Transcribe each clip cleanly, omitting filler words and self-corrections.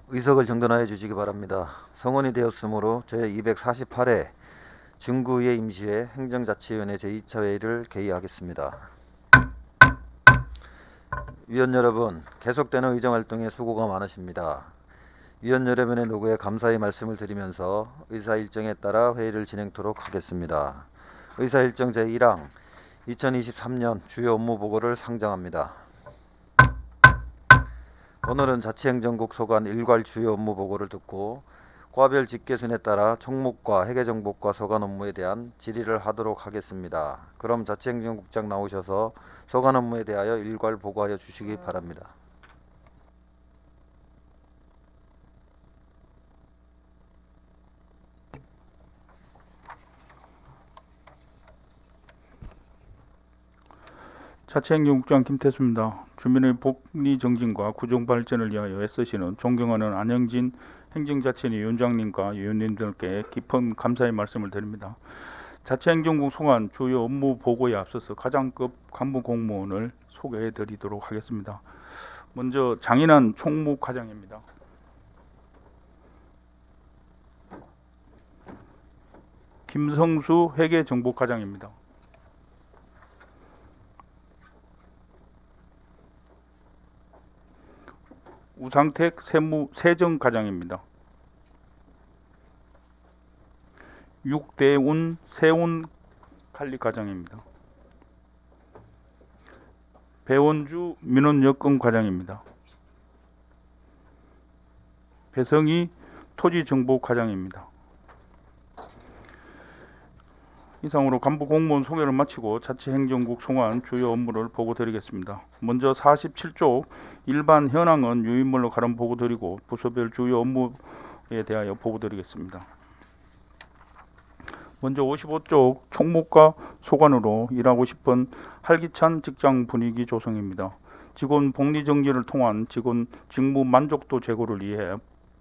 의석을 정돈하여 주시기 바랍니다. 성원이 되었으므로 제248회 중구의 임시회 행정자치위원회 제2차 회의를 개의하겠습니다. 위원 여러분, 계속되는 의정활동에 수고가 많으십니다. 위원 여러분의 노고에 감사의 말씀을 드리면서 의사일정에 따라 회의를 진행토록 하겠습니다. 의사일정 제1항 2023년 주요 업무 보고를 상정합니다. 오늘은 자치행정국 소관 일괄 주요 업무 보고를 듣고 과별 직계순에 따라 총목과 회계정보과 소관 업무에 대한 질의를 하도록 하겠습니다. 그럼 자치행정국장 나오셔서 소관 업무에 대하여 일괄 보고하여 주시기 바랍니다. 자치행정국장 김태수입니다. 주민의 복리 정진과 구정 발전을 위하여 애쓰시는 존경하는 안영진 행정자치위 위원장님과 위원님들께 깊은 감사의 말씀을 드립니다. 자치행정국 소관 주요 업무 보고에 앞서서 가장급 간부 공무원을 소개해 드리도록 하겠습니다. 먼저 장인환 총무과장입니다. 김성수 회계정보과장입니다. 우상택 세정과장입니다. 육대운 세운관리과장입니다. 배원주 민원여건과장입니다. 배성희 토지정보과장입니다. 이상으로 간부 공무원 소개를 마치고 자치행정국 소관 주요 업무를 보고 드리겠습니다. 먼저 47조 일반 현황은 유인물로 가름 보고 드리고 부서별 주요 업무에 대하여 보고 드리겠습니다. 먼저 55쪽 총무과 소관으로 일하고 싶은 활기찬 직장 분위기 조성입니다. 직원 복리 정지를 통한 직원 직무 만족도 제고를 위해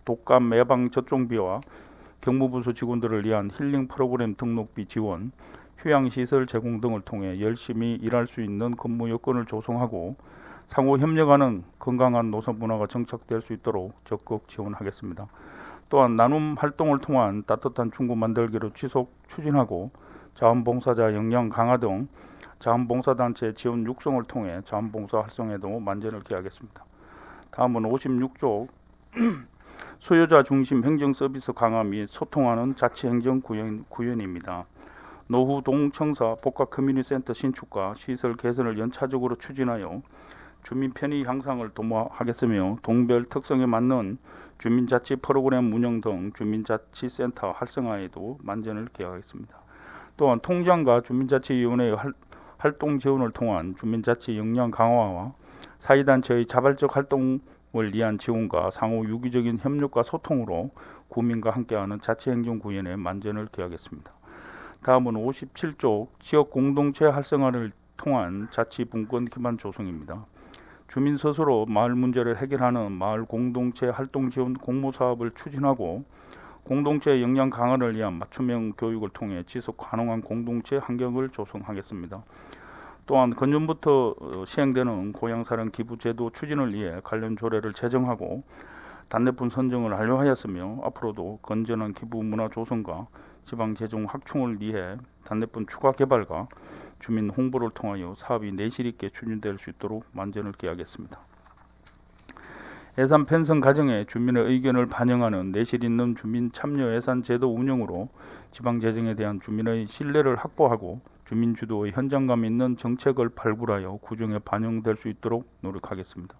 독감 예방 접종비와 경무부서 직원들을 위한 힐링 프로그램 등록비 지원, 휴양시설 제공 등을 통해 열심히 일할 수 있는 근무 여건을 조성하고 상호 협력하는 건강한 노선 문화가 정착될 수 있도록 적극 지원하겠습니다. 또한 나눔 활동을 통한 따뜻한 중구 만들기를 지속 추진하고 자원봉사자 역량 강화 등 자원봉사단체 지원 육성을 통해 자원봉사 활성에도 만전을 기하겠습니다. 다음은 56조 수요자 중심 행정 서비스 강화 및 소통하는 자치행정 구현입니다. 노후 동청사 복합 커뮤니티센터 신축과 시설 개선을 연차적으로 추진하여 주민 편의 향상을 도모하겠으며 동별 특성에 맞는 주민자치 프로그램 운영 등 주민자치센터 활성화에도 만전을 기하겠습니다. 또한 통장과 주민자치위원회의 활동 지원을 통한 주민자치 역량 강화와 사회단체의 자발적 활동을 위한 지원과 상호 유기적인 협력과 소통으로 구민과 함께하는 자치행정구현의 만전을 기하겠습니다. 다음은 57조 지역공동체 활성화를 통한 자치분권 기반 조성입니다. 주민 스스로 마을 문제를 해결하는 마을 공동체 활동 지원 공모 사업을 추진하고 공동체 역량 강화를 위한 맞춤형 교육을 통해 지속 가능한 공동체 환경을 조성하겠습니다. 또한 건전부터 시행되는 고향사랑 기부 제도 추진을 위해 관련 조례를 제정하고 단내분 선정을 완료하였으며 앞으로도 건전한 기부 문화 조성과 지방 재정 확충을 위해 단내분 추가 개발과 주민 홍보를 통하여 사업이 내실 있게 추진될 수 있도록 만전을 기하겠습니다. 예산 편성 과정에 주민의 의견을 반영하는 내실 있는 주민 참여 예산 제도 운영으로 지방 재정에 대한 주민의 신뢰를 확보하고 주민 주도의 현장감 있는 정책을 발굴하여 구정에 반영될 수 있도록 노력하겠습니다.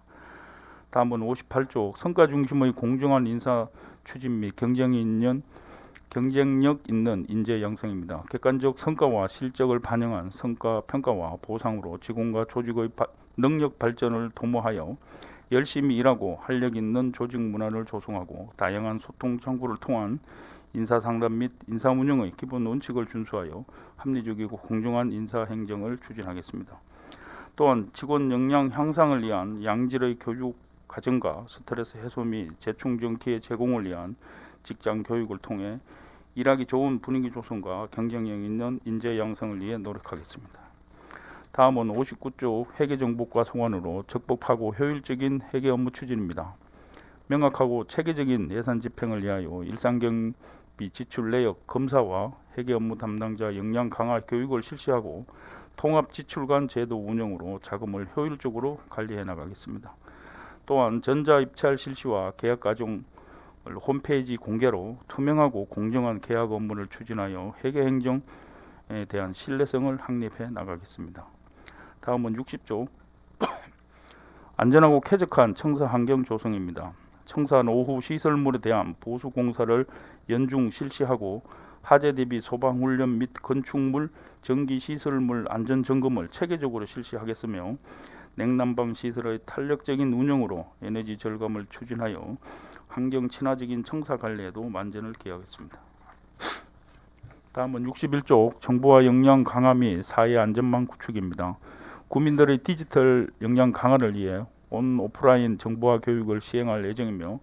다음은 58조 성과 중심의 공정한 인사 추진 및 경쟁력 있는 인재 양성입니다. 객관적 성과와 실적을 반영한 성과 평가와 보상으로 직원과 조직의 능력 발전을 도모하여 열심히 일하고 활력 있는 조직 문화를 조성하고 다양한 소통 창구를 통한 인사상담 및 인사운영의 기본 원칙을 준수하여 합리적이고 공정한 인사행정을 추진하겠습니다. 또한 직원 역량 향상을 위한 양질의 교육 과정과 스트레스 해소 및 재충전 기회 제공을 위한 직장 교육을 통해 일하기 좋은 분위기 조성과 경쟁력 있는 인재 양성을 위해 노력하겠습니다. 다음은 59조 회계정보과 소관으로 적법하고 효율적인 회계 업무 추진입니다. 명확하고 체계적인 예산 집행을 위하여 일상경비 지출 내역 검사와 회계 업무 담당자 역량 강화 교육을 실시하고 통합 지출관 제도 운영으로 자금을 효율적으로 관리해 나가겠습니다. 또한 전자 입찰 실시와 계약 과정을 홈페이지 공개로 투명하고 공정한 계약 업무를 추진하여 회계 행정에 대한 신뢰성을 확립해 나가겠습니다. 다음은 60조 안전하고 쾌적한 청사 환경 조성입니다. 청사 노후 시설물에 대한 보수 공사를 연중 실시하고 화재 대비 소방 훈련 및 건축물, 전기 시설물 안전 점검을 체계적으로 실시하겠으며 냉난방 시설의 탄력적인 운영으로 에너지 절감을 추진하여 환경 친화적인 청사 관리에도 만전을 기하겠습니다. 다음은 61조 정보화 역량 강화 및 사회 안전망 구축입니다. 국민들의 디지털 역량 강화를 위해 온 오프라인 정보화 교육을 시행할 예정이며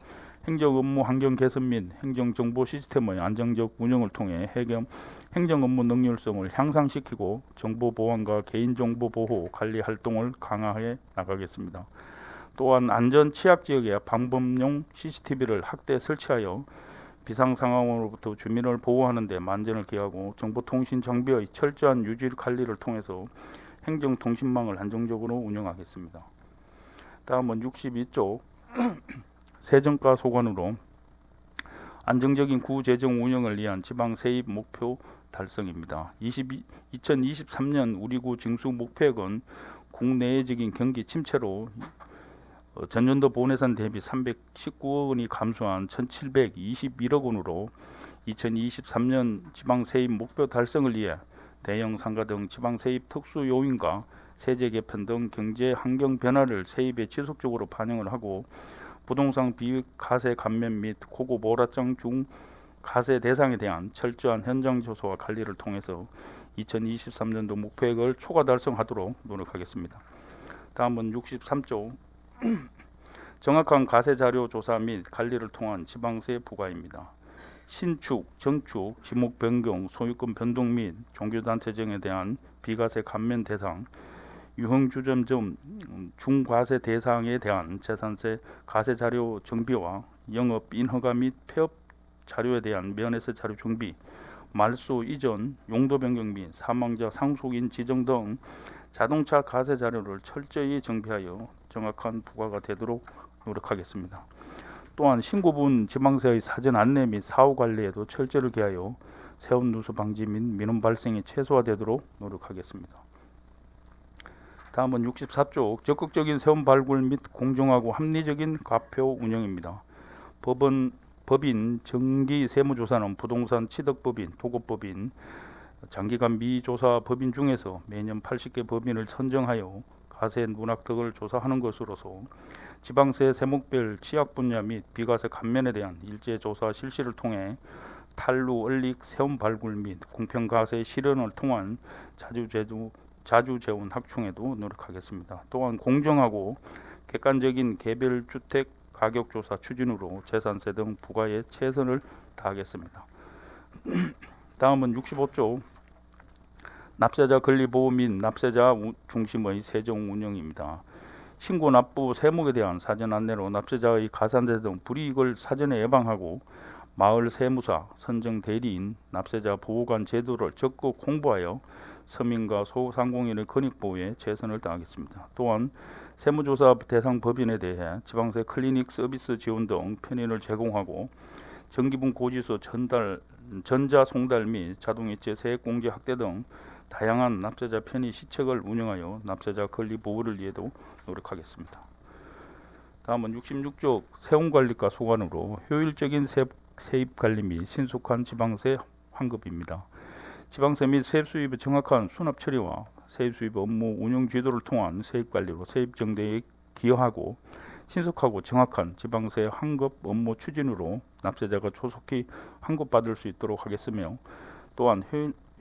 행정 업무 환경 개선 및 행정 정보 시스템의 안정적 운영을 통해 행정 업무 능률성을 향상시키고 정보 보안과 개인정보 보호 관리 활동을 강화해 나가겠습니다. 또한 안전 취약 지역에 방범용 CCTV를 확대 설치하여 비상 상황으로부터 주민을 보호하는 데 만전을 기하고 정보통신 장비의 철저한 유지 관리를 통해서 행정통신망을 안정적으로 운영하겠습니다. 다음은 62조 세정과 소관으로 안정적인 구재정 운영을 위한 지방 세입 목표 달성입니다. 2023년 우리 구 징수 목표액은 국내적인 경기 침체로 전년도 본예산 대비 319억 원이 감소한 1,721억 원으로 2023년 지방 세입 목표 달성을 위해 대형 상가 등 지방 세입 특수 요인과 세제 개편 등 경제 환경 변화를 세입에 지속적으로 반영을 하고 부동산 비과세 감면 및 고급 오락장 중 과세 대상에 대한 철저한 현장 조사와 관리를 통해서 2023년도 목표액을 초과 달성하도록 노력하겠습니다. 다음은 63조 정확한 과세 자료 조사 및 관리를 통한 지방세 부과입니다. 신축, 정축, 지목 변경, 소유권 변동 및 종교단체 등에 대한 비과세 감면 대상, 유흥주점점 중과세 대상에 대한 재산세 과세 자료 정비와 영업 인허가 및 폐업 자료에 대한 면에서 자료 정비, 말소 이전, 용도 변경 및 사망자 상속인 지정 등 자동차 과세 자료를 철저히 정비하여 정확한 부과가 되도록 노력하겠습니다. 또한 신고분 지방세의 사전 안내 및 사후 관리에도 철저를 기하여 세운 누수 방지 및 민원 발생이 최소화되도록 노력하겠습니다. 다음은 64조 적극적인 세운 발굴 및 공정하고 합리적인 과표 운영입니다. 법인 정기세무조사는 부동산 취득법인, 토거법인, 장기간 미조사 법인 중에서 매년 80개 법인을 선정하여 과세 누락 등을 조사하는 것으로서 지방세 세목별 취약 분야 및 비과세 감면에 대한 일제 조사 실시를 통해 탈루, 얼릭, 세운 발굴 및 공평과세 실현을 통한 자주재원 확충에도 노력하겠습니다. 또한 공정하고 객관적인 개별 주택 가격 조사 추진으로 재산세 등 부과에 최선을 다하겠습니다. 다음은 65조 납세자 권리 보호 및 납세자 중심의 세정 운영입니다. 신고 납부 세목에 대한 사전 안내로 납세자의 가산세 등 불이익을 사전에 예방하고 마을 세무사, 선정 대리인, 납세자 보호관 제도를 적극 홍보하여 서민과 소상공인의 권익 보호에 최선을 다하겠습니다. 또한 세무조사 대상 법인에 대해 지방세 클리닉 서비스 지원 등 편의를 제공하고 정기분 고지서 전자 송달 및 자동이체 세액공제 확대 등 다양한 납세자 편의 시책을 운영하여 납세자 권리 보호를 위해도 노력하겠습니다. 다음은 66조 세운관리과 소관으로 효율적인 세입 관리 및 신속한 지방세 환급입니다. 지방세 및 세입 수입의 정확한 수납 처리와 세입 수입 업무 운영 지도를 통한 세입 관리로 세입 정대에 기여하고 신속하고 정확한 지방세 환급 업무 추진으로 납세자가 조속히 환급받을 수 있도록 하겠으며 또한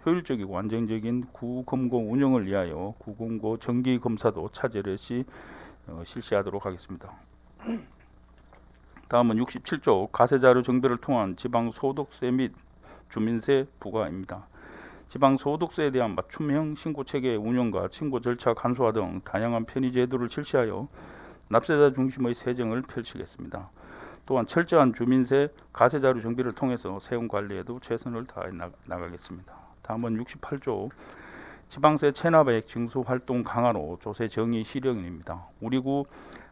효율적이고 안정적인 구검고 운영을 위하여 구검고 정기 검사도 차질없이 실시하도록 하겠습니다. 다음은 67조 과세자료 정비를 통한 지방소득세 및 주민세 부과입니다. 지방소득세에 대한 맞춤형 신고체계 운영과 신고 절차 간소화 등 다양한 편의 제도를 실시하여 납세자 중심의 세정을 펼치겠습니다. 또한 철저한 주민세 가세자료 정비를 통해서 세금 관리에도 최선을 다해 나가겠습니다. 다음은 68조 지방세 체납액 징수 활동 강화로 조세 정의 실현입니다. 우리 구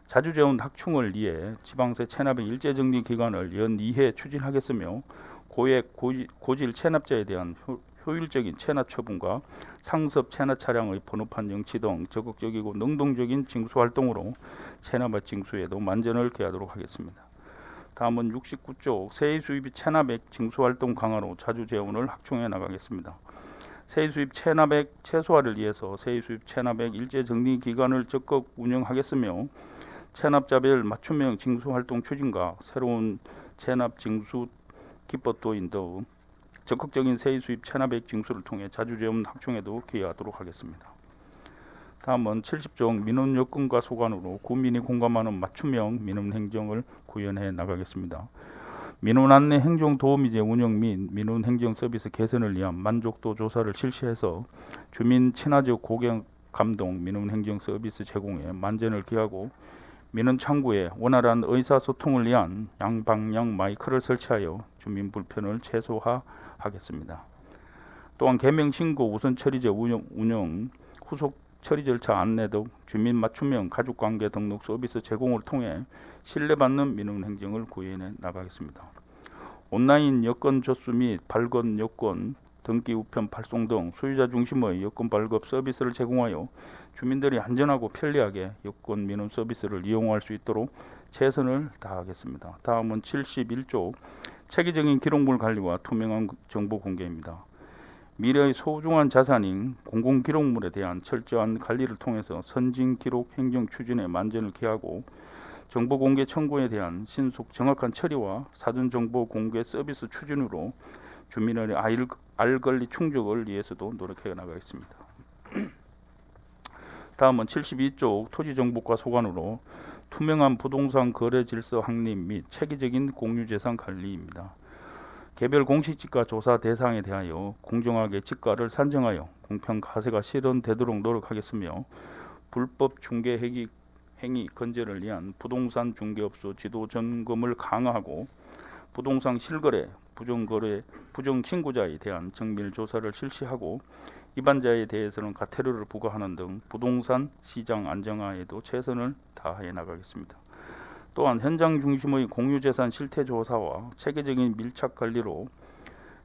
자주재원 확충을 위해 지방세 체납액 일제 정리 기간을 연 2회 추진하겠으며 고액 고질 체납자에 대한 효율적인 체납 처분과 상습 체납 차량의 번호판 영치 등 적극적이고 능동적인 징수 활동으로 체납액 징수에도 만전을 기하도록 하겠습니다. 다음은 69조 세액 수입 체납액 징수 활동 강화로 자주 재원을 확충해 나가겠습니다. 세액 수입 체납액 최소화를 위해서 세액 수입 체납액 일제 정리 기간을 적극 운영하겠으며 체납자별 맞춤형 징수 활동 추진과 새로운 체납 징수 기법 도입 등 적극적인 세액 수입 체납액 징수를 통해 자주재원 확충에도 기여하도록 하겠습니다. 다음은 70조 민원 여건과 소관으로 국민이 공감하는 맞춤형 민원 행정을 구현해 나가겠습니다. 민원 안내 행정 도우미제 운영 및 민원 행정 서비스 개선을 위한 만족도 조사를 실시해서 주민 친화적 고객 감동 민원 행정 서비스 제공에 만전을 기하고 민원 창구에 원활한 의사소통을 위한 양방향 마이크를 설치하여 주민 불편을 최소화하겠습니다. 또한 개명 신고 우선 처리제 운영 후속 처리 절차 안내 등 주민 맞춤형 가족관계 등록 서비스 제공을 통해 신뢰받는 민원 행정을 구현해 나가겠습니다. 온라인 여건 접수 및 발급 여건 등기 우편 발송 등 소유자 중심의 여건 발급 서비스를 제공하여 주민들이 안전하고 편리하게 여건 민원 서비스를 이용할 수 있도록 최선을 다하겠습니다. 다음은 71조 체계적인 기록물 관리와 투명한 정보 공개입니다. 미래의 소중한 자산인 공공기록물에 대한 철저한 관리를 통해서 선진 기록 행정 추진에 만전을 기하고 정보 공개 청구에 대한 신속 정확한 처리와 사전 정보 공개 서비스 추진으로 주민의 알권리 충족을 위해서도 노력해 나가겠습니다. 다음은 72조 토지정보과 소관으로 투명한 부동산 거래 질서 확립 및 체계적인 공유재산 관리입니다. 개별 공시지가 조사 대상에 대하여 공정하게 지가를 산정하여 공평 가세가 실현되도록 노력하겠으며 불법 중개 행위 건재를 위한 부동산 중개업소 지도 점검을 강화하고 부동산 실거래, 부정 신고자에 대한 정밀 조사를 실시하고 위반자에 대해서는 과태료를 부과하는 등 부동산 시장 안정화에도 최선을 다해 나가겠습니다. 또한 현장 중심의 공유재산 실태 조사와 체계적인 밀착 관리로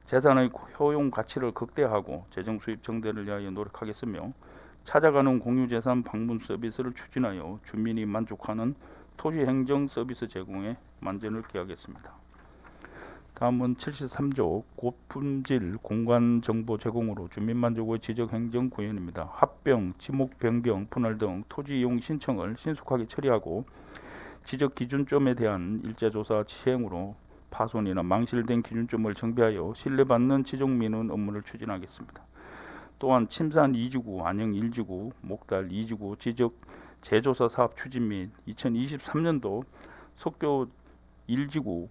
재산의 효용 가치를 극대화하고 재정 수입 증대를 위하여 노력하겠으며 찾아가는 공유재산 방문 서비스를 추진하여 주민이 만족하는 토지 행정 서비스 제공에 만전을 기하겠습니다. 다음은 73조 고품질 공간 정보 제공으로 주민 만족의 지적 행정 구현입니다. 합병, 지목 변경, 분할 등 토지 이용 신청을 신속하게 처리하고 지적 기준점에 대한 일제조사 시행으로 파손이나 망실된 기준점을 정비하여 신뢰받는 지적 민원 업무를 추진하겠습니다. 또한 침산 2지구, 안영 1지구, 목달 2지구 지적 재조사 사업 추진 및 2023년도 속교 1지구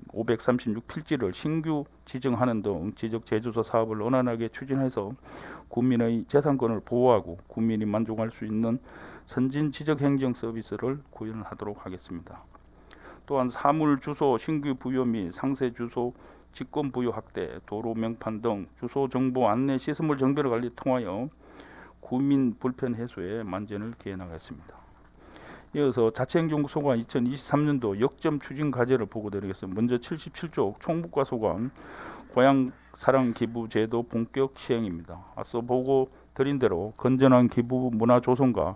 536필지를 신규 지정하는 등 지적 재조사 사업을 원활하게 추진해서 국민의 재산권을 보호하고 국민이 만족할 수 있는 선진 지적 행정 서비스를 구현하도록 하겠습니다. 또한 사물 주소 신규 부여 및 상세 주소 직권 부여 확대, 도로 명판 등 주소 정보 안내 시스템 정비를 관리 통하여 국민 불편 해소에 만전을 기해 나가겠습니다. 이어서 자치행정부 소관 2023년도 역점 추진 과제를 보고드리겠습니다. 먼저 77조 총무과 소관 고향 사랑 기부 제도 본격 시행입니다. 앞서 보고 드린 대로 건전한 기부 문화 조성과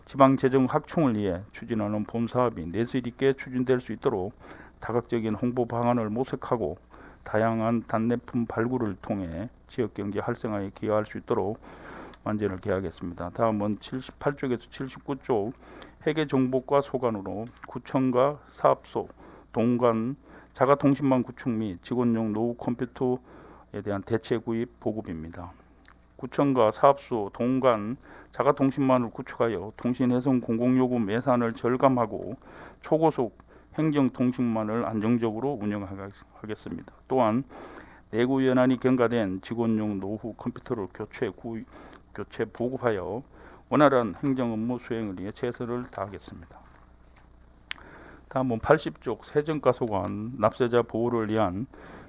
지방 재정 확충을 위해 추진하는 본 사업이 내실 있게 추진될 수 있도록 다각적인 홍보 방안을 모색하고 다양한 단내품 발굴을 통해 지역 경제 활성화에 기여할 수 있도록 만전을 기하겠습니다. 다음은 78쪽에서 79쪽 회계 정보과 소관으로 구청과 사업소, 동관, 자가통신망 구축 및 직원용 노후 컴퓨터에 대한 대체 구입 보급입니다. 구청과 사업소, 동관, 자가통신망을 구축하여 통신해송 공공요금 예산을 절감하고 초고속 행정통신망을 안정적으로 운영하겠습니다. 또한 내구 연한이 경과된 직원용 노후 컴퓨터를 교체 보급하여 원활한 행정 업무 수행을 위해 최선을 다하겠습니다. 다음은 80쪽 세정가소관 납세자 보호를 위한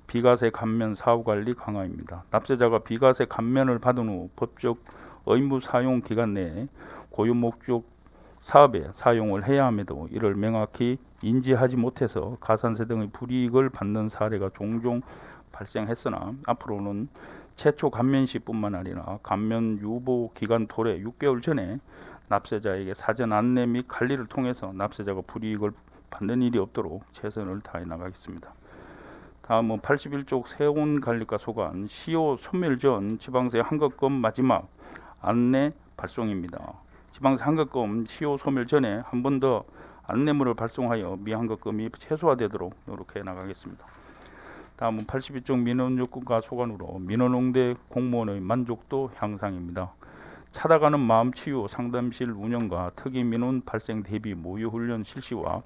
비과세 감면 사후 관리 강화입니다. 납세자가 비과세 감면을 받은 후 법적 의무 사용 기간 내에 고유 목적 사업에 사용을 해야 함에도 이를 명확히 인지하지 못해서 가산세 등의 불이익을 받는 사례가 종종 발생했으나 앞으로는 최초 감면 시뿐만 아니라 감면 유보 기간 도래 6개월 전에 납세자에게 사전 안내 및 관리를 통해서 납세자가 불이익을 받는 일이 없도록 최선을 다해 나가겠습니다. 다음은 81쪽 세운관리과 소관 시효 소멸 전 지방세 환급금 마지막 안내 발송입니다. 지방세 환급금 시효 소멸 전에 한 번 더 안내물을 발송하여 미환급금이 최소화되도록 노력해 나가겠습니다. 다음은 82쪽 민원요건과 소관으로 민원응대 공무원의 만족도 향상입니다. 찾아가는 마음 치유 상담실 운영과 특이 민원 발생 대비 모의 훈련 실시와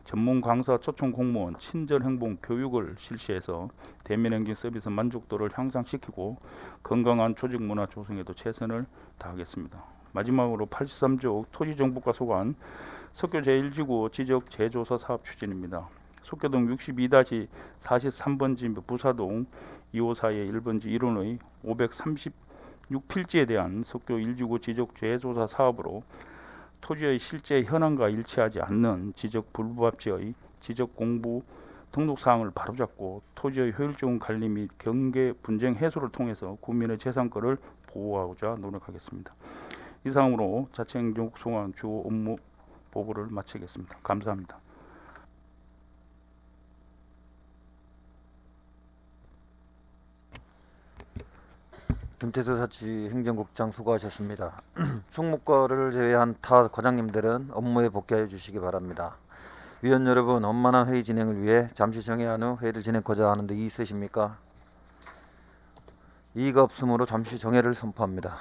전문 강사 초청 공무원 친절 행동 교육을 실시해서 대민행정 서비스 만족도를 향상시키고 건강한 조직 문화 조성에도 최선을 다하겠습니다. 마지막으로 83쪽 토지정보과 소관 석교 제1지구 지적 재조사 사업 추진입니다. 속교동 62-43번지 부사동 254의 1번지 1원의 536필지에 대한 석교 1지구 지적 재조사 사업으로 토지의 실제 현황과 일치하지 않는 지적 불부합지의 지적 공부 등록 사항을 바로잡고 토지의 효율적인 관리 및 경계 분쟁 해소를 통해서 국민의 재산권을 보호하고자 노력하겠습니다. 이상으로 자치행정국소관 주 업무 보고를 마치겠습니다. 감사합니다. 김태수 자치행정국장 수고하셨습니다. 총무과를 제외한 타 과장님들은 업무에 복귀하여 주시기 바랍니다. 위원 여러분, 원만한 회의 진행을 위해 잠시 정회한 후 회의를 진행하고자 하는데 이의 있으십니까? 이의가 없으므로 잠시 정회를 선포합니다.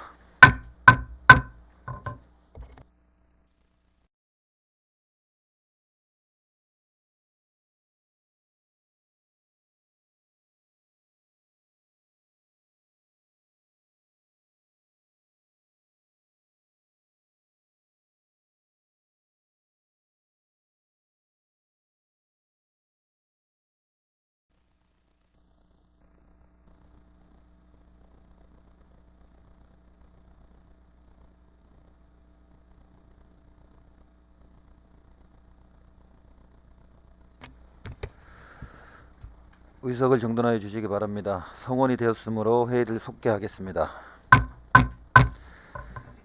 의석을 정돈하여 주시기 바랍니다. 성원이 되었으므로 회의를 속개하겠습니다.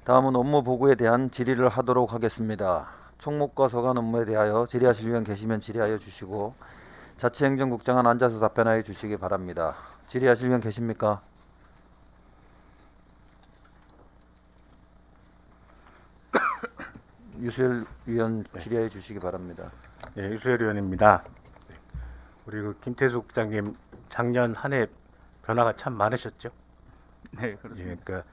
다음은 업무 보고에 대한 질의를 하도록 하겠습니다. 총무과 소관 업무에 대하여 질의하실 위원 계시면 질의하여 주시고 자치행정국장은 앉아서 답변하여 주시기 바랍니다. 질의하실 위원 계십니까? 유수열 위원 질의하여 주시기 바랍니다. 예, 유수열 의원입니다. 우리 그 김태수 국장님 작년 한 해 변화가 참 많으셨죠? 네, 그렇습니다. 예, 그러니까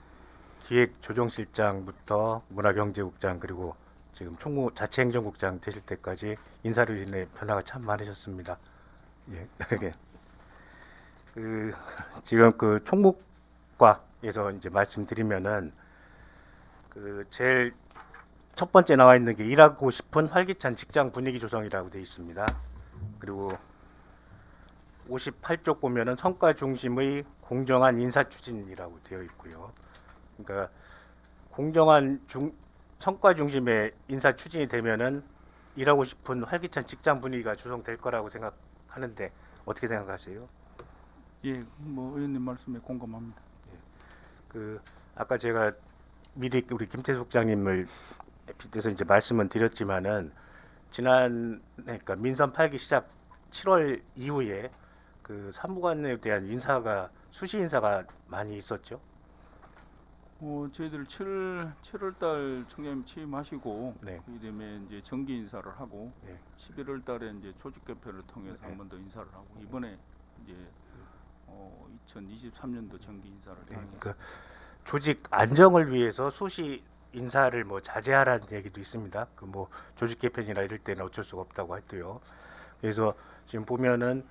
기획조정실장부터 문화경제국장 그리고 지금 총무 자치행정국장 되실 때까지 인사로 인해 변화가 참 많으셨습니다. 예, 이게 그 지금 그 총무과에서 이제 말씀드리면은 그 제일 첫 번째 나와 있는 게 일하고 싶은 활기찬 직장 분위기 조성이라고 되어 있습니다. 그리고 58쪽 보면은 성과 중심의 공정한 인사 추진이라고 되어 있고요. 그러니까 공정한 성과 중심의 인사 추진이 되면은 일하고 싶은 활기찬 직장 분위기가 조성될 거라고 생각하는데 어떻게 생각하세요? 예, 뭐 의원님 말씀에 공감합니다. 그 아까 제가 미리 우리 김태수 국장님을 빗대서 이제 말씀은 드렸지만은 지난 그러니까 민선 8기 시작 7월 이후에 그 사무관에 대한 인사가 수시 인사가 많이 있었죠. 저희들 7월 달 청장님 취임하시고 네. 그다음에 이제 정기 인사를 하고 네. 11월 달에 이제 조직 개편을 통해서 네. 한 번 더 인사를 하고 이번에 이제 2023년도 정기 인사를 네. 하겠습니다. 그 조직 안정을 위해서 수시 인사를 뭐 자제하라는 얘기도 있습니다. 그 뭐 조직 개편이나 이럴 때는 어쩔 수가 없다고 했고요. 그래서 지금 보면은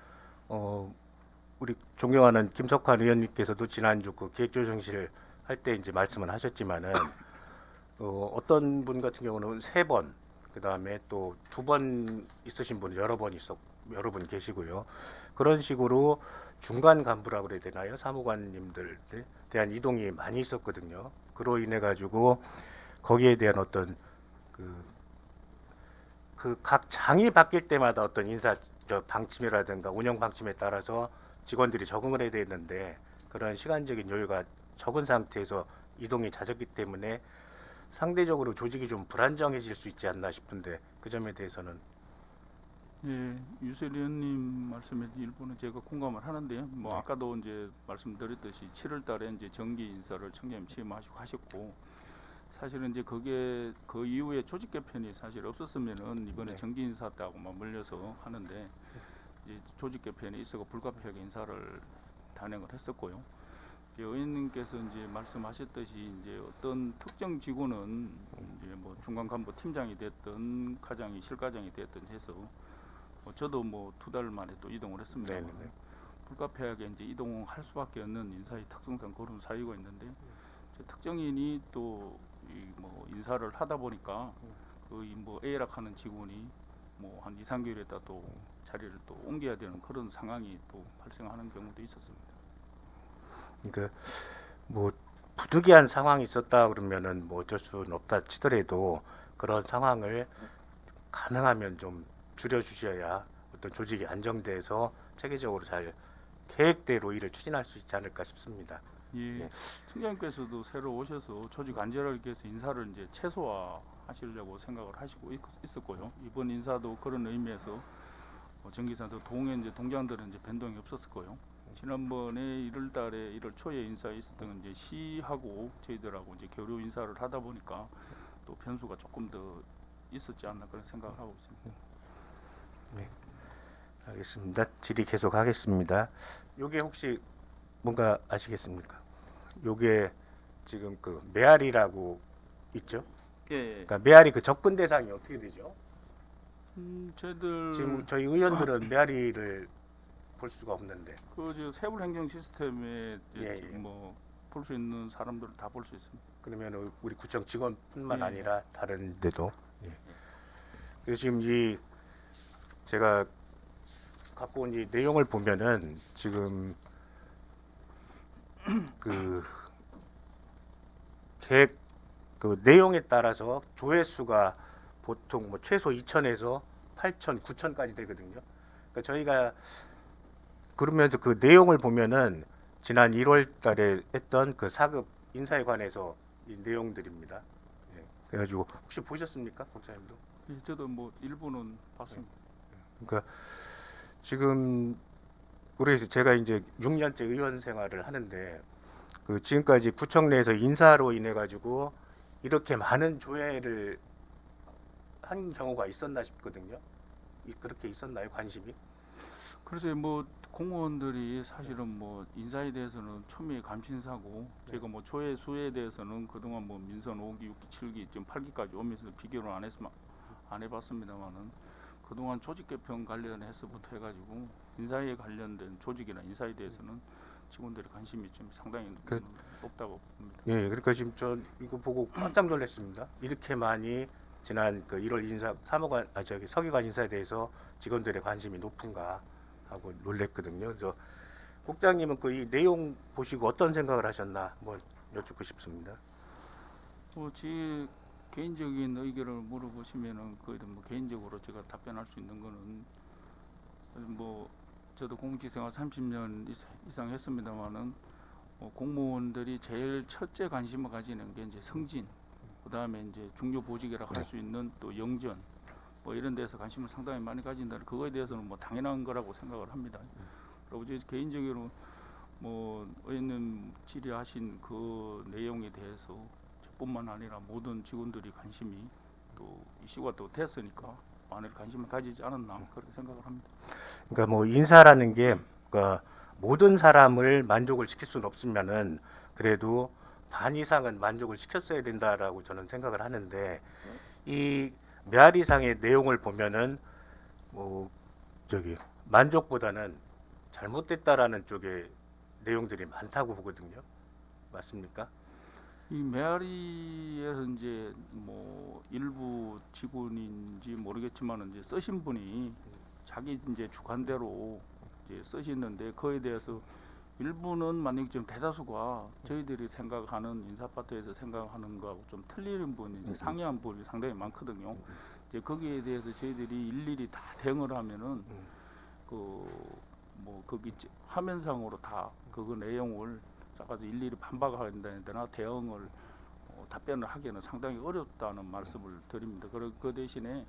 우리 존경하는 김석환 의원님께서도 지난주 그 기획조정실 할 때 이제 말씀을 하셨지만은 어떤 분 같은 경우는 3번 그 다음에 또 2번 있으신 분 여러 분 계시고요. 그런 식으로 중간 간부라고 그래야 되나요? 사무관님들에 대한 이동이 많이 있었거든요. 그로 인해 가지고 거기에 대한 어떤 그 각 장이 바뀔 때마다 어떤 인사 방침이라든가 운영 방침에 따라서 직원들이 적응을 해야 되는데 그런 시간적인 여유가 적은 상태에서 이동이 잦았기 때문에 상대적으로 조직이 좀 불안정해질 수 있지 않나 싶은데 그 점에 대해서는 예, 유세리 의원님 말씀에 일부는 제가 공감을 하는데요. 뭐 네. 아까도 이제 말씀드렸듯이 7월 달에 이제 정기 인사를 청장님 취임하시고 하셨고 사실은 이제 그게 그 이후에 조직 개편이 사실 없었으면은 이번에 네. 정기 인사 때하고만 몰려서 하는데 이제 조직 개편이 있어서 불가피하게 인사를 단행을 했었고요. 이제 의원님께서 이제 말씀하셨듯이 이제 어떤 특정 직원은 이제 뭐 중간 간부 팀장이 됐든 과장이 실과장이 됐든 해서 저도 뭐 2달 만에 또 이동을 했습니다. 네, 네, 네. 불가피하게 이제 이동할 수밖에 없는 인사의 특성상 그런 사유가 있는데 특정인이 또 뭐 인사를 하다 보니까 그 뭐 A락하는 직원이 뭐 한 2~3개월 있다 또 자리를 또 옮겨야 되는 그런 상황이 또 발생하는 경우도 있었습니다. 그러니까 뭐 부득이한 상황이 있었다 그러면은 뭐 어쩔 수는 없다 치더라도 그런 상황을 가능하면 좀 줄여주셔야 어떤 조직이 안정돼서 체계적으로 잘 계획대로 일을 추진할 수 있지 않을까 싶습니다. 예, 네. 총장님께서도 새로 오셔서 조직 안전을 위해서 인사를 이제 최소화 하시려고 생각을 하시고 있었고요. 이번 인사도 그런 의미에서 정기사도 동에 이제 동장들은 이제 변동이 없었을 거요. 지난번에 1월 달에 1월 초에 인사에 있었던 건 이제 시하고 저희들하고 이제 교류 인사를 하다 보니까 또 변수가 조금 더 있었지 않나 그런 생각을 하고 있습니다. 알겠습니다. 질의 계속 하겠습니다. 요게 혹시 뭔가 아시겠습니까? 요게 지금 그 메아리라고 있죠? 예, 그러니까 메아리 그 접근 대상이 어떻게 되죠? 저희들 지금 저희 의원들은 메아리를 볼 수가 없는데. 그 세불 행정 시스템에 예, 예. 뭐볼 수 있는 사람들을 다 볼 수 있습니다. 그러면 우리 구청 직원뿐만 예. 아니라 다른 데도. 예. 그래서 지금 이 제가 갖고 온 이 내용을 보면은 지금 그 계획 그 내용에 따라서 조회수가 보통 뭐 최소 2,000에서 8,000, 9,000까지 되거든요. 그러니까 저희가 그러면서 그 내용을 보면은 지난 1월 달에 했던 그 4급 인사에 관해서 이 내용들입니다. 예. 그래가지고 혹시 보셨습니까, 국장님도? 예, 저도 뭐 일부는 봤습니다. 그러니까 지금 우리 제가 이제 6년째 의원 생활을 하는데 그 지금까지 구청 내에서 인사로 인해 가지고 이렇게 많은 조회를 한 경우가 있었나 싶거든요. 그렇게 있었나요, 관심이? 그래서 뭐 공무원들이 사실은 뭐 인사에 대해서는 초미의 감신사고 제가 뭐 조회 수에 대해서는 그동안 뭐 민선 5기, 6기, 7기, 지금 8기까지 오면서 비교를 안 해봤습니다만은 그동안 조직 개편 관련해서부터 해가지고 인사에 관련된 조직이나 인사에 대해서는 직원들의 관심이 좀 상당히 높다고 봅니다. 예, 그러니까 지금 저 이거 보고 깜짝 놀랐습니다. 이렇게 많이 지난 그 1월 인사 사무관 서기관 인사에 대해서 직원들의 관심이 높은가 하고 놀랬거든요. 그래서 국장님은 그 이 내용 보시고 어떤 생각을 하셨나 뭐 여쭙고 싶습니다. 제 개인적인 의견을 물어보시면은 그에 뭐 개인적으로 제가 답변할 수 있는 거는 뭐 저도 공직생활 30년 이상 했습니다만은 공무원들이 제일 첫째 관심을 가지는 게 이제 승진, 그 다음에 이제 중요 보직이라고 할 수 있는 또 영전, 뭐 이런 데서 관심을 상당히 많이 가진다는 그거에 대해서는 뭐 당연한 거라고 생각을 합니다. 그리고 이제 개인적으로 뭐 의원님 질의하신 그 내용에 대해서 저뿐만 아니라 모든 직원들이 관심이 또 이슈가 또 됐으니까 많은 관심을 가지지 않았나 그렇게 생각을 합니다. 그러니까 뭐 인사라는 게 그러니까 모든 사람을 만족을 시킬 수는 없으면은 그래도 반 이상은 만족을 시켰어야 된다라고 저는 생각을 하는데 이 메아리상의 내용을 보면은 뭐 저기 만족보다는 잘못됐다라는 쪽에 내용들이 많다고 보거든요. 맞습니까? 이 메아리에서 이제 뭐 일부 직원인지 모르겠지만 이제 쓰신 분이 자기 이제 주관대로 이제 쓰시는데 그에 대해서 일부는 만약 지금 대다수가 저희들이 생각하는 인사파트에서 생각하는 거하고 좀 틀리는 분이 이제 상이한 분이 상당히 많거든요. 이제 거기에 대해서 저희들이 일일이 다 대응을 하면은 그 뭐 거기 화면상으로 다 그거 내용을 짜가지고 일일이 반박해야 되나 대응을 답변을 하기에는 상당히 어렵다는 말씀을 드립니다. 그 대신에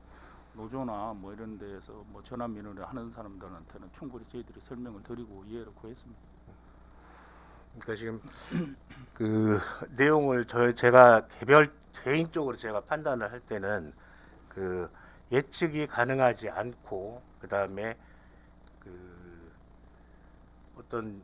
노조나 뭐 이런 데에서 뭐 전환 민원을 하는 사람들한테는 충분히 저희들이 설명을 드리고 이해를 구했습니다. 그러니까 지금 그 내용을 제가 개인적으로 제가 판단을 할 때는 그 예측이 가능하지 않고 그 다음에 그 어떤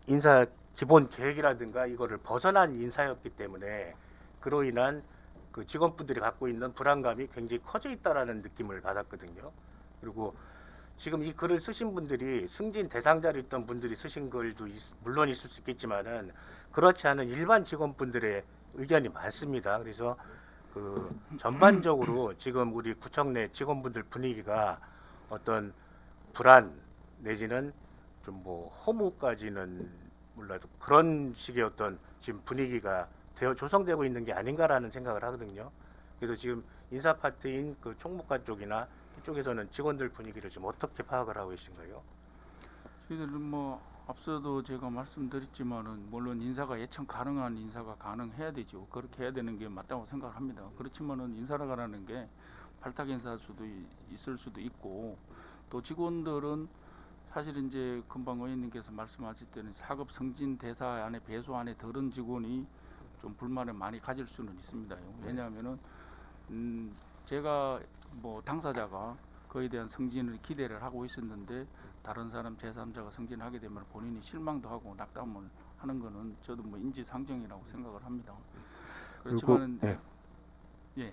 인사 기본 계획이라든가 이거를 벗어난 인사였기 때문에 그로 인한 그 직원분들이 갖고 있는 불안감이 굉장히 커져 있다라는 느낌을 받았거든요. 그리고 지금 이 글을 쓰신 분들이 승진 대상자로 있던 분들이 쓰신 글도 물론 있을 수 있겠지만은 그렇지 않은 일반 직원분들의 의견이 많습니다. 그래서 그 전반적으로 지금 우리 구청 내 직원분들 분위기가 어떤 불안 내지는 좀 뭐 허무까지는 몰라도 그런 식의 어떤 지금 분위기가 조성되고 있는 게 아닌가라는 생각을 하거든요. 그래서 지금 인사 파트인 그 총무과 쪽이나 이쪽에서는 직원들 분위기를 지금 어떻게 파악을 하고 계신가요? 저희들은 뭐 앞서도 제가 말씀드렸지만은 물론 인사가 예측 가능한 인사가 가능해야 되죠. 그렇게 해야 되는 게 맞다고 생각을 합니다. 그렇지만은 인사라는 게 발탁 인사일 수도 있을 수도 있고 또 직원들은 사실 이제 금방 의원님께서 말씀하실 때는 사급 승진 대사 안에 배수 안에 들은 직원이 좀 불만을 많이 가질 수는 있습니다. 왜냐하면은 제가 뭐 당사자가 그에 대한 승진을 기대를 하고 있었는데 다른 사람 제3자가 승진하게 되면 본인이 실망도 하고 낙담을 하는 거는 저도 뭐 인지상정이라고 생각을 합니다. 그렇지만은 네. 예,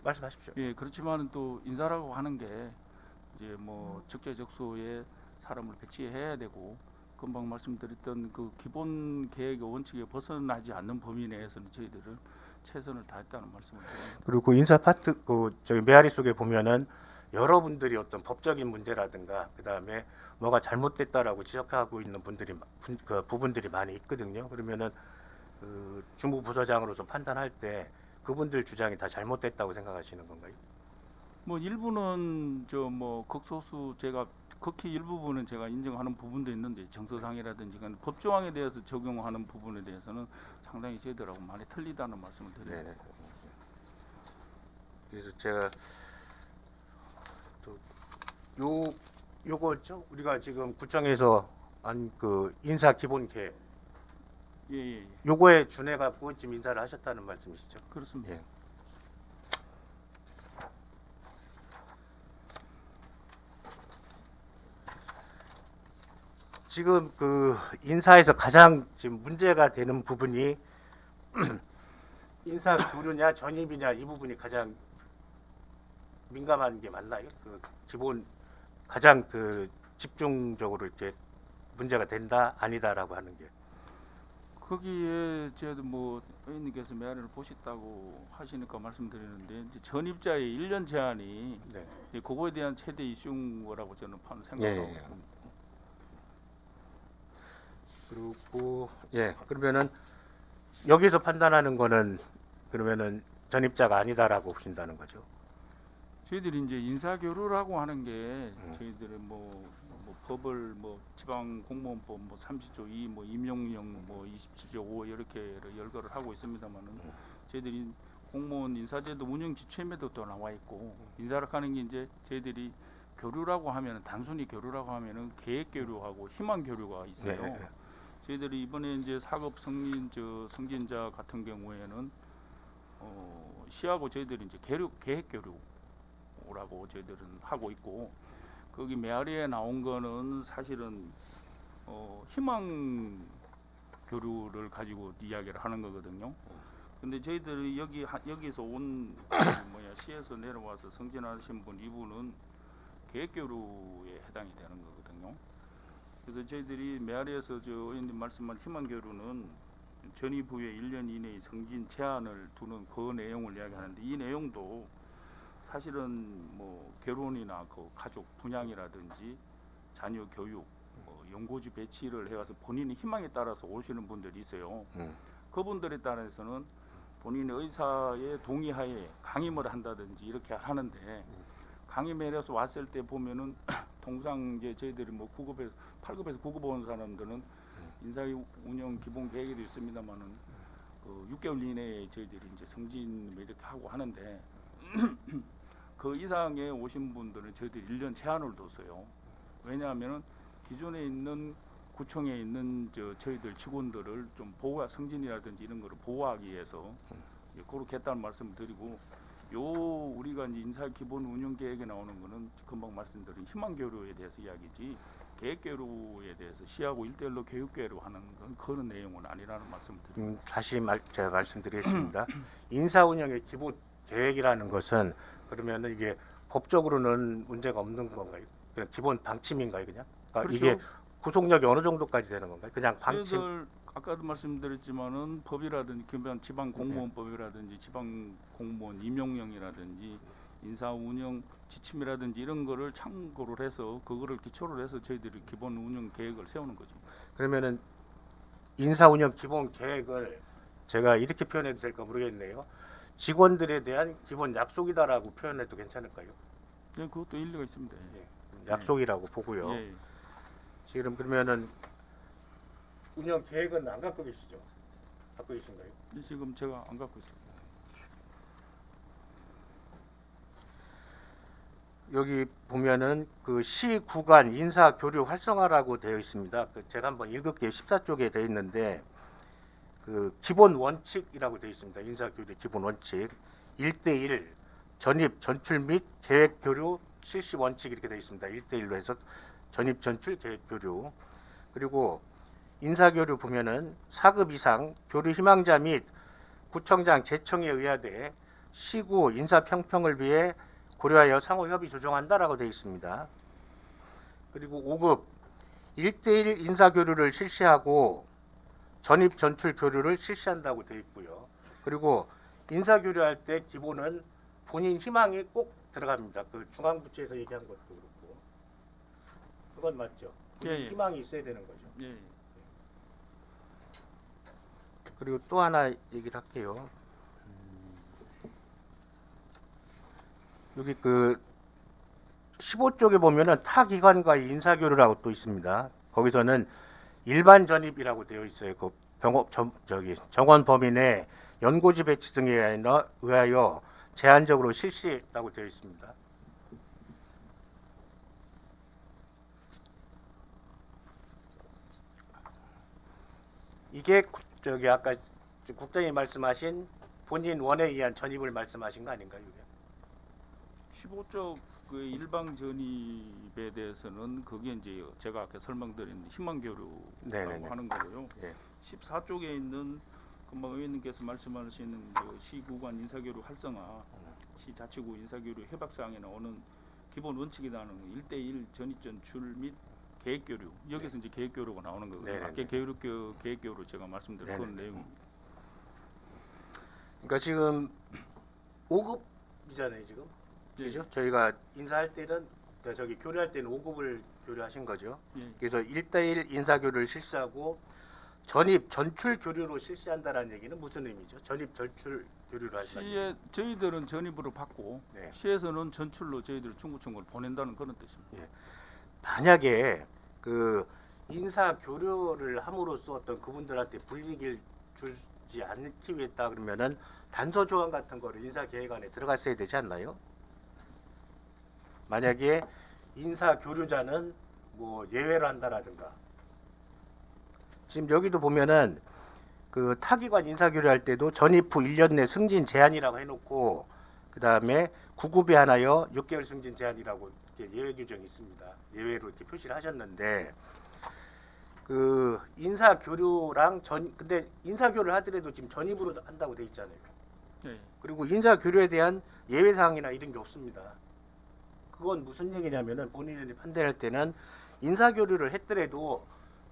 말씀하십시오. 예, 그렇지만은 또 인사라고 하는 게 이제 뭐 적재적소에 사람을 배치해야 되고 금방 말씀드렸던 그 기본 계획의 원칙에 벗어나지 않는 범위 내에서는 저희들은 최선을 다했다는 말씀을 드립니다. 그리고 인사 파트 그 저기 메아리 속에 보면은 여러분들이 어떤 법적인 문제라든가 그 다음에 뭐가 잘못됐다라고 지적하고 있는 그 부분들이 많이 있거든요. 그러면은 그 중부부서장으로서 판단할 때 그분들 주장이 다 잘못됐다고 생각하시는 건가요? 뭐 일부는 저 뭐 극소수 제가 극히 일부분은 제가 인정하는 부분도 있는데 정서상이라든지 간 법조항에 대해서 적용하는 부분에 대해서는 상당히 저희들하고 많이 틀리다는 말씀을 드립니다. 네. 그래서 제가 또 요거죠. 우리가 지금 구청에서 한 그 인사 기본 계획 예, 예, 예. 요거에 준해 갖고 지금 인사를 하셨다는 말씀이시죠? 그렇습니다. 예. 지금 그 인사에서 가장 지금 문제가 되는 부분이 인사 교류냐 전입이냐 이 부분이 가장 민감한 게 맞나요? 그 기본 가장 그 집중적으로 이렇게 문제가 된다 아니다라고 하는 게. 거기에 저도 뭐 의원님께서 메아리를 보셨다고 하시니까 말씀드리는데 이제 전입자의 1년 제한이 네. 이제 그거에 대한 최대 이슈인 거라고 저는 생각하고 예. 있습니다. 그리고 그러면은 여기서 판단하는 거는 그러면은 전입자가 아니다라고 보신다는 거죠. 저희들이 이제 인사교류라고 하는 게 저희들은 뭐 법을 뭐 지방공무원법 뭐 30조 2, 뭐 임용령 뭐 27조 5 이렇게 열거를 하고 있습니다만은 저희들이 공무원 인사제도 운영 지침에도 또 나와 있고 인사를 하는 게 이제 저희들이 교류라고 하면은 단순히 교류라고 하면은 계획 교류하고 희망 교류가 있어요. 네. 저희들이 이번에 이제 사급 승진자 같은 경우에는 시하고 저희들이 이제 계획 교류라고 저희들은 하고 있고 거기 메아리에 나온 거는 사실은 희망 교류를 가지고 이야기를 하는 거거든요. 근데 저희들이 여기서 온 시에서 내려와서 승진하신 분 이분은 계획 교류에 해당이 되는 거거든요. 그래서 저희들이 메아리에서 저 의원님 말씀한 희망 교류는 전입 후에 1년 이내의 승진 제한을 두는 그 내용을 이야기하는데 이 내용도 사실은 뭐 결혼이나 그 가족 분양이라든지 자녀 교육, 뭐 연고지 배치를 해와서 본인의 희망에 따라서 오시는 분들이 있어요. 그분들에 따라서는 본인의 의사의 동의하에 강임을 한다든지 이렇게 하는데 강임해서 왔을 때 보면은 통상 이제 저희들이 뭐 9급에서 8급에서 9급 온 사람들은 인사 운영 기본 계획에도 있습니다만은 그 6개월 이내에 저희들이 이제 승진 뭐 이렇게 하고 하는데 그 이상에 오신 분들은 저희들이 1년 제한을 뒀어요. 왜냐하면은 기존에 있는 구청에 있는 저희들 직원들을 좀 보호, 승진이라든지 이런 거를 보호하기 위해서 그렇게 했다는 말씀을 드리고, 요 우리가 이제 인사 기본 운영 계획에 나오는 거는 금방 말씀드린 희망 교류에 대해서 이야기지 계획 교류에 대해서 시하고 1대1로 교육 교류로 하는 건 그런 내용은 아니라는 말씀을 드립니다. 다시 제가 말씀드리겠습니다. 인사 운영의 기본 계획이라는 것은 그러면은 이게 법적으로는 문제가 없는 건가요? 그냥 기본 방침인가요, 그냥? 그러니까 그렇죠. 이게 구속력이 어느 정도까지 되는 건가요? 그냥 방침. 저희들 아까도 말씀드렸지만은 법이라든지 기본 지방 공무원법이라든지 지방 공무원 임용령이라든지 인사 운영 지침이라든지 이런 거를 참고를 해서 그거를 기초로 해서 저희들이 기본 운영 계획을 세우는 거죠. 그러면은 인사 운영 기본 계획을 제가 이렇게 표현해도 될까 모르겠네요. 직원들에 대한 기본 약속이다라고 표현해도 괜찮을까요? 네, 그것도 일리가 있습니다. 약속이라고 보고요. 예. 지금 그러면은 운영 계획은 안 갖고 계시죠? 갖고 계신가요? 지금 제가 안 갖고 있습니다. 여기 보면은 그 시 구간 인사 교류 활성화라고 되어 있습니다. 제가 한번 읽을게요. 14쪽에 되어 있는데 그 기본 원칙이라고 되어 있습니다. 인사 교류 기본 원칙 1대1 전입 전출 및 계획 교류 실시 원칙 이렇게 되어 있습니다. 1대1로 해서 전입 전출 계획 교류. 그리고 인사 교류 보면은 4급 이상 교류 희망자 및 구청장 제청에 의하되 시구 인사 평평을 위해 고려하여 상호 협의 조정한다라고 되어 있습니다. 그리고 5급 1대1 인사 교류를 실시하고 전입 전출 교류를 실시한다고 되어 있고요. 그리고 인사 교류할 때 기본은 본인 희망이 꼭 들어갑니다. 그 중앙부처에서 얘기한 것도 그렇고 그건 맞죠. 본인 예. 희망이 있어야 되는 거죠. 예. 그리고 또 하나 얘기를 할게요. 여기 그 15쪽에 보면은 타 기관과의 인사 교류라고 또 있습니다. 거기서는 일반 전입이라고 되어 있어요. 그 정원 범인의 연고지 배치 등에 의하여 제한적으로 실시라고 되어 있습니다. 이게 아까 국장님 말씀하신 본인 원에 의한 전입을 말씀하신 거 아닌가요? 이게? 15쪽 그 일방 전입에 대해서는 그게 이제 제가 아까 설명드린 희망 교류라고 네네네. 하는 거고요. 예. 14쪽에 있는 금방 의원님께서 말씀하시는 그 시구간 인사교류 활성화, 시자치구 인사교류 협약사항에 나오는 기본 원칙이라는 1대1 전입전출 및 계획교류, 여기서 이제 계획교류가 나오는 거거든요. 네네네. 아까 계획교류 제가 말씀드린 그런 네네네. 내용입니다. 그러니까 지금 5급이잖아요, 지금. 예. 그죠? 저희가 인사할 때는 그러니까 저기 교류할 때는 5급을 교류하신 거죠. 예. 그래서 1대1 인사 교류를 실시하고 전입 전출 교류로 실시한다라는 얘기는 무슨 의미죠? 전입 전출 교류를 하시는 시에 저희들은 전입으로 받고 네. 시에서는 전출로 저희들 중구청을 보낸다는 그런 뜻입니다. 만약에 그 인사 교류를 함으로써 어떤 그분들한테 불이익을 주지 않기 위했다 그러면은 단서 조항 같은 거를 인사 계획안에 들어갔어야 되지 않나요? 만약에 인사 교류자는 뭐 예외를 한다라든가 지금 여기도 보면은 그 타기관 인사 교류할 때도 전입 후 1년 내 승진 제한이라고 해놓고 그 다음에 9급에 한하여 6개월 승진 제한이라고 이렇게 예외 규정이 있습니다. 예외로 이렇게 표시를 하셨는데 그 인사 교류랑 근데 인사 교류를 하더라도 지금 전입으로 한다고 돼 있잖아요. 예. 그리고 인사 교류에 대한 예외 사항이나 이런 게 없습니다. 그건 무슨 얘기냐면은 본인이 판단할 때는 인사 교류를 했더라도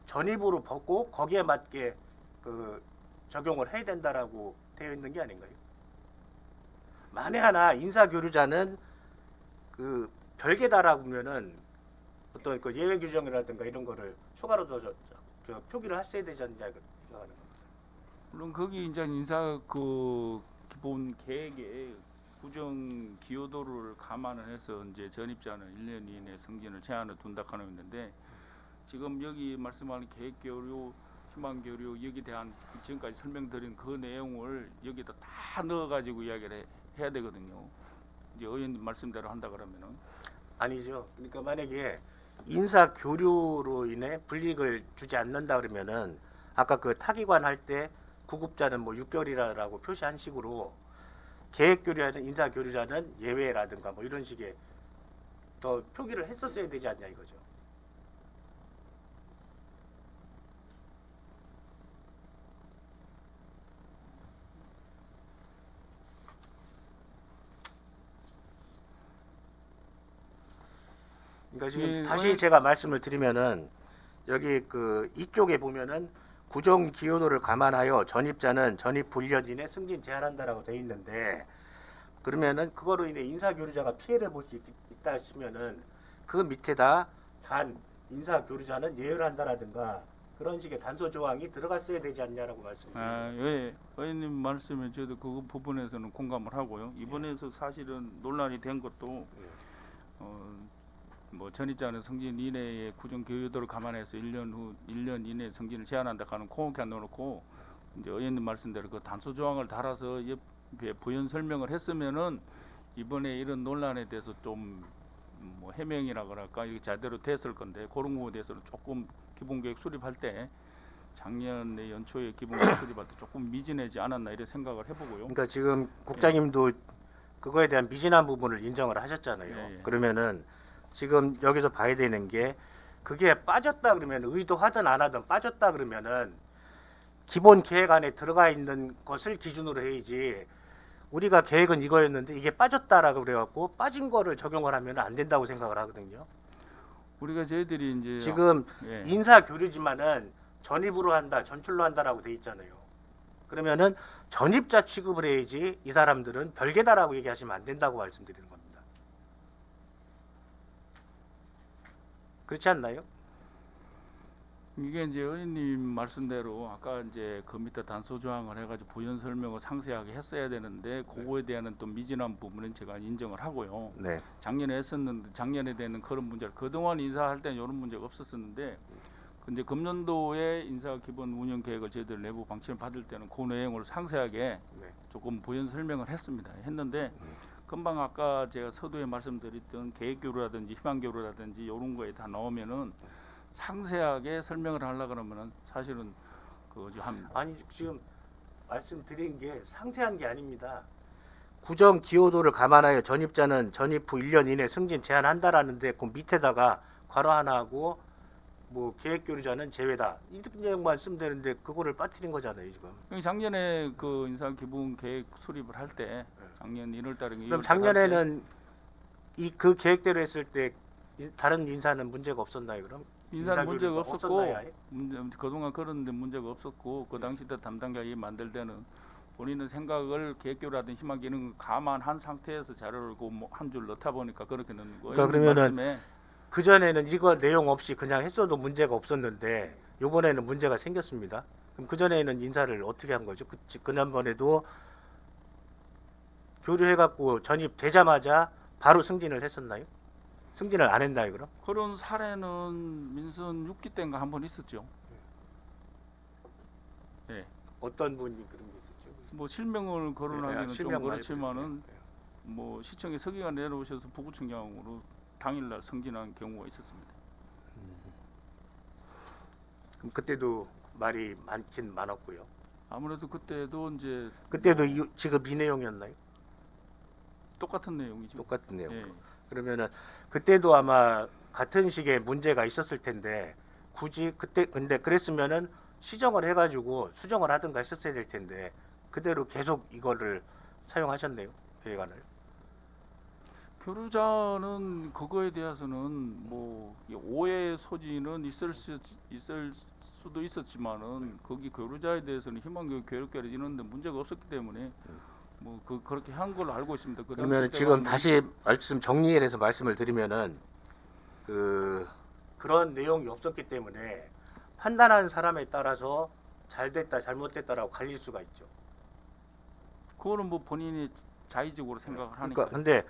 전입으로 보고 거기에 맞게 그 적용을 해야 된다라고 되어 있는 게 아닌가요? 만에 하나 인사교류자는 그 별개다라고 하면은 어떤 그 예외 규정이라든가 이런 거를 추가로 더 표기를 하셔야 되지 않냐 생각하는 겁니다. 물론 거기 이제 인사 그 기본 계획에 구정 기여도를 감안을 해서 이제 전입자는 1년 이내 승진을 제한을 둔다 하는 있는데 지금 여기 말씀하는 계획 교류, 희망 교류 여기에 대한 지금까지 설명드린 그 내용을 여기다 다 넣어가지고 이야기를 해야 되거든요. 이제 의원님 말씀대로 한다 그러면은 아니죠. 그러니까 만약에 인사 교류로 인해 불이익을 주지 않는다 그러면은 아까 그 타기관 할 때 구급자는 뭐 6개월이라고 표시한 식으로 계획 교류자는 인사 교류자는 예외라든가 뭐 이런 식의 더 표기를 했었어야 되지 않냐 이거죠. 그러니까 지금 예, 다시 제가 말씀을 드리면은 여기 그 이쪽에 보면은 구정 기여도를 감안하여 전입자는 전입 불년 이내 승진 제한한다라고 돼 있는데 그러면은 그거로 인해 인사교류자가 피해를 볼 수 있다 하시면은 그 밑에다 단 인사교류자는 예외를 한다라든가 그런 식의 단서 조항이 들어갔어야 되지 않냐라고 말씀드립니다. 예, 의원님 말씀에 저도 그 부분에서는 공감을 하고요. 이번에서 사실은 논란이 된 것도 뭐 전입자는 승진 이내에 구정 교유도를 감안해서 1년 이내 승진을 제한한다 하는 콩게 안 넣어놓고 이제 의원님 말씀대로 그 단서 조항을 달아서 옆에 부연 설명을 했으면은 이번에 이런 논란에 대해서 좀 뭐 해명이라 그럴까 이게 제대로 됐을 건데 그런 거에 대해서는 조금 기본계획 수립할 때 작년에 연초에 기본계획 수립할 때 조금 미진하지 않았나 이런 생각을 해보고요. 그러니까 지금 국장님도 그거에 대한 미진한 부분을 인정을 하셨잖아요. 예. 그러면은 지금 여기서 봐야 되는 게 그게 빠졌다 그러면 의도하든 안 하든 빠졌다 그러면은 기본 계획 안에 들어가 있는 것을 기준으로 해야지 우리가 계획은 이거였는데 이게 빠졌다라고 그래갖고 빠진 거를 적용을 하면 안 된다고 생각을 하거든요. 우리가 저희들이 이제 지금 예. 인사 교류지만은 전입으로 한다, 전출로 한다라고 돼 있잖아요. 그러면은 전입자 취급을 해야지 이 사람들은 별개다라고 얘기하시면 안 된다고 말씀드리는 겁니다. 그렇지 않나요? 이게 이제 의원님 말씀대로 아까 이제 그 밑에 단서 조항을 해가지고 부연 설명을 상세하게 했어야 되는데 그거에 대한 또 미진한 부분은 제가 인정을 하고요. 네. 작년에 했었는데 작년에 되는 그런 문제를 그동안 인사할 때는 이런 문제가 없었었는데 근데 금년도에 인사 기본 운영 계획을 저희들 내부 방침을 받을 때는 그 내용을 상세하게 네. 조금 부연 설명을 했는데 금방 아까 제가 서두에 말씀드렸던 계획교류라든지 희망교류라든지 이런 거에 다 넣으면은 상세하게 설명을 하려 그러면은 사실은 그한 아니 지금 말씀드린 게 상세한 게 아닙니다. 구정 기여도를 감안하여 전입자는 전입 후 1년 이내 승진 제한한다라는데 그 밑에다가 괄호 하나 하고 뭐 계획교류자는 제외다 이렇게 말씀되는데 그거를 빠뜨린 거잖아요 지금. 작년에 그 인사 기본 계획 수립을 할 때 작년 1월달에 그럼 작년에는 이 그 계획대로 했을 때 다른 인사는 문제가 없었나요 그럼? 인사는 문제가 인사교류가 없었고 없었나요, 아예? 그동안 그런데 문제가 없었고 그 당시 때 담당자가 만들 때는 본인의 생각을 계획교라든지 희망 기능 감안한 상태에서 자료를 한 줄 넣다 보니까 그렇게 넣는 거예요. 그러니까 그러면은 말씀에 그 전에는 이거 내용 없이 그냥 했어도 문제가 없었는데 이번에는 문제가 생겼습니다. 그럼 그 전에는 인사를 어떻게 한 거죠? 지난번에도 교류해갖고 전입되자마자 바로 승진을 했었나요? 승진을 안 했나요 그럼? 그런 사례는 민선 6기 때인가 한 번 있었죠. 어떤 분이 그런 게 있었죠? 뭐 실명을 거론하기는 좀 실명 많이 그렇지만은 부르네요. 뭐 시청에 서기가 내려오셔서 부구청장으로 당일날 승진한 경우가 있었습니다. 그럼 그때도 말이 많긴 많았고요. 아무래도 그때도 이제 그때도 뭐 지금 이 내용이었나요? 똑같은 내용이죠. 똑같은 내용. 예. 그러면은 그때도 아마 같은 식의 문제가 있었을 텐데 굳이 그때 근데 그랬으면은 시정을 해가지고 수정을 하든가 했었어야 될 텐데 그대로 계속 이거를 사용하셨네요 계획안을. 교류자는 그거에 대해서는 뭐 오해 소지는 있을 수도 있었지만은 거기 교류자에 대해서는 희망교육 교육계를 이런데 문제가 없었기 때문에 뭐 그렇게 한 걸로 알고 있습니다. 그 그러면 당시 지금 때가 다시 말씀 정리해서 말씀을 드리면은 그런 내용이 없었기 때문에 판단하는 사람에 따라서 잘 됐다 잘못됐다라고 갈릴 수가 있죠. 그거는 뭐 본인이 자의적으로 생각을 하니까. 그러니까 근데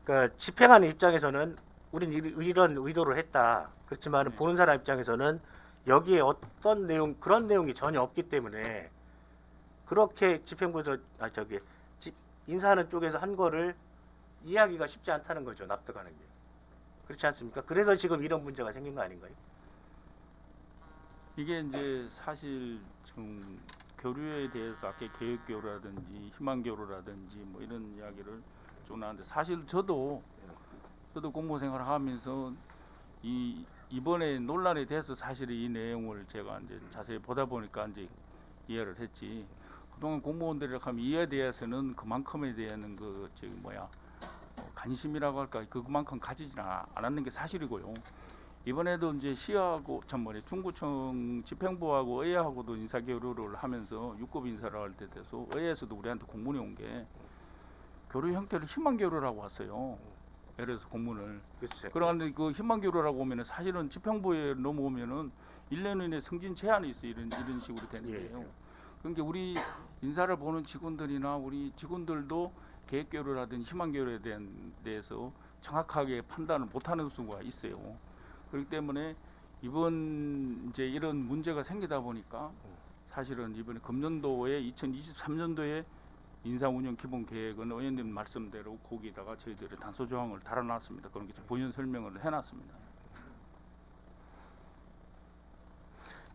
그러니까 집행하는 입장에서는 우린 이런 의도를 했다. 그렇지만 네. 보는 사람 입장에서는 여기에 어떤 내용 그런 내용이 전혀 없기 때문에 그렇게 집행부에서 인사하는 쪽에서 한 거를 이해하기가 쉽지 않다는 거죠. 납득하는 게. 그렇지 않습니까? 그래서 지금 이런 문제가 생긴 거 아닌가요? 이게 이제 사실 지금 교류에 대해서 아까 계획교류라든지 희망교류라든지 뭐 이런 이야기를 좀 나왔는데 사실 저도 공무원 생활을 하면서 이번에 논란에 대해서 사실 이 내용을 제가 이제 자세히 보다 보니까 이제 이해를 했지. 그동안 공무원들이라 하면 이에 대해서는 그만큼에 대한 관심이라고 할까 그만큼 가지지는 않았는 게 사실이고요. 이번에도 이제 시하고 중구청 집행부하고 의회하고도 인사교류를 하면서 6급 인사를 할 때 돼서 의회에서도 우리한테 공문이 온 게 교류 형태를 희망교류라고 왔어요. 예를 들어서 공문을. 그렇죠. 그런데 그 희망교류라고 오면은 사실은 집행부에 넘어오면은 1년 이내 승진 제한이 있어 이런 식으로 되는데요. 예. 그러니까 우리 인사를 보는 직원들이나 우리 직원들도 계획교류라든지 희망교류에 대해서 정확하게 판단을 못하는 수가 있어요. 그렇기 때문에 이번 이제 이런 문제가 생기다 보니까 사실은 이번에 금년도에 2023년도에 인사운영 기본 계획은 의원님 말씀대로 거기다가 저희들이 단서 조항을 달아놨습니다. 그런 게 본연 설명을 해놨습니다.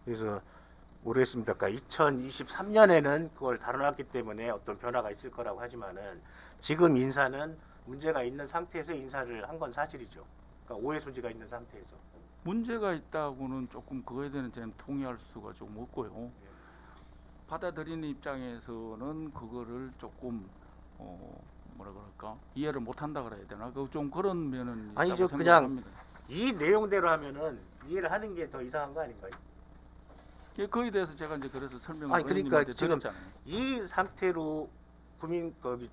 그래서 모르겠습니다. 그러니까 2023년에는 그걸 다뤄놨기 때문에 어떤 변화가 있을 거라고 하지만은 지금 인사는 문제가 있는 상태에서 인사를 한 건 사실이죠. 그러니까 오해 소지가 있는 상태에서. 문제가 있다고는 조금 그거에 대해서는 저는 동의할 수가 좀 없고요. 받아들이는 입장에서는 그거를 조금 뭐라 그럴까 이해를 못한다 그래야 되나? 그 좀 그런 면은 있다고 아니죠. 생각합니다. 이 내용대로 하면은 이해를 하는 게 더 이상한 거 아닌가요? 그에 대해서 제가 이제 그래서 설명을 아니, 그러니까 의원님한테 지금 드렸잖아요. 이 상태로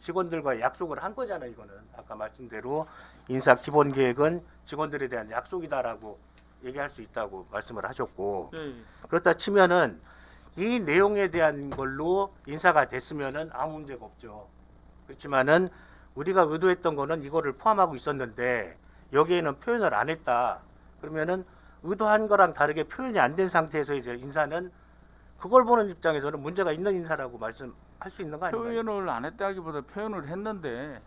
직원들과 약속을 한 거잖아요. 이거는 아까 말씀대로 인사 기본 계획은 직원들에 대한 약속이다라고 얘기할 수 있다고 말씀을 하셨고 예, 그렇다 치면은 이 내용에 대한 걸로 인사가 됐으면은 아무 문제가 없죠. 그렇지만은 우리가 의도했던 거는 이거를 포함하고 있었는데 여기에는 표현을 안 했다. 그러면은 의도한 거랑 다르게 표현이 안 된 상태에서 이제 인사는 그걸 보는 입장에서는 문제가 있는 인사라고 말씀할 수 있는 거 아닌가요? 표현을 안 했다기보다 표현을 했는데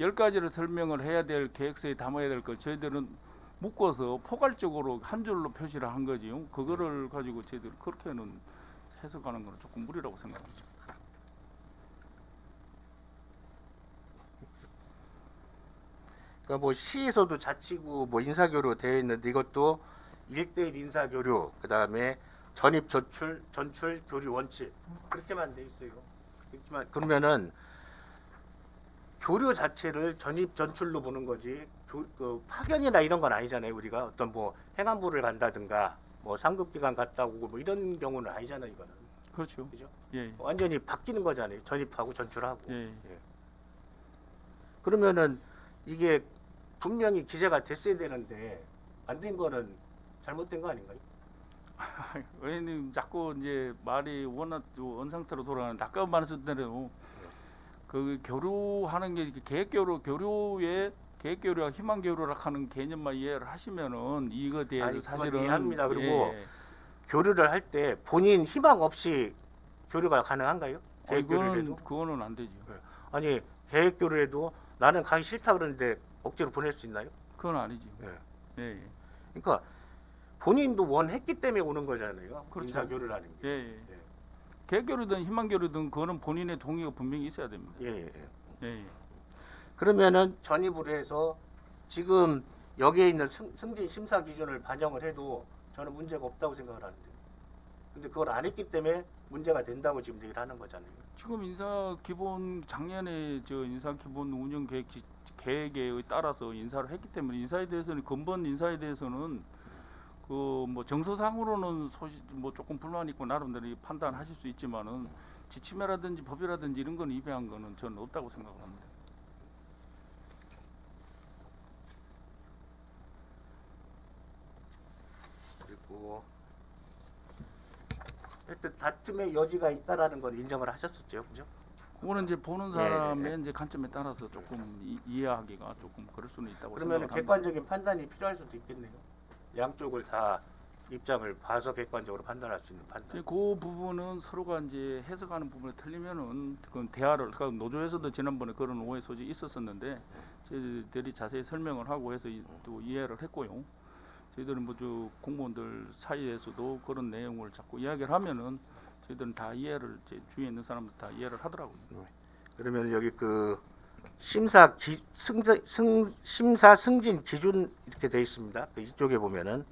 10가지를 설명을 해야 될 계획서에 담아야 될 걸 저희들은 묶어서 포괄적으로 한 줄로 표시를 한 거지요. 그거를 가지고 저희들 그렇게는 해석하는 건 조금 무리라고 생각합니다. 그러니까 뭐 시에서도 자치구 뭐 인사교류 되어 있는데 이것도 1대1 인사교류 그다음에 전입 전출 교류 원칙 그렇게만 돼 있어요. 그렇지만 그러면은 교류 자체를 전입 전출로 보는 거지 그 파견이나 이런 건 아니잖아요. 우리가 어떤 뭐 행안부를 간다든가 뭐 상급기관 갔다 오고 뭐 이런 경우는 아니잖아요. 이거는 그렇죠. 그죠? 예, 완전히 바뀌는 거잖아요. 전입하고 전출하고. 예. 그러면은 이게 분명히 기재가 됐어야 되는데 안 된 거는 잘못된 거 아닌가요? 의원님 자꾸 이제 말이 워낙 원상태로 돌아가는데 아까 말씀드린 그 교류하는 게 계획교류와 희망교류라 하는 개념만 이해를 하시면은 이거 대해서 아니, 그건 사실은 이해합니다. 그리고 예. 교류를 할 때 본인 희망 없이 교류가 가능한가요? 계획 교류를 해도? 그거는 안 되죠. 아니 계획 교류에도 나는 가기 싫다 그러는데 억지로 보낼 수 있나요? 그건 아니죠. 예. 예, 예. 그러니까 본인도 원했기 때문에 오는 거잖아요. 그렇죠. 인사 교류라는 게. 예, 예. 계획교류든 희망교류든 그거는 본인의 동의가 분명히 있어야 됩니다. 예, 예. 예, 예. 그러면은 전입을 해서 지금 여기에 있는 승진 심사 기준을 반영을 해도 저는 문제가 없다고 생각을 하는데. 근데 그걸 안 했기 때문에 문제가 된다고 지금 얘기를 하는 거잖아요. 지금 작년에 저 인사 기본 운영 계획에 따라서 인사를 했기 때문에 근본 인사에 대해서는 그 그 뭐 정서상으로는 뭐 조금 불만 있고 나름대로 판단하실 수 있지만은 지침이라든지 법이라든지 이런 건 위배한 거는 저는 없다고 생각합니다. 그리고 하여튼 다툼의 여지가 있다라는 건 인정을 하셨었죠, 그죠? 그거는 이제 보는 예, 사람의 예. 이제 관점에 따라서 조금 이해하기가 조금 그럴 수는 있다고 그러면 생각합니다. 객관적인 판단이 필요할 수도 있겠네요. 양쪽을 다 입장을 봐서 객관적으로 판단할 수 있는 판단. 이제 그 부분은 서로가 이제 해석하는 부분이 틀리면은 그건 대화를 그러니까 노조에서도 지난번에 그런 오해 소지 있었었는데 저희들이 자세히 설명을 하고 해서 또 이해를 했고요. 저희들은 뭐저 공무원들 사이에서도 그런 내용을 자꾸 이야기를 하면은 저희들은 다 이해를 제 주위에 있는 사람들 다 이해를 하더라고요. 그러면 여기 그 심사 심사 승진 기준 이렇게 돼 있습니다. 그 이쪽에 보면은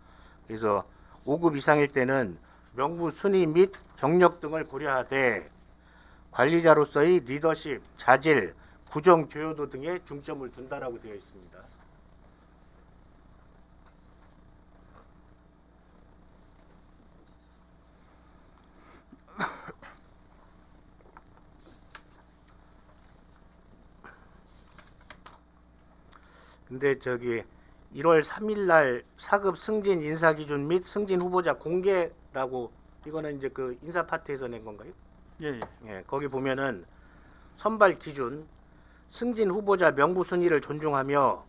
그래서 5급 이상일 때는 명부 순위 및 경력 등을 고려하되 관리자로서의 리더십, 자질, 구정 교요도 등에 중점을 둔다라고 되어 있습니다. 근데 저기 1월 3일 날 4급 승진 인사 기준 및 승진 후보자 공개라고 이거는 이제 그 인사 파트에서 낸 건가요? 예, 예. 예, 거기 보면은 선발 기준 승진 후보자 명부 순위를 존중하며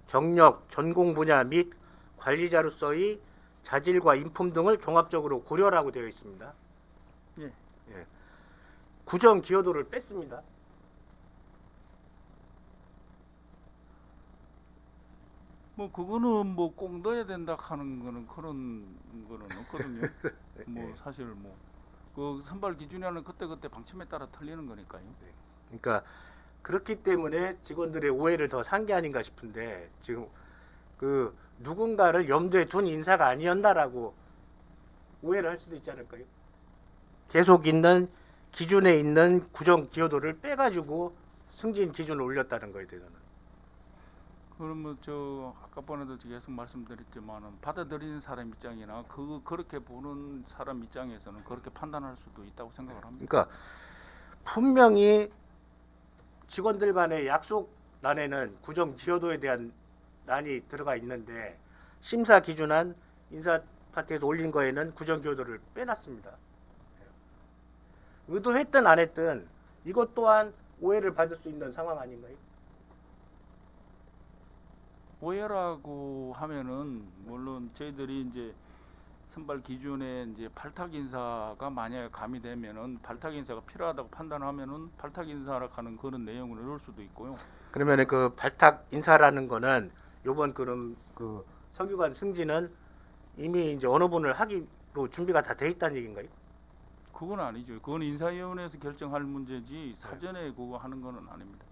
경력, 전공 분야 및 관리자로서의 자질과 인품 등을 종합적으로 고려라고 되어 있습니다. 예. 예. 구정 기여도를 뺐습니다. 뭐 그거는 뭐 꼭 넣어야 된다 하는 거는 그런 거는 없거든요. 뭐 사실 뭐 그 선발 기준이라는 그때 방침에 따라 틀리는 거니까요. 그러니까 그렇기 때문에 직원들의 오해를 더 산 게 아닌가 싶은데 지금 그 누군가를 염두에 둔 인사가 아니었나라고 오해를 할 수도 있지 않을까요? 계속 있는 기준에 있는 구정 기여도를 빼가지고 승진 기준을 올렸다는 거에 대해서는 그러면 저 아까 번에도 계속 말씀드렸지만은 받아들이는 사람 입장이나 그렇게 보는 사람 입장에서는 그렇게 판단할 수도 있다고 생각을 합니다. 그러니까 분명히 직원들 간의 약속란에는 구정 기여도에 대한 란이 들어가 있는데 심사 기준안 인사 파트에서 올린 거에는 구정 기여도를 빼놨습니다. 의도했든 안 했든 이것 또한 오해를 받을 수 있는 상황 아닌가요? 오해라고 하면은 물론 저희들이 이제 선발 기준에 이제 발탁 인사가 만약에 가미되면은 발탁 인사가 필요하다고 판단하면은 발탁 인사라 하는 그런 내용을 넣을 수도 있고요. 그러면 그 발탁 인사라는 거는 요번 그럼 그 석유관 승진은 이미 이제 어느 분을 하기로 준비가 다 돼 있다는 얘기인가요? 그건 아니죠. 그건 인사위원회에서 결정할 문제지 사전에 그거 하는 거는 아닙니다.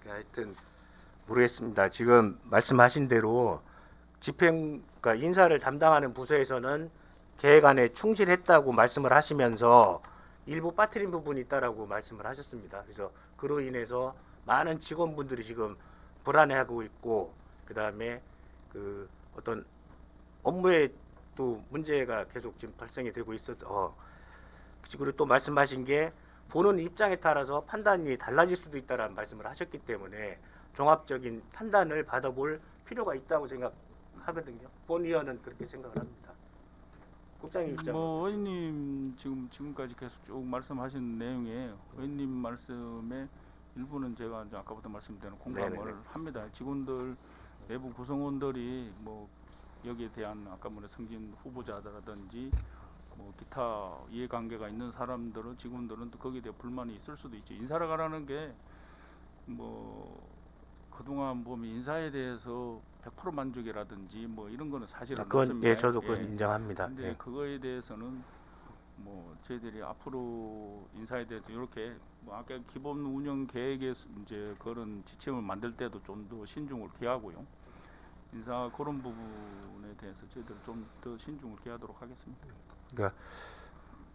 하여튼 모르겠습니다. 지금 말씀하신 대로 집행과 인사를 담당하는 부서에서는 계획안에 충실했다고 말씀을 하시면서 일부 빠뜨린 부분이 있다라고 말씀을 하셨습니다. 그래서 그로 인해서 많은 직원분들이 지금 불안해하고 있고 그 다음에 그 어떤 업무에 또 문제가 계속 지금 발생이 되고 있어서 그리고 또 말씀하신 게 보는 입장에 따라서 판단이 달라질 수도 있다라는 말씀을 하셨기 때문에 종합적인 판단을 받아볼 필요가 있다고 생각하거든요. 본위원은 그렇게 생각을 합니다. 국장님 입장은 뭐 어떠세요? 의원님 지금까지 계속 쭉 말씀하신 내용에 의원님 말씀의 일부는 제가 이제 아까부터 말씀드린 공감을 네네네. 합니다. 직원들 내부 구성원들이 뭐 여기에 대한 아까 말한 승진 후보자라든지 뭐 기타 이해관계가 있는 사람들은 직원들은 또 거기에 대해 불만이 있을 수도 있죠. 인사를 가라는 게 뭐 그동안 보면 인사에 대해서 100% 만족이라든지 뭐 이런 거는 사실은 그건 없습니다. 예 저도 그건 인정합니다. 근데 예. 그거에 대해서는 뭐 저희들이 앞으로 인사에 대해서 이렇게 뭐 아까 기본 운영 계획에 이제 그런 지침을 만들 때도 좀 더 신중을 기하고요. 인사 그런 부분에 대해서 저희들 좀 더 신중을 기하도록 하겠습니다. 그러니까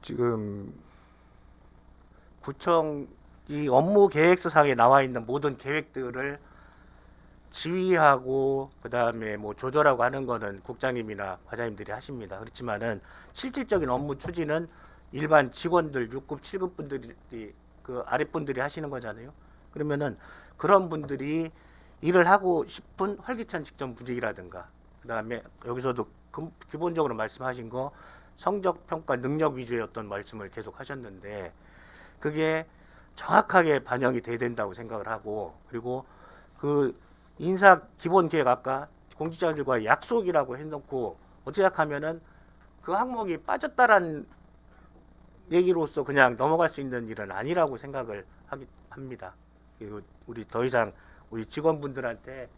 지금 구청 이 업무 계획서상에 나와 있는 모든 계획들을 지휘하고 그다음에 뭐 조절하고 하는 거는 국장님이나 과장님들이 하십니다. 그렇지만은 실질적인 업무 추진은 일반 직원들 6급, 7급 분들이 그 아랫분들이 하시는 거잖아요. 그러면은 그런 분들이 일을 하고 싶은 활기찬 직장 분위기라든가 그다음에 여기서도 기본적으로 말씀하신 거 성적 평가 능력 위주의 어떤 말씀을 계속 하셨는데 그게 정확하게 반영이 돼야 된다고 생각을 하고 그리고 그 인사 기본 계획 아까 공직자들과 약속이라고 해놓고 어찌 하면은 그 항목이 빠졌다라는 얘기로서 그냥 넘어갈 수 있는 일은 아니라고 생각을 합니다. 그리고 우리 더 이상 우리 직원분들한테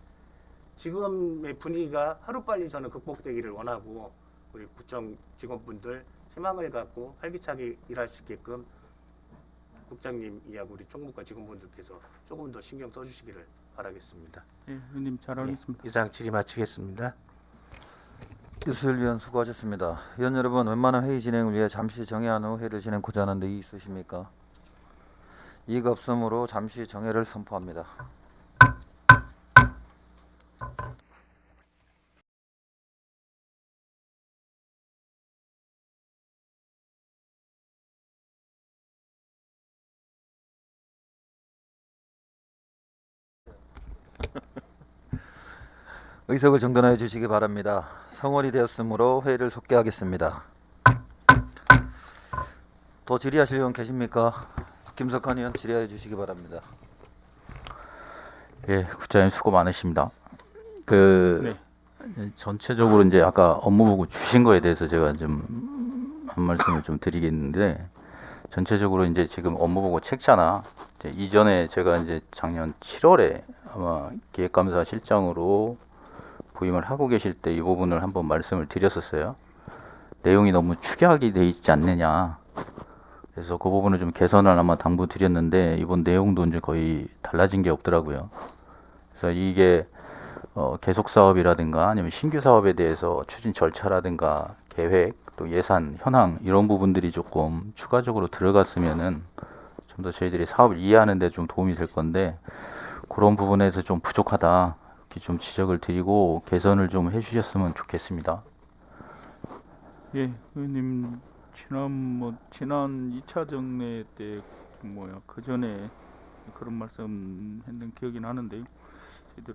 지금의 분위기가 하루빨리 저는 극복되기를 원하고 우리 구청 직원분들 희망을 갖고 활기차게 일할 수 있게끔 국장님이하고 우리 총무과 직원분들께서 조금 더 신경 써주시기를 바라겠습니다. 예, 의원님 잘 알겠습니다. 이상 질의 마치겠습니다. 이수일 위원 수고하셨습니다. 위원 여러분, 웬만한 회의 진행을 위해 잠시 정회한 후 회의를 진행고자 하는데 이의 있으십니까? 이의가 없으므로 잠시 정회를 선포합니다. 의석을 정돈하여 주시기 바랍니다. 성월이 되었으므로 회의를 속개하겠습니다. 더 질의하실 의원 계십니까? 김석환 의원 질의하여 주시기 바랍니다. 예, 국장님 수고 많으십니다. 네. 전체적으로 이제 아까 업무보고 주신 거에 대해서 제가 좀 한 말씀을 좀 드리겠는데, 전체적으로 이제 지금 업무보고 책자나 이제 이전에 제가 이제 작년 7월에 아마 기획감사 실장으로 부임을 하고 계실 때 이 부분을 한번 말씀을 드렸었어요. 내용이 너무 축약이 돼 있지 않느냐. 그래서 그 부분을 좀 개선을 아마 당부드렸는데 이번 내용도 이제 거의 달라진 게 없더라고요. 그래서 이게 계속 사업이라든가 아니면 신규 사업에 대해서 추진 절차라든가 계획 또 예산 현황 이런 부분들이 조금 추가적으로 들어갔으면은 좀 더 저희들이 사업을 이해하는 데 좀 도움이 될 건데 그런 부분에서 좀 부족하다 이렇게 좀 지적을 드리고 개선을 좀 해주셨으면 좋겠습니다. 예, 의원님 지난 2차 정례 때 그 전에 그런 말씀 했는 기억이 나는데요. 저희들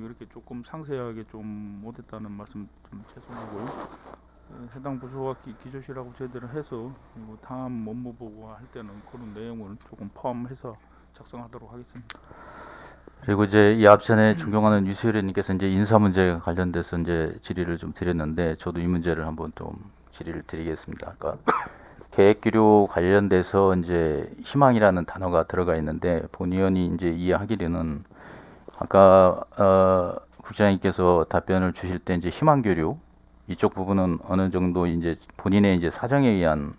이렇게 조금 상세하게 좀 못했다는 말씀 좀 죄송하고요. 해당 부서와 기조실하고 저희들은 해서 다음 업무 보고 할 때는 그런 내용을 조금 포함해서 작성하도록 하겠습니다. 그리고 이제 이 앞전에 존경하는 유수일 의원님께서 이제 인사 문제에 관련돼서 이제 질의를 좀 드렸는데 저도 이 문제를 한번 좀 질의를 드리겠습니다. 그러니까 계획기류 관련돼서 이제 희망이라는 단어가 들어가 있는데 본 의원이 이제 이해하기로는 아까 국장님께서 답변을 주실 때 이제 희망교류 이쪽 부분은 어느 정도 이제 본인의 이제 사정에 의한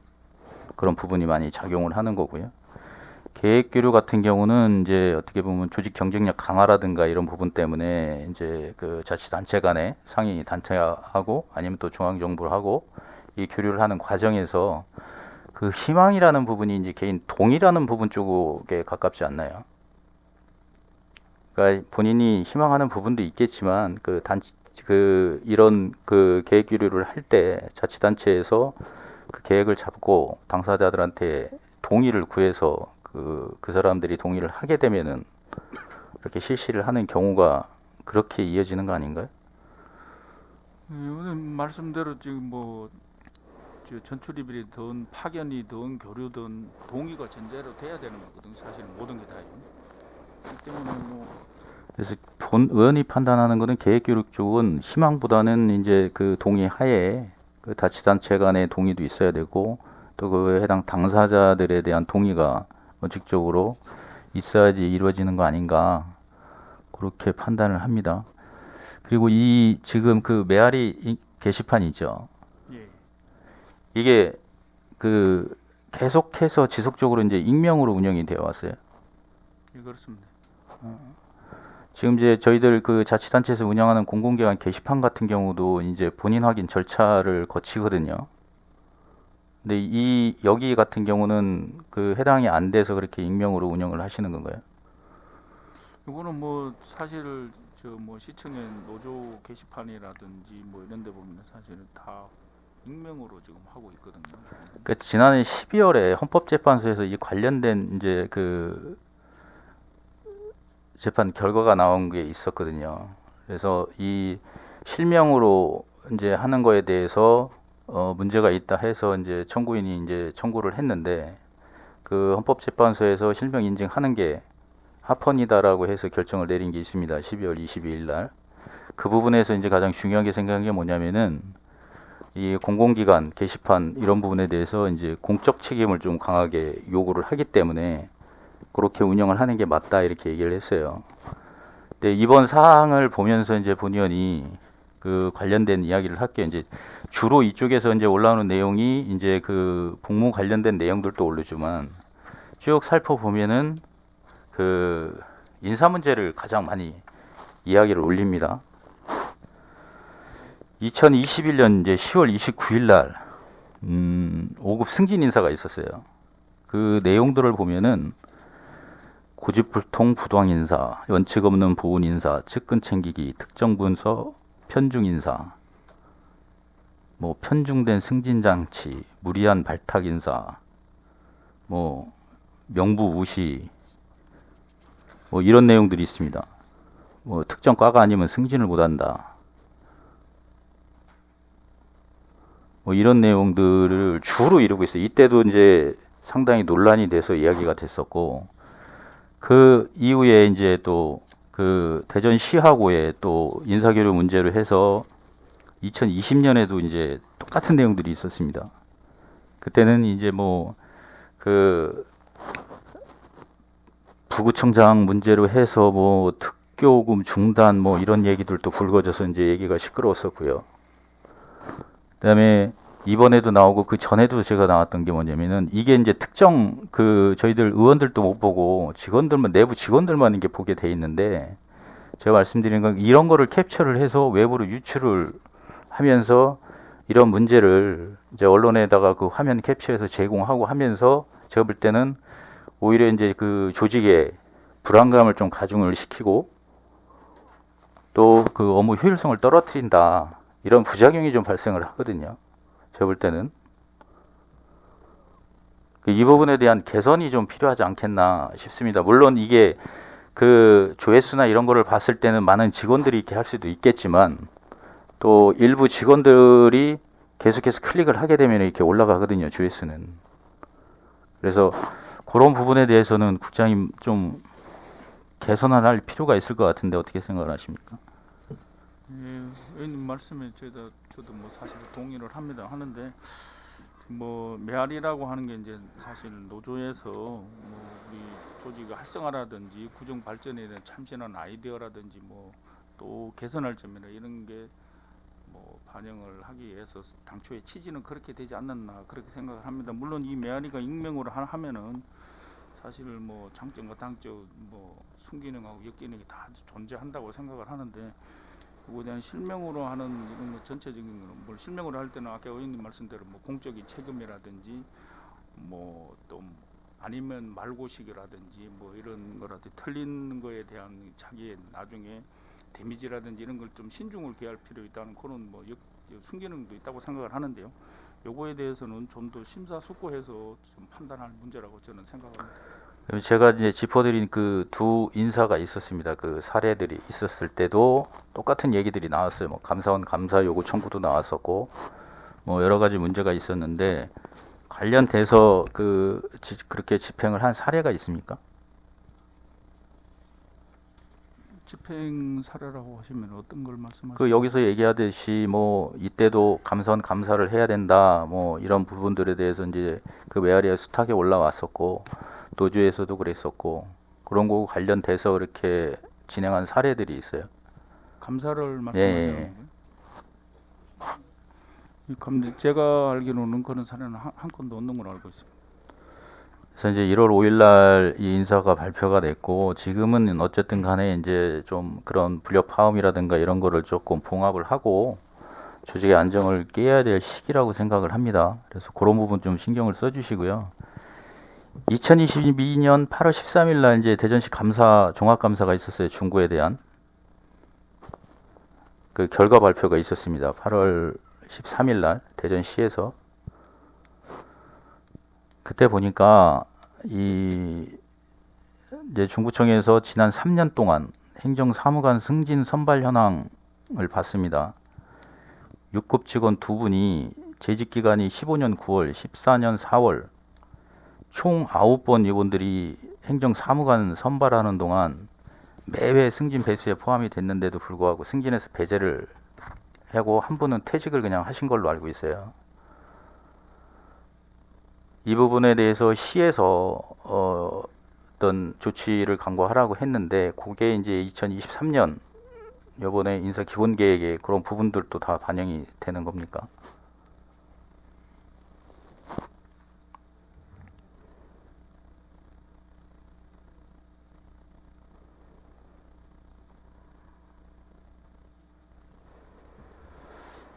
그런 부분이 많이 작용을 하는 거고요. 계획교류 같은 경우는 이제 어떻게 보면 조직 경쟁력 강화라든가 이런 부분 때문에 이제 그 자치단체 간에 상위 단체하고 아니면 또 중앙정부하고 이 교류를 하는 과정에서 그 희망이라는 부분이 이제 개인 동의라는 부분 쪽에 가깝지 않나요? 그러니까 본인이 희망하는 부분도 있겠지만 이런 그 계획 교류를 할 때 자치단체에서 그 계획을 잡고 당사자들한테 동의를 구해서 그 사람들이 동의를 하게 되면은 이렇게 실시를 하는 경우가 그렇게 이어지는 거 아닌가요? 의원님 말씀대로 지금 전출입이든 파견이든 교류든 동의가 전제로 돼야 되는 거거든. 사실 모든 게 다요. 그렇기 때문에 그래서 본 의원이 판단하는 거는 계획교류 쪽은 희망보다는 이제 그 동의 하에 그 자치단체 간의 동의도 있어야 되고 또 그 해당 당사자들에 대한 동의가 원칙적으로 있어야지 이루어지는 거 아닌가 그렇게 판단을 합니다. 그리고 이 지금 그 메아리 게시판이죠. 예. 이게 그 계속해서 지속적으로 이제 익명으로 운영이 되어 왔어요. 예, 그렇습니다. 지금 이제 저희들 그 자치단체에서 운영하는 공공기관 게시판 같은 경우도 이제 본인 확인 절차를 거치거든요. 근데 여기 같은 경우는 그 해당이 안 돼서 그렇게 익명으로 운영을 하시는 건가요? 이거는 사실 저 뭐 시청에 노조 게시판이라든지 뭐 이런 데 보면 사실은 다 익명으로 지금 하고 있거든요. 그 지난해 12월에 헌법재판소에서 이 관련된 이제 그 재판 결과가 나온 게 있었거든요. 그래서 이 실명으로 이제 하는 거에 대해서 문제가 있다 해서 이제 청구인이 이제 청구를 했는데 그 헌법재판소에서 실명 인증하는 게 합헌이다라고 해서 결정을 내린 게 있습니다. 12월 22일 날. 그 부분에서 이제 가장 중요하게 생각한 게 뭐냐면은 이 공공기관 게시판 이런 부분에 대해서 이제 공적 책임을 좀 강하게 요구를 하기 때문에 그렇게 운영을 하는 게 맞다 이렇게 얘기를 했어요. 근데 이번 사항을 보면서 이제 본의원이 그 관련된 이야기를 할게요. 이제 주로 이쪽에서 이제 올라오는 내용이 이제 그 복무 관련된 내용들도 오르지만 쭉 살펴보면은 그 인사 문제를 가장 많이 이야기를 올립니다. 2021년 이제 10월 29일 날 5급 승진 인사가 있었어요. 그 내용들을 보면은 고집불통 부당 인사, 원칙 없는 보훈 인사, 측근 챙기기, 특정 분서 편중 인사, 뭐 편중된 승진 장치, 무리한 발탁 인사, 뭐 명부 무시, 뭐 이런 내용들이 있습니다. 뭐 특정 과가 아니면 승진을 못한다. 뭐 이런 내용들을 주로 이루고 있어요. 이때도 이제 상당히 논란이 돼서 이야기가 됐었고, 그 이후에 이제 또 그 대전시하고의 또 인사교류 문제로 해서 2020년에도 이제 똑같은 내용들이 있었습니다. 그때는 이제 뭐 그 부구청장 문제로 해서 뭐 특교금 중단 뭐 이런 얘기들도 불거져서 이제 얘기가 시끄러웠었고요. 그다음에 이번에도 나오고 그 전에도 제가 나왔던 게 뭐냐면은 이게 이제 특정 그 저희들 의원들도 못 보고 직원들만 내부 직원들만 이게 보게 돼 있는데 제가 말씀드린 건 이런 거를 캡처를 해서 외부로 유출을 하면서 이런 문제를 이제 언론에다가 그 화면 캡처해서 제공하고 하면서 제가 볼 때는 오히려 이제 그 조직의 불안감을 좀 가중을 시키고 또 그 업무 효율성을 떨어뜨린다. 이런 부작용이 좀 발생을 하거든요. 제가 볼 때는 이 부분에 대한 개선이 좀 필요하지 않겠나 싶습니다. 물론 이게 그 조회수나 이런 거를 봤을 때는 많은 직원들이 이렇게 할 수도 있겠지만 또 일부 직원들이 계속해서 클릭을 하게 되면 이렇게 올라가거든요. 조회수는. 그래서 그런 부분에 대해서는 국장님 좀 개선할 필요가 있을 것 같은데 어떻게 생각을 하십니까? 예, 의원님 말씀에 저도 뭐 사실 동의를 합니다. 하는데 뭐 메아리라고 하는 게 이제 사실 노조에서 뭐 우리 조직의 활성화라든지 구정 발전에 대한 참신한 아이디어라든지 뭐 또 개선할 점이나 이런 게 뭐 반영을 하기 위해서 당초에 취지는 그렇게 되지 않았나 그렇게 생각을 합니다. 물론 이 메아리가 익명으로 하면은 사실 뭐 장점과 단점 뭐 순기능하고 역기능이 다 존재한다고 생각을 하는데 그거에 대한 실명으로 하는 이런 거 전체적인 거는 뭘 실명으로 할 때는 아까 의원님 말씀대로 뭐 공적인 책임이라든지 뭐 또 아니면 말고식이라든지 뭐 이런 거라든지 틀린 거에 대한 자기의 나중에 데미지라든지 이런 걸 좀 신중을 기할 필요 있다는 그런 뭐 순기능도 있다고 생각을 하는데요. 요거에 대해서는 좀 더 심사숙고해서 좀 판단할 문제라고 저는 생각합니다. 제가 이제 짚어드린 그 두 인사가 있었습니다. 그 사례들이 있었을 때도 똑같은 얘기들이 나왔어요. 뭐 감사원 감사 요구 청구도 나왔었고, 뭐 여러 가지 문제가 있었는데 관련돼서 그렇게 집행을 한 사례가 있습니까? 집행 사례라고 하시면 어떤 걸 말씀하시나요? 그 여기서 얘기하듯이 뭐 이때도 감사원 감사를 해야 된다. 뭐 이런 부분들에 대해서 이제 그 메아리가 수탁에 올라왔었고. 노조에서도 그랬었고 그런 거 관련돼서 그렇게 진행한 사례들이 있어요. 감사를 말씀하시는 거예요? 제가 알기로는 그런 사례는 한 건도 없는 걸로 알고 있습니다. 그래서 이제 1월 5일 날 이 인사가 발표가 됐고 지금은 어쨌든 간에 이제 좀 그런 불협화음이라든가 이런 거를 조금 봉합을 하고 조직의 안정을 깨야 될 시기라고 생각을 합니다. 그래서 그런 부분 좀 신경을 써주시고요. 2022년 8월 13일 날 이제 대전시 감사 종합 감사가 있었어요. 중구에 대한. 그 결과 발표가 있었습니다. 8월 13일 날 대전시에서. 그때 보니까 이제 중구청에서 지난 3년 동안 행정사무관 승진 선발 현황을 봤습니다. 6급 직원 2분이 재직 기간이 15년 9월, 14년 4월, 총 9번 이분들이 행정사무관 선발하는 동안 매회 승진 배수에 포함이 됐는데도 불구하고 승진에서 배제를 하고 한 분은 퇴직을 그냥 하신 걸로 알고 있어요. 이 부분에 대해서 시에서 어떤 조치를 강구하라고 했는데 그게 이제 2023년 요번에 인사 기본 계획에 그런 부분들도 다 반영이 되는 겁니까?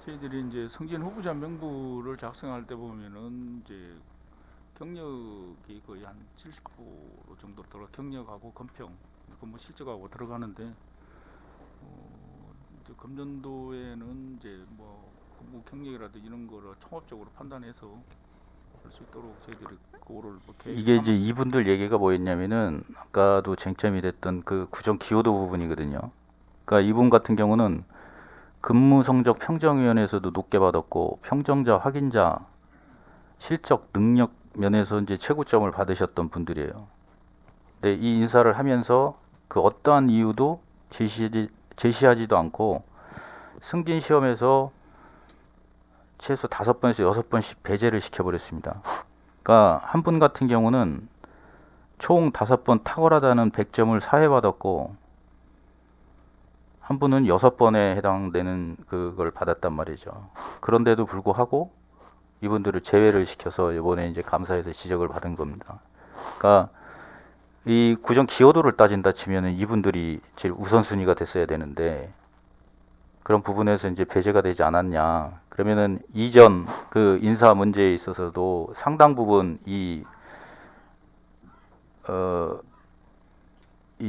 저희들이 이제 승진 후보자 명부를 작성할 때 보면은 이제 경력이 거의 한 70% 정도 들어 경력하고 건평, 근무 실적하고 들어가는데 이제 금년도에는 이제 뭐 근무 경력이라든지 이런 거를 종합적으로 판단해서 할 수 있도록 저희들이 그거를 뭐 이게 이제 이분들 얘기가 뭐였냐면은 아까도 쟁점이 됐던 그 구정 기여도 부분이거든요. 그러니까 이분 같은 경우는 근무 성적 평정위원회에서도 높게 받았고 평정자 확인자 실적 능력 면에서 이제 최고점을 받으셨던 분들이에요. 근데 이 인사를 하면서 그 어떠한 이유도 제시하지도 않고 승진 시험에서 최소 5번에서 6번씩 배제를 시켜버렸습니다. 그러니까 한 분 같은 경우는 총 5번 탁월하다는 100점을 사회받았고 한 분은 6번에 해당되는 그걸 받았단 말이죠. 그런데도 불구하고 이분들을 제외를 시켜서 이번에 이제 감사에서 지적을 받은 겁니다. 그러니까 이 구정 기여도를 따진다 치면은 이분들이 제일 우선순위가 됐어야 되는데 그런 부분에서 이제 배제가 되지 않았냐. 그러면은 이전 그 인사 문제에 있어서도 상당 부분 이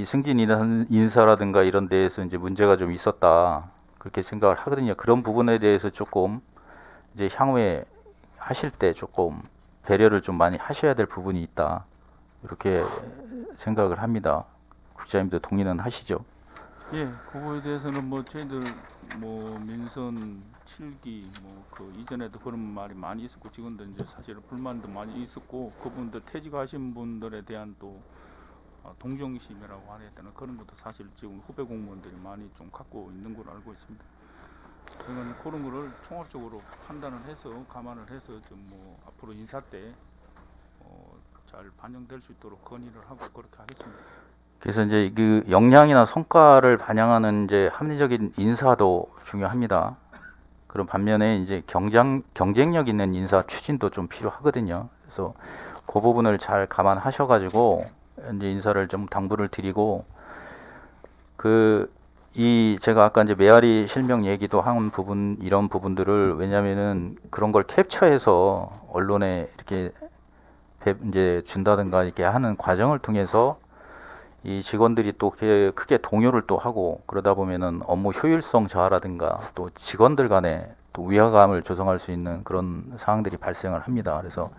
승진 인사라든가 이런 데에서 이제 문제가 좀 있었다. 그렇게 생각을 하거든요. 그런 부분에 대해서 조금 이제 향후에 하실 때 조금 배려를 좀 많이 하셔야 될 부분이 있다. 이렇게 생각을 합니다. 국장님도 동의는 하시죠? 예, 그거에 대해서는 뭐 저희들 뭐 민선 7기 뭐 그 이전에도 그런 말이 많이 있었고 직원들 이제 사실 불만도 많이 있었고 그분들 퇴직하신 분들에 대한 또 동정심이라고 해야 되나 그런 것도 사실 지금 후배 공무원들이 많이 좀 갖고 있는 걸로 알고 있습니다. 저는 그런 거를 종합적으로 판단을 해서 감안을 해서 좀 뭐 앞으로 인사 때 잘 반영될 수 있도록 건의를 하고 그렇게 하겠습니다. 그래서 이제 그 역량이나 성과를 반영하는 이제 합리적인 인사도 중요합니다. 그런 반면에 이제 경쟁력 있는 인사 추진도 좀 필요하거든요. 그래서 그 부분을 잘 감안하셔가지고 이제 인사를 좀 당부를 드리고 제가 아까 이제 메아리 실명 얘기도 한 부분 이런 부분들을 왜냐면은 그런 걸 캡처해서 언론에 이렇게 이제 준다든가 이렇게 하는 과정을 통해서 이 직원들이 또 크게 동요를 또 하고 그러다 보면은 업무 효율성 저하라든가 또 직원들 간에 또 위화감을 조성할 수 있는 그런 상황들이 발생을 합니다. 그래서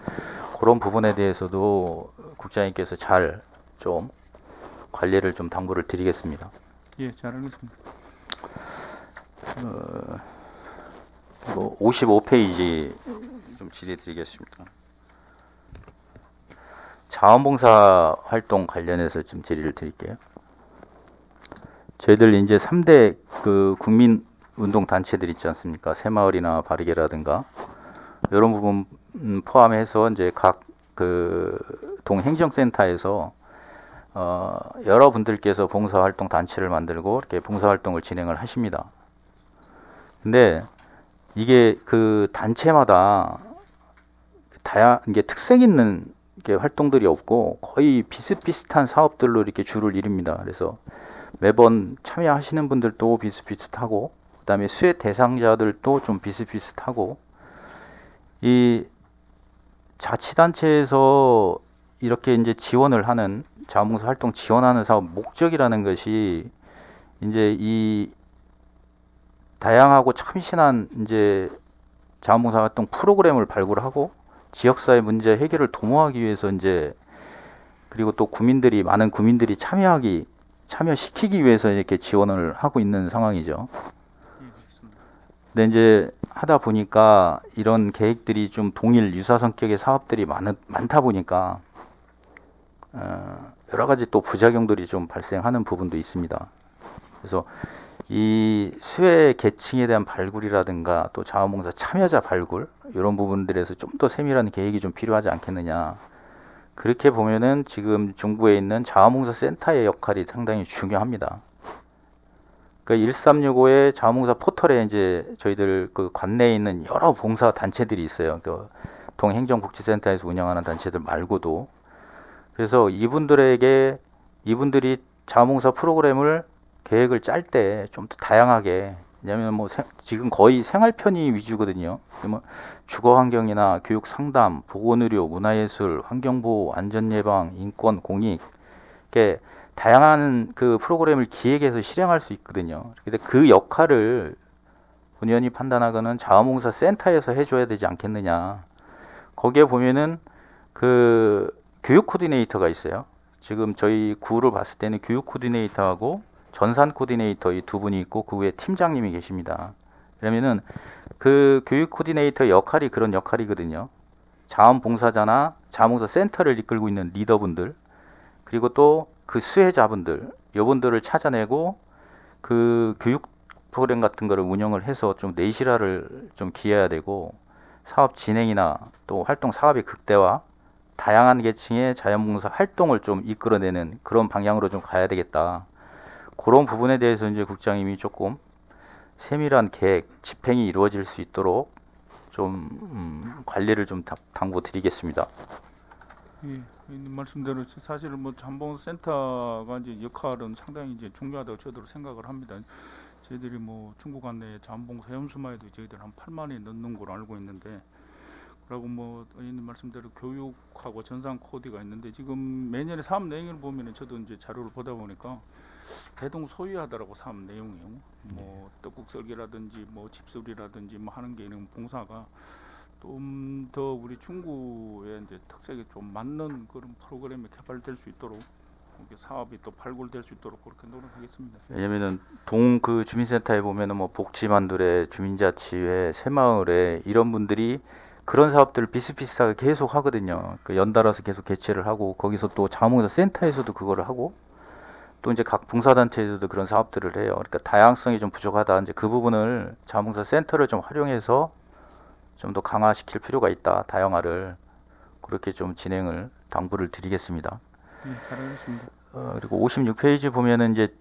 그런 부분에 대해서도 국장님께서 잘 좀 관리를 좀 당부를 드리겠습니다. 예, 잘 알겠습니다. 55페이지 좀 질의 드리겠습니다. 자원봉사 활동 관련해서 좀 질의를 드릴게요. 저희들 이제 3대 그 국민 운동 단체들 있지 않습니까? 새마을이나 바르게라든가 이런 부분 포함해서 이제 각 그 동행정센터에서 여러분들께서 봉사활동 단체를 만들고 이렇게 봉사활동을 진행을 하십니다. 근데 이게 그 단체마다 이게 특색 있는 이렇게 활동들이 없고 거의 비슷비슷한 사업들로 이렇게 줄을 이룹니다. 그래서 매번 참여하시는 분들도 비슷비슷하고 그다음에 수혜 대상자들도 좀 비슷비슷하고 이 자치단체에서 이렇게 이제 지원을 하는 자원봉사 활동 지원하는 사업 목적이라는 것이 이제 이 다양하고 참신한 이제 자원봉사 활동 프로그램을 발굴하고 지역사회 문제 해결을 도모하기 위해서 이제 그리고 또 많은 구민들이 참여시키기 위해서 이렇게 지원을 하고 있는 상황이죠. 근데 이제 하다 보니까 이런 계획들이 좀 동일 유사 성격의 사업들이 많다 보니까 여러 가지 또 부작용들이 좀 발생하는 부분도 있습니다. 그래서 이 수혜 계층에 대한 발굴이라든가 또 자원봉사 참여자 발굴 이런 부분들에서 좀 더 세밀한 계획이 좀 필요하지 않겠느냐. 그렇게 보면은 지금 중부에 있는 자원봉사 센터의 역할이 상당히 중요합니다. 그 1365의 자원봉사 포털에 이제 저희들 그 관내에 있는 여러 봉사 단체들이 있어요. 그 동행정복지센터에서 운영하는 단체들 말고도. 그래서 이분들이 자원봉사 프로그램을 계획을 짤 때 좀 더 다양하게, 왜냐하면 뭐 지금 거의 생활 편의 위주거든요. 뭐 주거 환경이나 교육 상담, 보건의료, 문화예술, 환경보호, 안전예방, 인권, 공익, 이렇게 다양한 그 프로그램을 기획해서 실행할 수 있거든요. 근데 그 역할을 본의원이 판단하고는 자원봉사 센터에서 해줘야 되지 않겠느냐. 거기에 보면은 그 교육 코디네이터가 있어요. 지금 저희 구를 봤을 때는 교육 코디네이터하고 전산 코디네이터 이 두 분이 있고 그 위에 팀장님이 계십니다. 그러면은 그 교육 코디네이터 역할이 그런 역할이거든요. 자원봉사자나 자원봉사 센터를 이끌고 있는 리더분들, 그리고 또 그 수혜자분들, 요분들을 찾아내고 그 교육 프로그램 같은 거를 운영을 해서 좀 내실화를 좀 기해야 되고, 사업 진행이나 또 활동 사업의 극대화, 다양한 계층의 자원봉사 활동을 좀 이끌어내는 그런 방향으로 좀 가야 되겠다. 그런 부분에 대해서 이제 국장님이 조금 세밀한 계획, 집행이 이루어질 수 있도록 좀 관리를 좀 당부드리겠습니다. 예, 말씀대로 사실은 뭐 자원봉사센터가 이제 역할은 상당히 이제 중요하다고 저도 생각을 합니다. 저희들이 뭐 중국 안내 자원봉사 연수만 해도 저희들 한 8만이 넘는 걸로 알고 있는데, 그리고 뭐 의원님 말씀대로 교육하고 전산 코디가 있는데, 지금 매년에 사업 내용을 보면은 저도 이제 자료를 보다 보니까 대동소이하더라고. 사업 내용이요. 뭐 떡국 썰기라든지 뭐 집수리라든지 뭐 하는 게 있는 봉사가 좀 더 우리 중구의 이제 특색에 좀 맞는 그런 프로그램이 개발될 수 있도록, 이렇게 사업이 또 발굴될 수 있도록 그렇게 노력하겠습니다. 왜냐면은 동 그 주민센터에 보면은 뭐 복지만두래, 주민자치회, 새마을에 이런 분들이 그런 사업들을 비슷비슷하게 계속 하거든요. 그 연달아서 계속 개최를 하고, 거기서 또 자원봉사 센터에서도 그거를 하고, 또 이제 각 봉사단체에서도 그런 사업들을 해요. 그러니까 다양성이 좀 부족하다. 이제 그 부분을 자원봉사 센터를 좀 활용해서 좀 더 강화시킬 필요가 있다. 다양화를 그렇게 좀 진행을 당부를 드리겠습니다. 네, 잘하겠습니다. 그리고 56페이지 보면은 이제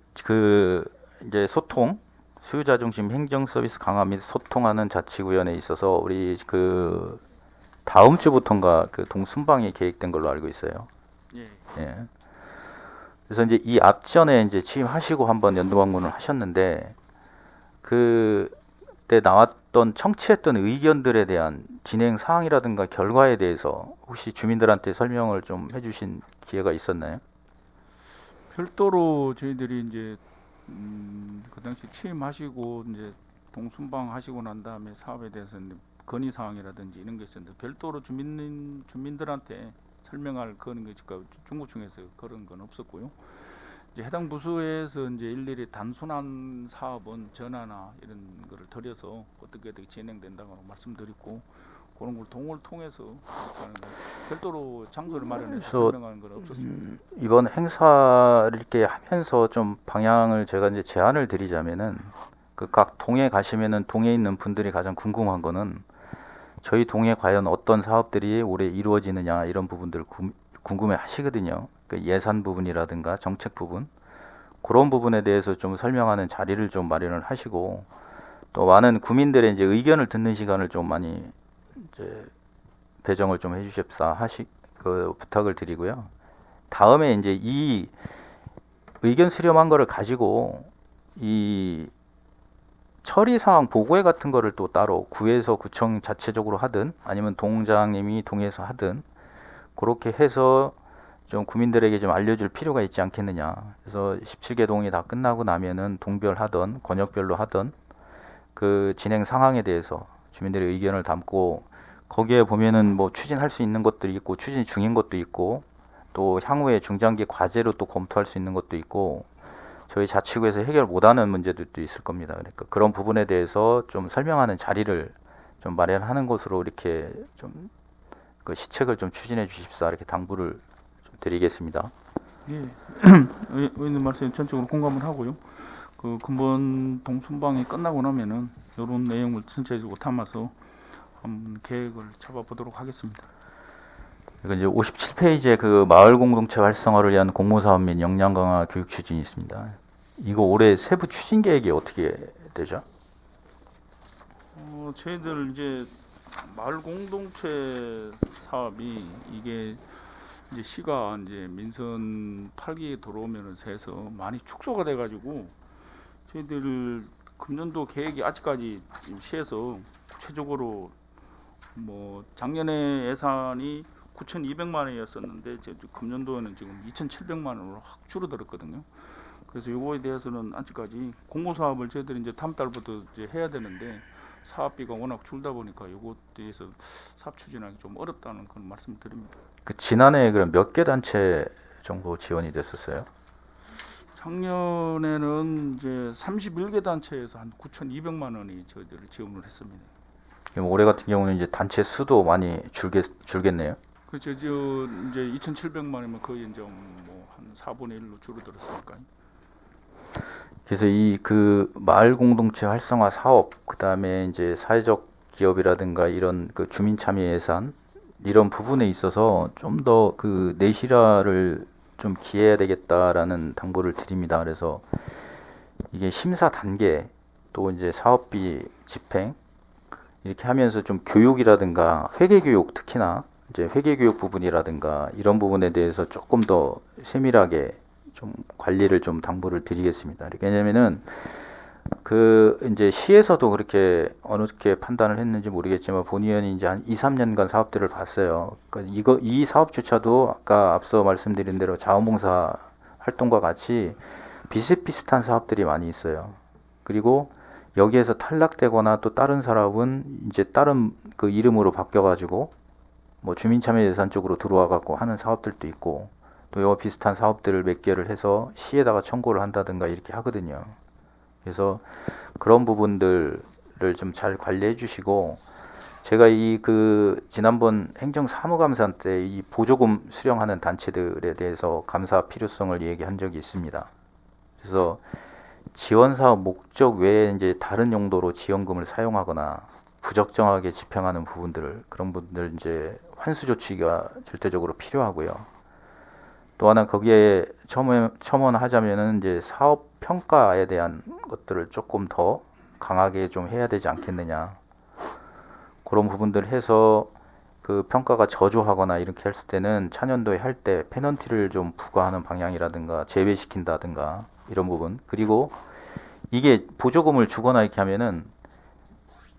소통, 수요자 중심 행정 서비스 강화 및 소통하는 자치구현에 있어서 우리 그 다음 주부터인가 그 동순방이 계획된 걸로 알고 있어요. 예. 예. 그래서 이제 이 앞전에 이제 취임하시고 한번 연도방문을 하셨는데, 그때 나왔던 청취했던 의견들에 대한 진행 사항이라든가 결과에 대해서 혹시 주민들한테 설명을 좀 해주신 기회가 있었나요? 별도로 저희들이 이제 그 당시 취임하시고 이제 동순방 하시고 난 다음에 사업에 대해서 건의 사항이라든지 이런 게 있었는데, 별도로 주민들한테 설명할 그런 게 중구청에서 그런 건 없었고요. 이제 해당 부서에서 이제 일일이 단순한 사업은 전화나 이런 거를 드려서 어떻게 진행된다고 말씀드리고, 그런 걸 동을 통해서 하는 거. 별도로 장소를 마련해서 그래서 설명하는 건 없었습니다. 이번 행사를 이렇게 하면서 좀 방향을 제가 이제 제안을 드리자면은, 그 각 동에 가시면은 동에 있는 분들이 가장 궁금한 거는 저희 동에 과연 어떤 사업들이 올해 이루어지느냐 이런 부분들 궁금해 하시거든요. 그 예산 부분이라든가 정책 부분, 그런 부분에 대해서 좀 설명하는 자리를 좀 마련을 하시고, 또 많은 구민들의 이제 의견을 듣는 시간을 좀 많이 이제 배정을 좀 해주십사 그 부탁을 드리고요. 다음에 이제 이 의견 수렴한 거를 가지고 이 처리 사항 보고회 같은 거를 또 따로 구에서 구청 자체적으로 하든 아니면 동장님이 동에서 하든 그렇게 해서 좀 구민들에게 좀 알려줄 필요가 있지 않겠느냐. 그래서 17개 동이 다 끝나고 나면은 동별 하던 권역별로 하던 그 진행 상황에 대해서 주민들의 의견을 담고 거기에 보면은 뭐 추진할 수 있는 것들이 있고 추진 중인 것도 있고 또 향후에 중장기 과제로 또 검토할 수 있는 것도 있고 저희 자치구에서 해결 못하는 문제들도 있을 겁니다. 그러니까 그런 부분에 대해서 좀 설명하는 자리를 좀 마련하는 것으로 이렇게 좀 그 시책을 좀 추진해 주십사 이렇게 당부를 좀 드리겠습니다. 예, 의원님 말씀에 전적으로 공감을 하고요. 그 근본 동순방이 끝나고 나면은 이런 내용을 전체적으로 담아서 한번 계획을 잡아보도록 하겠습니다. 그리고 이제 57페이지에 그 마을 공동체 활성화를 위한 공모사업 및 역량 강화 교육 추진이 있습니다. 이거 올해 세부 추진 계획이 어떻게 되죠? 저희들 이제 마을 공동체 사업이 이게 이제 시가 이제 민선 8기에 들어오면은 새서 많이 축소가 돼가지고 저희들 금년도 계획이 아직까지 지금 시에서 구체적으로 뭐 작년에 예산이 9,200만 원이었었는데 금년도에는 지금 2,700만 원으로 확 줄어들었거든요. 그래서 요거에 대해서는 아직까지 공모 사업을 저희들이 이제 다음 달부터 이제 해야 되는데 사업비가 워낙 줄다 보니까 요것에 대해서 사업 추진하기 좀 어렵다는 그런 말씀을 드립니다. 그 지난해 그럼 몇 개 단체 정도 지원이 됐었어요? 작년에는 이제 31개 단체에서 한 9,200만 원이 저희들이 지원을 했습니다. 그럼 올해 같은 경우는 이제 단체 수도 많이 줄겠네요. 그렇죠. 이제 2,700만 원이면 거의 이제 뭐 한 4분의 1로 줄어들었으니까요. 그래서 이 그 마을 공동체 활성화 사업, 그 다음에 이제 사회적 기업이라든가 이런 그 주민 참여 예산 이런 부분에 있어서 좀 더 그 내실화를 좀 기해야 되겠다라는 당부를 드립니다. 그래서 이게 심사 단계 또 이제 사업비 집행 이렇게 하면서 좀 교육이라든가 회계 교육 특히나 이제 회계 교육 부분이라든가 이런 부분에 대해서 조금 더 세밀하게 좀 관리를 좀 당부를 드리겠습니다. 왜냐면은 그 이제 시에서도 그렇게 어떻게 판단을 했는지 모르겠지만 본 의원이 이제 한 2, 3년간 사업들을 봤어요. 그러니까 이 사업조차도 아까 앞서 말씀드린 대로 자원봉사 활동과 같이 비슷비슷한 사업들이 많이 있어요. 그리고 여기에서 탈락되거나 또 다른 사업은 이제 다른 그 이름으로 바뀌어가지고 뭐 주민참여예산 쪽으로 들어와갖고 하는 사업들도 있고 또 이와 비슷한 사업들을 몇 개를 해서 시에다가 청구를 한다든가 이렇게 하거든요. 그래서 그런 부분들을 좀 잘 관리해 주시고 제가 이 그 지난번 행정사무감사 때 이 보조금 수령하는 단체들에 대해서 감사 필요성을 얘기한 적이 있습니다. 그래서 지원사업 목적 외에 이제 다른 용도로 지원금을 사용하거나 부적정하게 집행하는 부분들을 그런 분들 이제 환수 조치가 절대적으로 필요하고요. 또 하나 거기에 첨언하자면은 이제 사업 평가에 대한 것들을 조금 더 강하게 좀 해야 되지 않겠느냐. 그런 부분들 해서 그 평가가 저조하거나 이렇게 했을 때는 차년도에 할 때 페널티를 좀 부과하는 방향이라든가 제외시킨다든가 이런 부분. 그리고 이게 보조금을 주거나 이렇게 하면은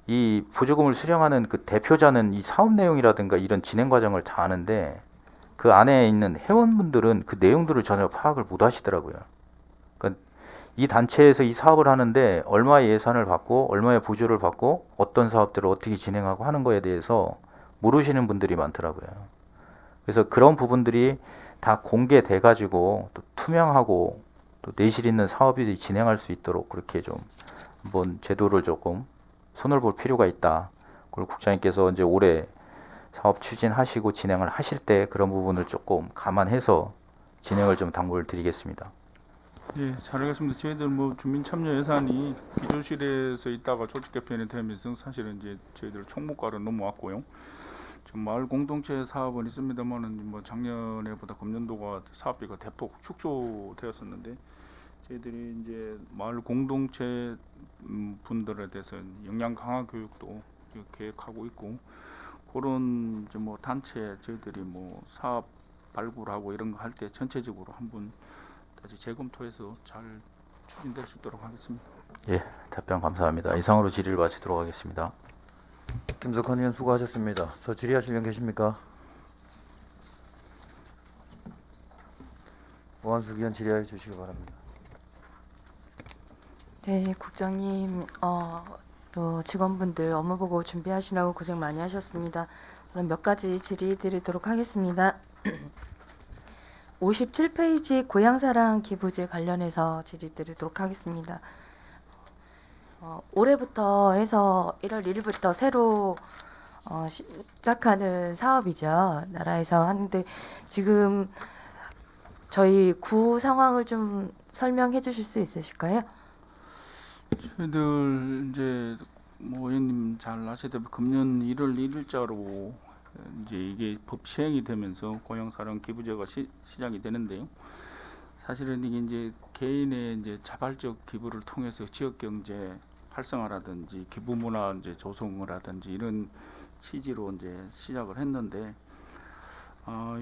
이 보조금을 수령하는 그 대표자는 이 사업 내용이라든가 이런 진행 과정을 다 아는데 그 안에 있는 회원분들은 그 내용들을 전혀 파악을 못 하시더라고요. 그러니까 이 단체에서 이 사업을 하는데 얼마의 예산을 받고 얼마의 보조를 받고 어떤 사업들을 어떻게 진행하고 하는 거에 대해서 모르시는 분들이 많더라고요. 그래서 그런 부분들이 다 공개돼 가지고 또 투명하고 또 내실 있는 사업이 진행할 수 있도록 그렇게 좀 한번 제도를 조금 손을 볼 필요가 있다. 그리고 국장님께서 이제 올해 사업 추진하시고 진행을 하실 때 그런 부분을 조금 감안해서 진행을 좀 당부를 드리겠습니다. 예, 잘 알겠습니다. 저희들 뭐 주민 참여 예산이 기조실에서 있다가 조직 개편이 되면서 사실은 이제 저희들 총무과로 넘어왔고요. 지금 마을 공동체 사업은 있습니다만은 뭐 작년에보다 금년도가 사업비가 대폭 축소되었었는데 저희들이 이제 마을 공동체 분들에 대해서 역량 강화 교육도 계획하고 있고 그런 이제 뭐 단체 저희들이 뭐 사업 발굴하고 이런 거 할 때 전체적으로 한번 다시 재검토해서 잘 추진될 수 있도록 하겠습니다. 예, 답변 감사합니다. 이상으로 질의를 마치도록 하겠습니다. 김석환 의원 수고하셨습니다. 더 질의하실 분 계십니까? 오한숙 의원 질의해 주시기 바랍니다. 네, 국장님, 또 직원분들 업무 보고 준비하시느라고 고생 많이 하셨습니다. 그럼 몇 가지 질의드리도록 하겠습니다. 57페이지 고향사랑 기부제 관련해서 질의드리도록 하겠습니다. 올해부터 해서 1월 1일부터 새로 시작하는 사업이죠. 나라에서 하는데 지금 저희 구 상황을 좀 설명해 주실 수 있으실까요? 저희들 이제 뭐 의원님 잘 아시다시피 금년 1월 1일자로 이제 이게 법 시행이 되면서 고향사랑 기부제가 시작이 되는데요. 사실은 이게 이제 개인의 이제 자발적 기부를 통해서 지역 경제 활성화라든지 기부 문화 이제 조성이라든지 이런 취지로 이제 시작을 했는데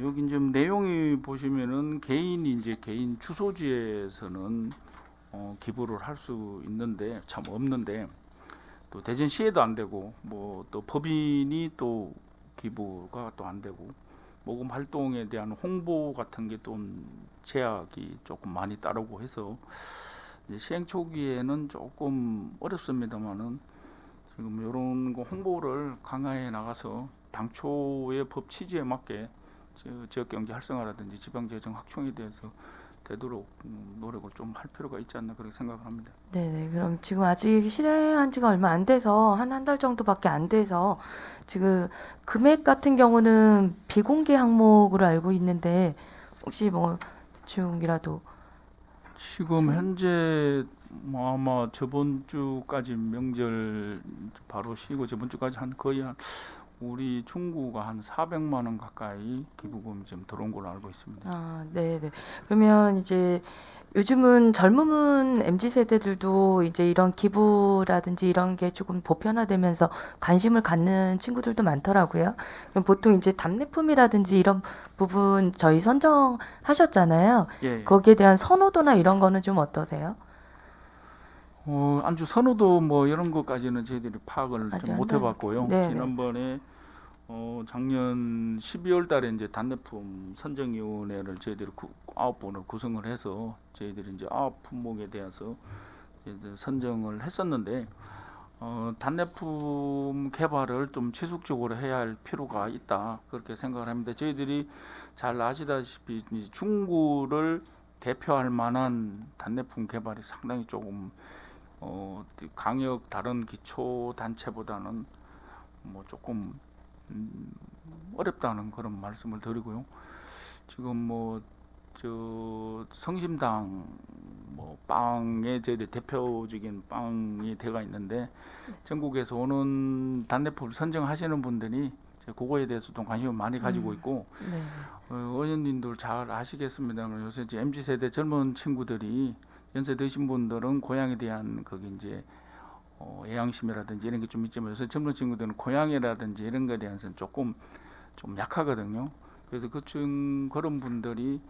여기 이제 내용이 보시면은 개인이 이제 개인 주소지에서는 기부를 할 수 있는데 참 없는데 또 대전시에도 안 되고 뭐 또 법인이 또 기부가 또 안 되고 모금 활동에 대한 홍보 같은 게 또 제약이 조금 많이 따르고 해서 이제 시행 초기에는 조금 어렵습니다만은 지금 이런 거 홍보를 강화해 나가서 당초의 법 취지에 맞게 지역 경제 활성화라든지 지방 재정 확충에 대해서 되도록 노력을 좀 할 필요가 있지 않나 그렇게 생각을 합니다. 네네. 그럼 지금 아직 실행한 지가 얼마 안 돼서 한 달 정도밖에 안 돼서 지금 금액 같은 경우는 비공개 항목으로 알고 있는데 혹시 뭐 대충이라도 지금 현재 뭐 아마 저번 주까지 명절 바로 쉬고 저번 주까지 한 거의 한 우리 중구가 한 400만 원 가까이 기부금이 좀 들어온 걸로 알고 있습니다. 아, 네네. 그러면 이제 요즘은 젊은 MZ 세대들도 이제 이런 기부라든지 이런 게 조금 보편화되면서 관심을 갖는 친구들도 많더라고요. 그럼 보통 이제 답례품이라든지 이런 부분 저희 선정하셨잖아요. 예. 거기에 대한 선호도나 이런 거는 좀 어떠세요? 안주 선호도 뭐 이런 것까지는 저희들이 파악을 아직 좀 안 못 해봤고요. 네네. 지난번에 작년 12월 달에 이제 답례품 선정위원회를 저희들이 9분을 구성을 해서 저희들이 이제 9품목에 대해서 이제 선정을 했었는데 답례품 개발을 좀 지속적으로 해야 할 필요가 있다 그렇게 생각을 합니다. 저희들이 잘 아시다시피 이제 중구를 대표할 만한 답례품 개발이 상당히 조금 강역 다른 기초 단체보다는 뭐 조금 어렵다는 그런 말씀을 드리고요. 지금 뭐 저 성심당 뭐 빵에 저희들 대표적인 빵이 되어 있는데 전국에서 오는 답례품을 선정하시는 분들이 그거에 대해서도 관심을 많이 가지고 있고 네. 의원님들 잘 아시겠습니다만 요새 이제 MZ 세대 젊은 친구들이 연세 드신 분들은 고향에 대한 거기 이제 애양심이라든지 이런 게 좀 있지만 요새 젊은 친구들은 고향이라든지 이런 거에 대해서는 조금 좀 약하거든요. 그래서 그런 분들이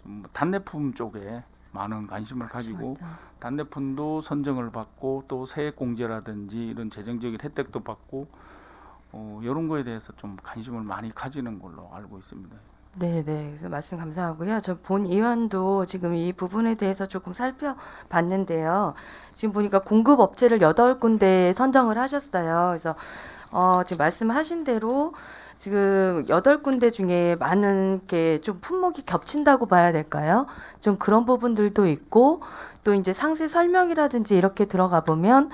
좀 답례품 쪽에 많은 관심을 가지고 맞다. 답례품도 선정을 받고 또 세액공제라든지 이런 재정적인 혜택도 받고 이런 거에 대해서 좀 관심을 많이 가지는 걸로 알고 있습니다. 네네. 그래서 말씀 감사하고요. 저 본 의원도 지금 이 부분에 대해서 조금 살펴봤는데요. 지금 보니까 공급 업체를 8군데 선정을 하셨어요. 그래서 지금 말씀하신 대로 지금 8군데 중에 많은 게 좀 품목이 겹친다고 봐야 될까요? 좀 그런 부분들도 있고 또 이제 상세 설명이라든지 이렇게 들어가 보면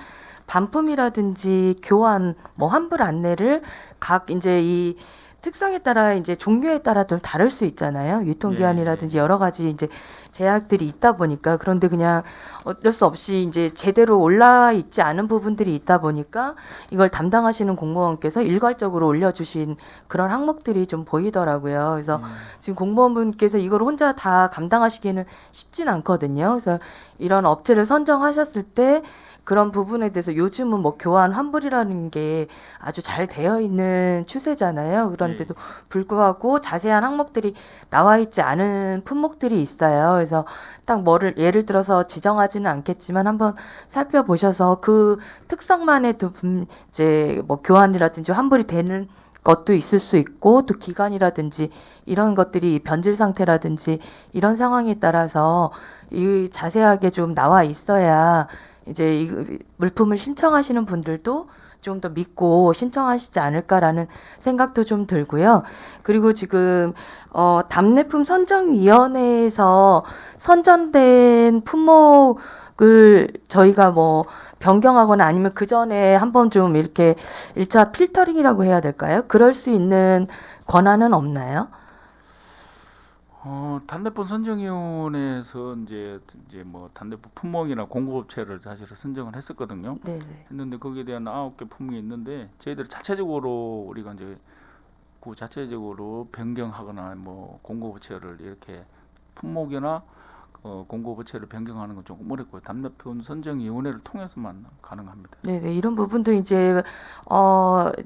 반품이라든지 교환, 뭐 환불 안내를 각 이제 이 특성에 따라 이제 종류에 따라 좀 다를 수 있잖아요. 유통기한이라든지 여러 가지 이제 제약들이 있다 보니까 그런데 그냥 어쩔 수 없이 이제 제대로 올라 있지 않은 부분들이 있다 보니까 이걸 담당하시는 공무원께서 일괄적으로 올려주신 그런 항목들이 좀 보이더라고요. 그래서 지금 공무원분께서 이걸 혼자 다 감당하시기는 쉽진 않거든요. 그래서 이런 업체를 선정하셨을 때 그런 부분에 대해서 요즘은 뭐 교환 환불이라는 게 아주 잘 되어 있는 추세잖아요. 그런데도 불구하고 자세한 항목들이 나와 있지 않은 품목들이 있어요. 그래서 딱 뭐를 예를 들어서 지정하지는 않겠지만 한번 살펴보셔서 그 특성만의 또 이제 뭐 교환이라든지 환불이 되는 것도 있을 수 있고 또 기간이라든지 이런 것들이 변질 상태라든지 이런 상황에 따라서 이 자세하게 좀 나와 있어야 이제 이 물품을 신청하시는 분들도 좀 더 믿고 신청하시지 않을까라는 생각도 좀 들고요. 그리고 지금 답례품 선정위원회에서 선정된 품목을 저희가 뭐 변경하거나 아니면 그 전에 한번 좀 이렇게 1차 필터링이라고 해야 될까요? 그럴 수 있는 권한은 없나요? 단내품 선정위원회에서 이제 뭐 단내품 품목이나 공급업체를 사실은 선정을 했었거든요. 네. 했는데 거기에 대한 9개 품목이 있는데 저희들이 자체적으로 우리가 이제 그 자체적으로 변경하거나 뭐 공급업체를 이렇게 품목이나 공급업체를 변경하는 건 조금 어렵고요. 단내품 선정위원회를 통해서만 가능합니다. 네네, 이런 부분도 이제,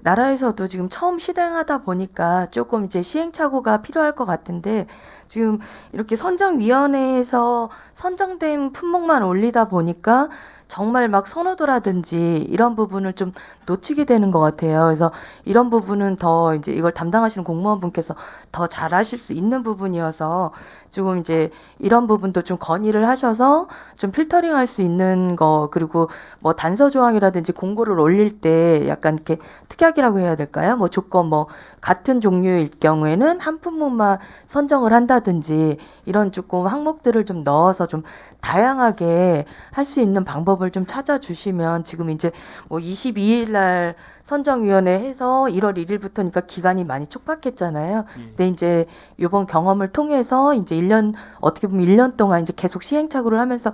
나라에서도 지금 처음 실행하다 보니까 조금 이제 시행착오가 필요할 것 같은데, 지금 이렇게 선정위원회에서 선정된 품목만 올리다 보니까 정말 막 선호도라든지 이런 부분을 좀 놓치게 되는 것 같아요. 그래서 이런 부분은 더 이제 이걸 담당하시는 공무원분께서 더 잘하실 수 있는 부분이어서 조금 이제 이런 부분도 좀 건의를 하셔서 좀 필터링 할 수 있는 거, 그리고 뭐 단서 조항이라든지 공고를 올릴 때 약간 이렇게 특약이라고 해야 될까요? 뭐 조건 뭐 같은 종류일 경우에는 한 품목만 선정을 한다든지 이런 조금 항목들을 좀 넣어서 좀 다양하게 할 수 있는 방법을 좀 찾아주시면, 지금 이제 뭐 22일 날 선정위원회 해서 1월 1일부터니까 기간이 많이 촉박했잖아요. 예. 근데 이제 이번 경험을 통해서 이제 1년, 어떻게 보면 1년 동안 이제 계속 시행착오를 하면서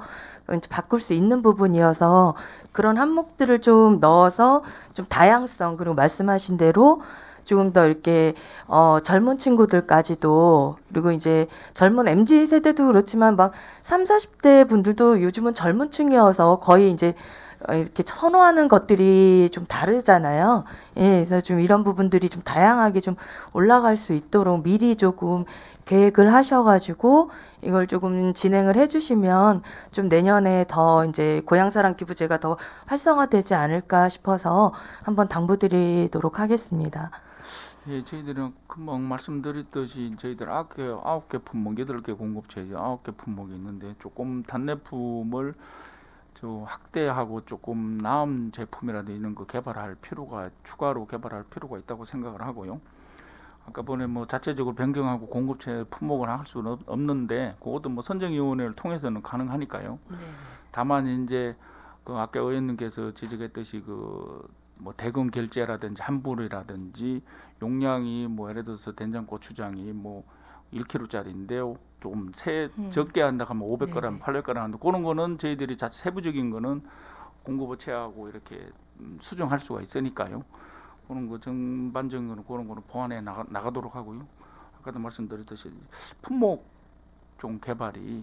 이제 바꿀 수 있는 부분이어서 그런 항목들을 좀 넣어서 좀 다양성, 그리고 말씀하신 대로 조금 더 이렇게 젊은 친구들까지도, 그리고 이제 젊은 MZ 세대도 그렇지만 막 3, 40대 분들도 요즘은 젊은 층이어서 거의 이제 이렇게 선호하는 것들이 좀 다르잖아요. 예, 그래서 좀 이런 부분들이 좀 다양하게 좀 올라갈 수 있도록 미리 조금 계획을 하셔가지고 이걸 조금 진행을 해주시면 좀 내년에 더 이제 고향사랑 기부제가 더 활성화되지 않을까 싶어서 한번 당부드리도록 하겠습니다. 예, 저희들은 금방 말씀드렸듯이 저희들 아홉 개 품목, 8개 공급체, 9개 품목이 있는데 조금 단내품을 확대하고 조금 나은 제품이라도 이런 거 추가로 개발할 필요가 있다고 생각을 하고요. 아까 전에 뭐 자체적으로 변경하고 공급체 품목을 할 수는 없는데 그것도 뭐 선정위원회를 통해서는 가능하니까요. 다만 이제 그 아까 의원님께서 지적했듯이 그 뭐 대금 결제라든지 환불이라든지 용량이 뭐 예를 들어서 된장고추장이 뭐 1kg짜리인데요. 조금 적게 한다 하면 500g, 네네. 800g 한다. 그런 거는 저희들이 자체 세부적인 거는 공급업체하고 이렇게 수정할 수가 있으니까요. 그런 거 전반적인 거는 그런 거는 보완해 나가도록 하고요. 아까도 말씀드렸듯이 품목 좀 개발이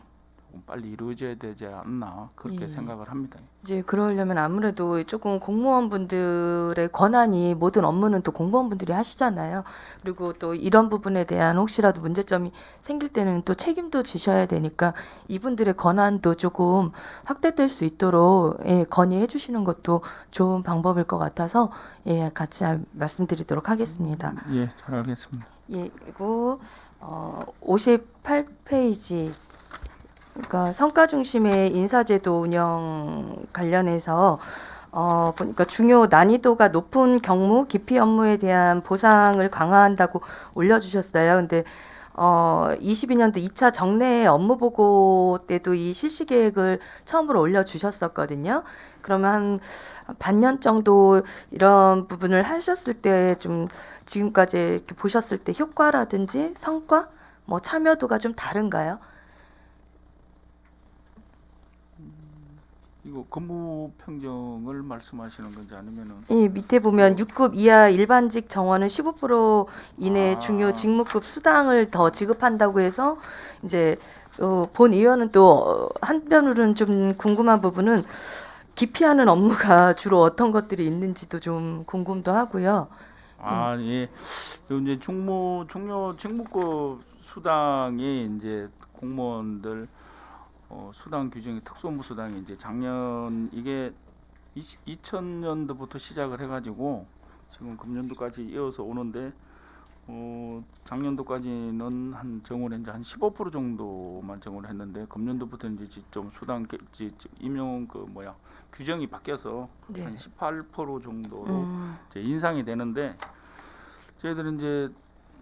조금 빨리 이루어져야 되지 않나 그렇게 예. 생각을 합니다. 이제 그러려면 아무래도 조금 공무원분들의 권한이, 모든 업무는 또 공무원분들이 하시잖아요. 그리고 또 이런 부분에 대한 혹시라도 문제점이 생길 때는 또 책임도 지셔야 되니까 이분들의 권한도 조금 확대될 수 있도록 건의해 주시는 것도 좋은 방법일 것 같아서 같이 말씀드리도록 하겠습니다. 예, 잘 알겠습니다. 예, 그리고 58페이지, 그러니까 성과 중심의 인사제도 운영 관련해서 보니까 중요 난이도가 높은 경무, 기피 업무에 대한 보상을 강화한다고 올려주셨어요. 근데 22년도 2차 정례 업무 보고 때도 이 실시 계획을 처음으로 올려주셨었거든요. 그러면 한 반년 정도 이런 부분을 하셨을 때 좀 지금까지 이렇게 보셨을 때 효과라든지 성과, 뭐 참여도가 좀 다른가요? 이거 근무 평정을 말씀하시는 건지 아니면은 이 밑에 보면 6급 이하 일반직 정원은 15% 이내 아. 중요 직무급 수당을 더 지급한다고 해서 이제 본 의원은 또 한편으로는 좀 궁금한 부분은 기피하는 업무가 주로 어떤 것들이 있는지도 좀 궁금도 하고요. 예. 이제 중요 직무급 수당이 이제 공무원들 수당 규정이 특수업무 수당이 이제 작년 이게 2000년도부터 시작을 해가지고 지금 금년도까지 이어서 오는데 작년도까지는 한 정원에 이제 한 15% 정도만 정원을 했는데 금년도부터 이제 좀 수당 임용 규정이 바뀌어서 네. 한 18% 정도로 음. 이제 인상이 되는데 저희들은 이제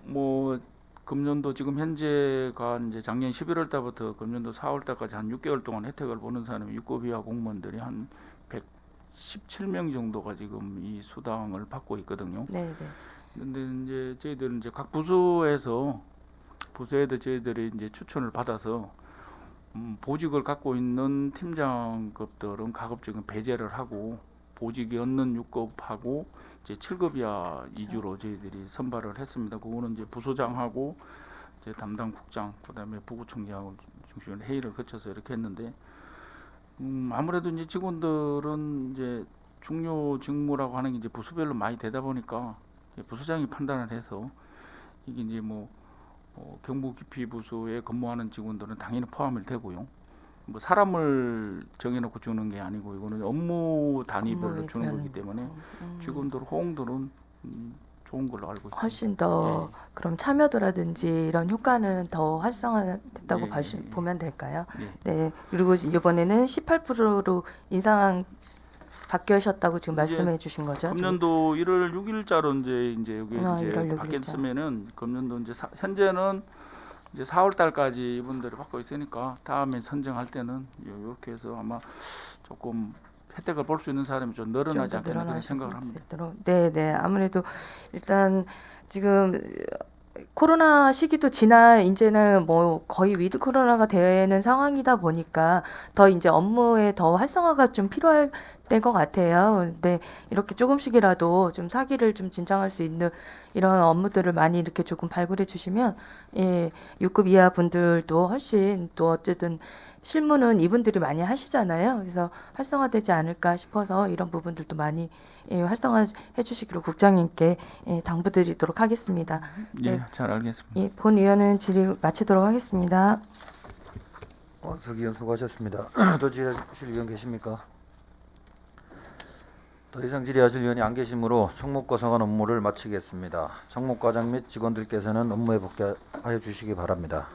뭐 금년도 지금 현재가 이제 작년 11월 달부터 금년도 4월 달까지 한 6개월 동안 혜택을 보는 사람이 6급 이하 공무원들이 한 117명 정도가 지금 이 수당을 받고 있거든요. 네, 네. 근데 이제 저희들은 이제 각 부서에도 저희들이 이제 추천을 받아서 보직을 갖고 있는 팀장급들은 가급적인 배제를 하고 보직이 없는 6급하고 이제 7급 이하 위주로 저희들이 선발을 했습니다. 그거는 이제 부소장하고 이제 담당 국장, 그다음에 부구청장하고 중심으로 회의를 거쳐서 이렇게 했는데 아무래도 이제 직원들은 이제 중요 직무라고 하는 게 이제 부서별로 많이 되다 보니까 부서장이 판단을 해서 이게 이제 경부 기피 부서에 근무하는 직원들은 당연히 포함이 되고요. 뭐 사람을 정해놓고 주는 게 아니고 이거는 업무 단위별로 업무에 주는 대한, 거기 때문에 직원들 호응들은 좋은 걸로 알고 있습니다. 훨씬 더 그럼 참여도라든지 이런 효과는 더 활성화됐다고 예. 보면 될까요? 예. 네. 그리고 이번에는 18%로 인상 바뀌셨다고 지금 이제 말씀해 주신 거죠? 금년도 1월 6일자로 이제 여기 아, 이제 1월 6일자. 바뀌었으면은 금년도 이제 현재는 이제 4월 달까지 이분들이 받고 있으니까 다음에 선정할 때는 이렇게 해서 아마 조금 혜택을 볼 수 있는 사람이 좀 늘어나지 좀 더 않겠나 그런 늘어나실 생각을 수 합니다. 있도록. 네, 네. 아무래도 일단 지금 코로나 시기도 지나 이제는 뭐 거의 위드 코로나가 되는 상황이다 보니까 더 이제 업무에 더 활성화가 좀 필요할 때인 것 같아요. 근데 이렇게 조금씩이라도 좀 사기를 좀 진정할 수 있는 이런 업무들을 많이 이렇게 조금 발굴해 주시면 예, 6급 이하 분들도 훨씬 또 어쨌든 실무는 이분들이 많이 하시잖아요. 그래서 활성화되지 않을까 싶어서 이런 부분들도 많이 활성화해 주시기로 국장님께 당부드리도록 하겠습니다. 예, 네. 잘 알겠습니다. 예, 본 의원은 질의 마치도록 하겠습니다. 석 의원 수고하셨습니다. 더 질의하실 의원 계십니까? 더 이상 질의하실 의원이 안 계시므로 총무과 상관 업무를 마치겠습니다. 총무과장 및 직원들께서는 업무에 복귀하여 주시기 바랍니다.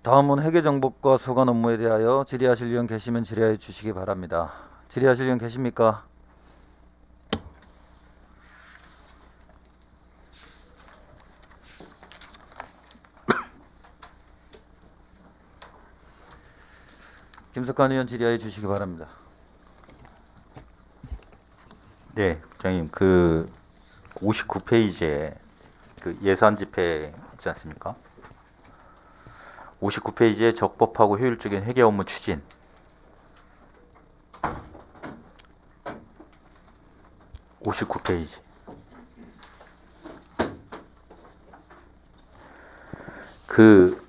다음은 회계 정보과 소관 업무에 대하여 질의하실 의원 계시면 질의해 주시기 바랍니다. 질의하실 의원 계십니까? 김석환 의원 질의해 주시기 바랍니다. 네, 국장님, 그 59페이지에 그 예산 집행 있지 않습니까? 59페이지에 적법하고 효율적인 회계 업무 추진. (59페이지) 그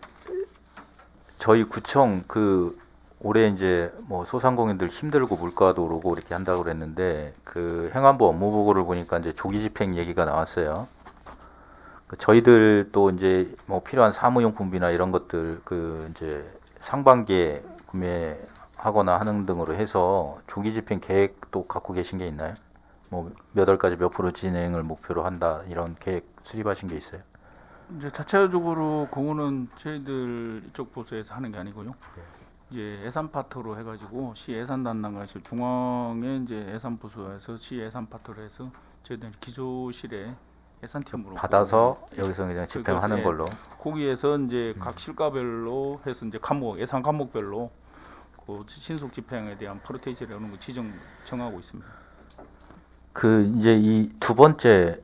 저희 구청 그 올해 이제 뭐 소상공인들 힘들고 물가도 오르고 이렇게 한다고 그랬는데 그 행안부 업무 보고를 보니까 이제 조기 집행 얘기가 나왔어요. 그 저희들 또 이제 뭐 필요한 사무용품비나 이런 것들 그 이제 상반기에 구매하거나 하는 등으로 해서 조기 집행 계획도 갖고 계신 게 있나요? 뭐 몇 월까지 몇 프로 진행을 목표로 한다 이런 계획 수립하신 게 있어요? 이제 자체적으로 그거는 저희들 이쪽 부서에서 하는 게 아니고요. 이제 예산 파트로 해가지고 시 예산 담당관실 중앙에 이제 예산 부서에서 시 예산 파트로 해서 저희들 기조실에 예산팀으로 받아서 여기서 그냥 집행하는 예, 걸로. 거기에서 이제 각 실과별로 해서 이제 과목 예산 과목별로 그 신속 집행에 대한 프로테이지를 하는 거 정하고 있습니다. 그 이제 이 두 번째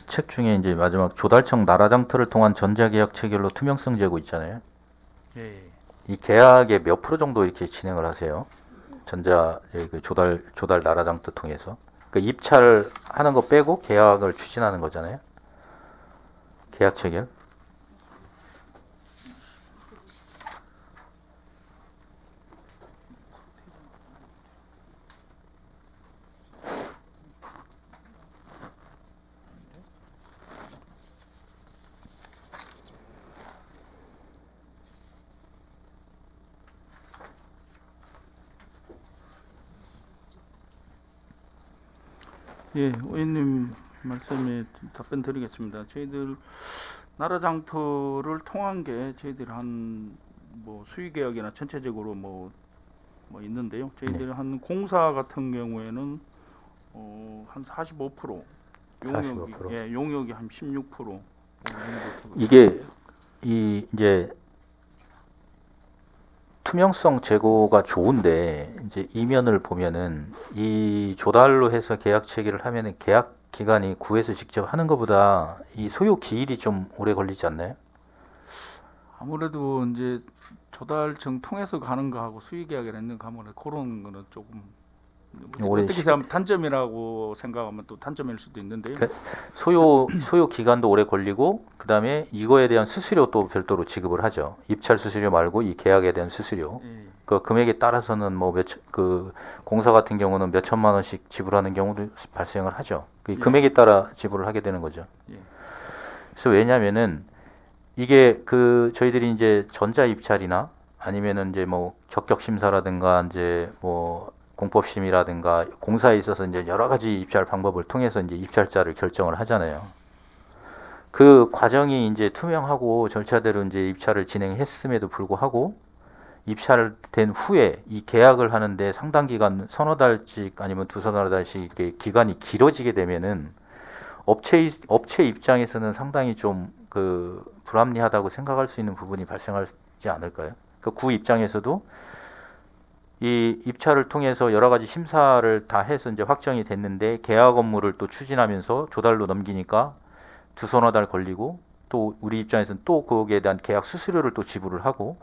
책 중에 이제 마지막 조달청 나라장터를 통한 전자계약 체결로 투명성 제고 있잖아요. 예. 이 계약의 몇 프로 정도 이렇게 진행을 하세요? 그 조달 나라장터 통해서. 그 입찰하는 거 빼고 계약을 추진하는 거잖아요. 계약 체결. 예, 의원님 말씀에 답변 드리겠습니다. 저희들 나라장터를 통한 게 저희들 한 뭐 수의계약이나 전체적으로 뭐 있는데요. 저희들 한 공사 같은 경우에는 한 45%, 용역이 45%. 예, 용역이 한 16% 정도 이게 이 이제 투명성 제고가 좋은데 이제 이면을 보면은 이 조달로 해서 계약 체결을 하면은 계약 기간이 구에서 직접 하는 것보다 이 소요 기일이 좀 오래 걸리지 않나요? 아무래도 이제 조달청 통해서 가는 거하고 수의계약이라 있는 거 하면 그런 거는 조금 오랜 어떻게 생각하면 단점이라고 생각하면 또 단점일 수도 있는데요. 그 소요 기간도 오래 걸리고 그다음에 이거에 대한 수수료 또 별도로 지급을 하죠. 입찰 수수료 말고 이 계약에 대한 수수료. 예. 그 금액에 따라서는 뭐 그 공사 같은 경우는 몇 천만 원씩 지불하는 경우도 발생을 하죠. 그 예. 금액에 따라 지불을 하게 되는 거죠. 예. 그래서 왜냐면은 이게 그 저희들이 이제 전자 입찰이나 아니면은 이제 뭐 적격 심사라든가 이제 뭐 공법심이라든가 공사에 있어서 이제 여러 가지 입찰 방법을 통해서 이제 입찰자를 결정을 하잖아요. 그 과정이 이제 투명하고 절차대로 이제 입찰을 진행했음에도 불구하고 입찰된 후에 이 계약을 하는데 상당 기간 서너 달씩 아니면 두서너 달씩 이렇게 기간이 길어지게 되면은 업체 입장에서는 상당히 좀 그 불합리하다고 생각할 수 있는 부분이 발생하지 않을까요? 그 구 입장에서도 이 입찰을 통해서 여러 가지 심사를 다 해서 이제 확정이 됐는데 계약 업무를 또 추진하면서 조달로 넘기니까 두서너 달 걸리고 또 우리 입장에서는 또 거기에 대한 계약 수수료를 또 지불을 하고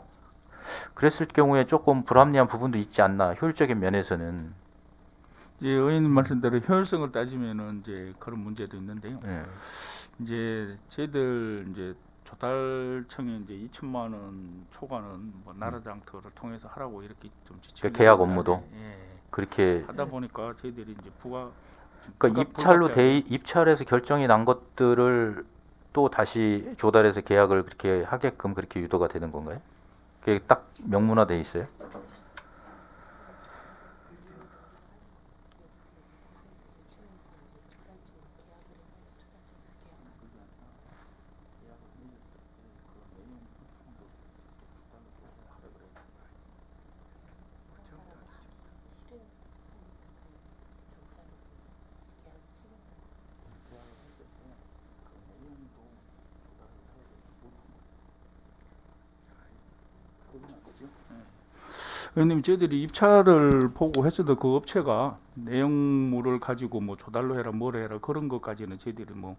그랬을 경우에 조금 불합리한 부분도 있지 않나 효율적인 면에서는. 예, 의원님 말씀대로 효율성을 따지면은 이제 그런 문제도 있는데요. 예. 이제 저희들 이제 조달청에 이제 2천만 원 초과는 뭐 나라장터를 통해서 하라고 이렇게 좀 지침을 그 계약 내려야 업무도? 돼. 예. 그렇게 하다 보니까 저희들이 이제 그러니까 입찰에서 결정이 난 것들을 또 다시 조달해서 계약을 그렇게 하게끔 그렇게 유도가 되는 건가요? 그게 딱 명문화돼 있어요? 의원님 저희들이 입찰을 보고 했어도 그 업체가 내용물을 가지고 뭐 조달로 해라 뭐라 해라 그런 것까지는 저희들이 뭐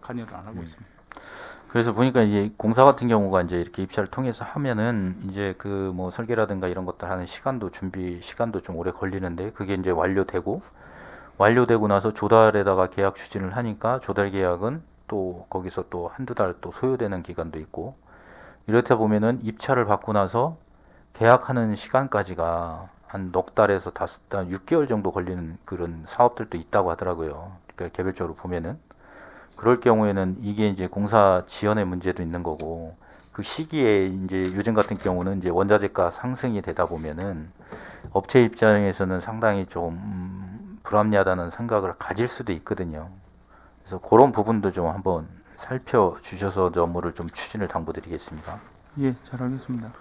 관여를 안 하고 있습니다. 그래서 보니까 이제 공사 같은 경우가 이제 이렇게 입찰을 통해서 하면은 이제 그 뭐 설계라든가 이런 것들 하는 시간도 준비 시간도 좀 오래 걸리는데 그게 이제 완료되고 나서 조달에다가 계약 추진을 하니까 조달 계약은 또 거기서 또 한두 달 또 소요되는 기간도 있고 이렇다 보면은 입찰을 받고 나서 계약하는 시간까지가 한 넉 달에서 다섯 달, 6개월 정도 걸리는 그런 사업들도 있다고 하더라고요. 그러니까 개별적으로 보면은 그럴 경우에는 이게 이제 공사 지연의 문제도 있는 거고 그 시기에 이제 요즘 같은 경우는 이제 원자재가 상승이 되다 보면은 업체 입장에서는 상당히 좀 불합리하다는 생각을 가질 수도 있거든요. 그래서 그런 부분도 좀 한번 살펴주셔서 저 업무를 좀 추진을 당부드리겠습니다. 예, 잘 알겠습니다.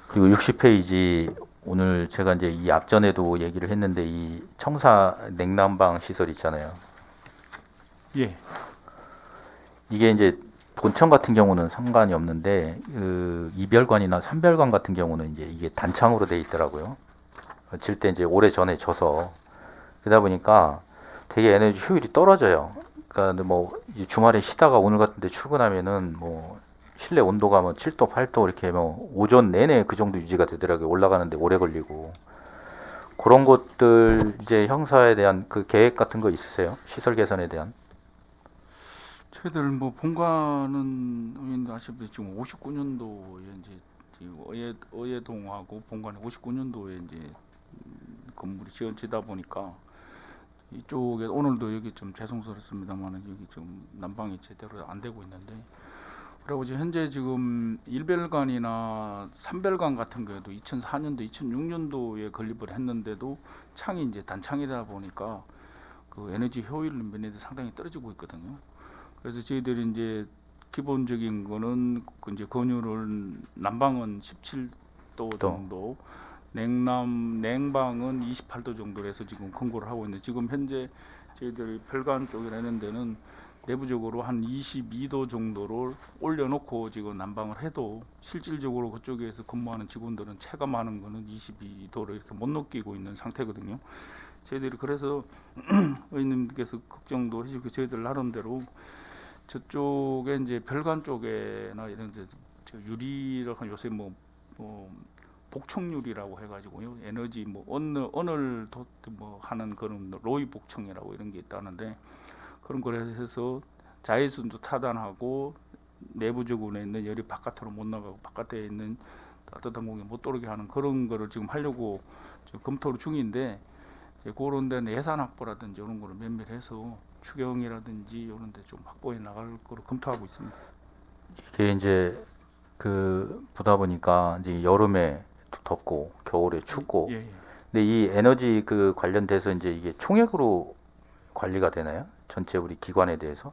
그리고 60페이지 오늘 제가 이제 이 앞전에도 얘기를 했는데 이 청사 냉난방 시설 있잖아요. 예, 이게 이제 본청 같은 경우는 상관이 없는데 그 이별관이나 삼별관 같은 경우는 이제 이게 단창으로 돼 있더라고요. 질 때 이제 오래 전에 져서 그러다 보니까 되게 에너지 효율이 떨어져요. 그러니까 뭐 이제 주말에 쉬다가 오늘 같은데 출근하면은 뭐 실내 온도가 뭐 7도, 8도 이렇게 뭐 오전 내내 그 정도 유지가 되더라고요. 올라가는데 오래 걸리고 그런 것들 이제 형사에 대한 그 계획 같은 거 있으세요? 시설 개선에 대한? 저희들 뭐 본관은 의원님 아시다시피 지금 59년도에 이제 지금 어예동하고 본관이 59년도에 이제 건물이 지어지다 보니까 이쪽에 오늘도 여기 좀 죄송스럽습니다만 여기 좀 난방이 제대로 안 되고 있는데 그리고 이제 현재 지금 일별관이나 삼별관 같은 경우도 2004년도, 2006년도에 건립을 했는데도 창이 이제 단창이다 보니까 그 에너지 효율 면에서 상당히 떨어지고 있거든요. 그래서 저희들이 이제 기본적인 거는 그 이제 건율을 난방은 17도 정도, 냉방은 28도 정도로 해서 지금 권고를 하고 있는데 지금 현재 저희들 별관 쪽이라 하는 데는 내부적으로 한 22도 정도를 올려놓고 지금 난방을 해도 실질적으로 그쪽에서 근무하는 직원들은 체감하는 거는 22도를 이렇게 못 느끼고 있는 상태거든요. 저희들이 그래서 의원님께서 걱정도 해주고 저희들 나름대로 저쪽에 이제 별관 쪽에나 이런 저 유리를 요새 뭐 복청유리라고 해가지고요 에너지 뭐 언을 뭐 하는 그런 로이 복청이라고 이런 게 있다는데 그런 걸 해서 자외선도 차단하고 내부적으로 있는 열이 바깥으로 못 나가고 바깥에 있는 따뜻한 공기 못 들어오게 하는 그런 거를 지금 하려고 지금 검토를 중인데 그런 데는 예산 확보라든지 이런 거를 면밀해서 추경이라든지 이런 데 좀 확보해 나갈 거로 검토하고 있습니다. 이게 이제 그 보다 보니까 이제 여름에 덥고 겨울에 춥고 예, 예. 근데 이 에너지 그 관련돼서 이제 이게 총액으로 관리가 되나요? 전체 우리 기관에 대해서?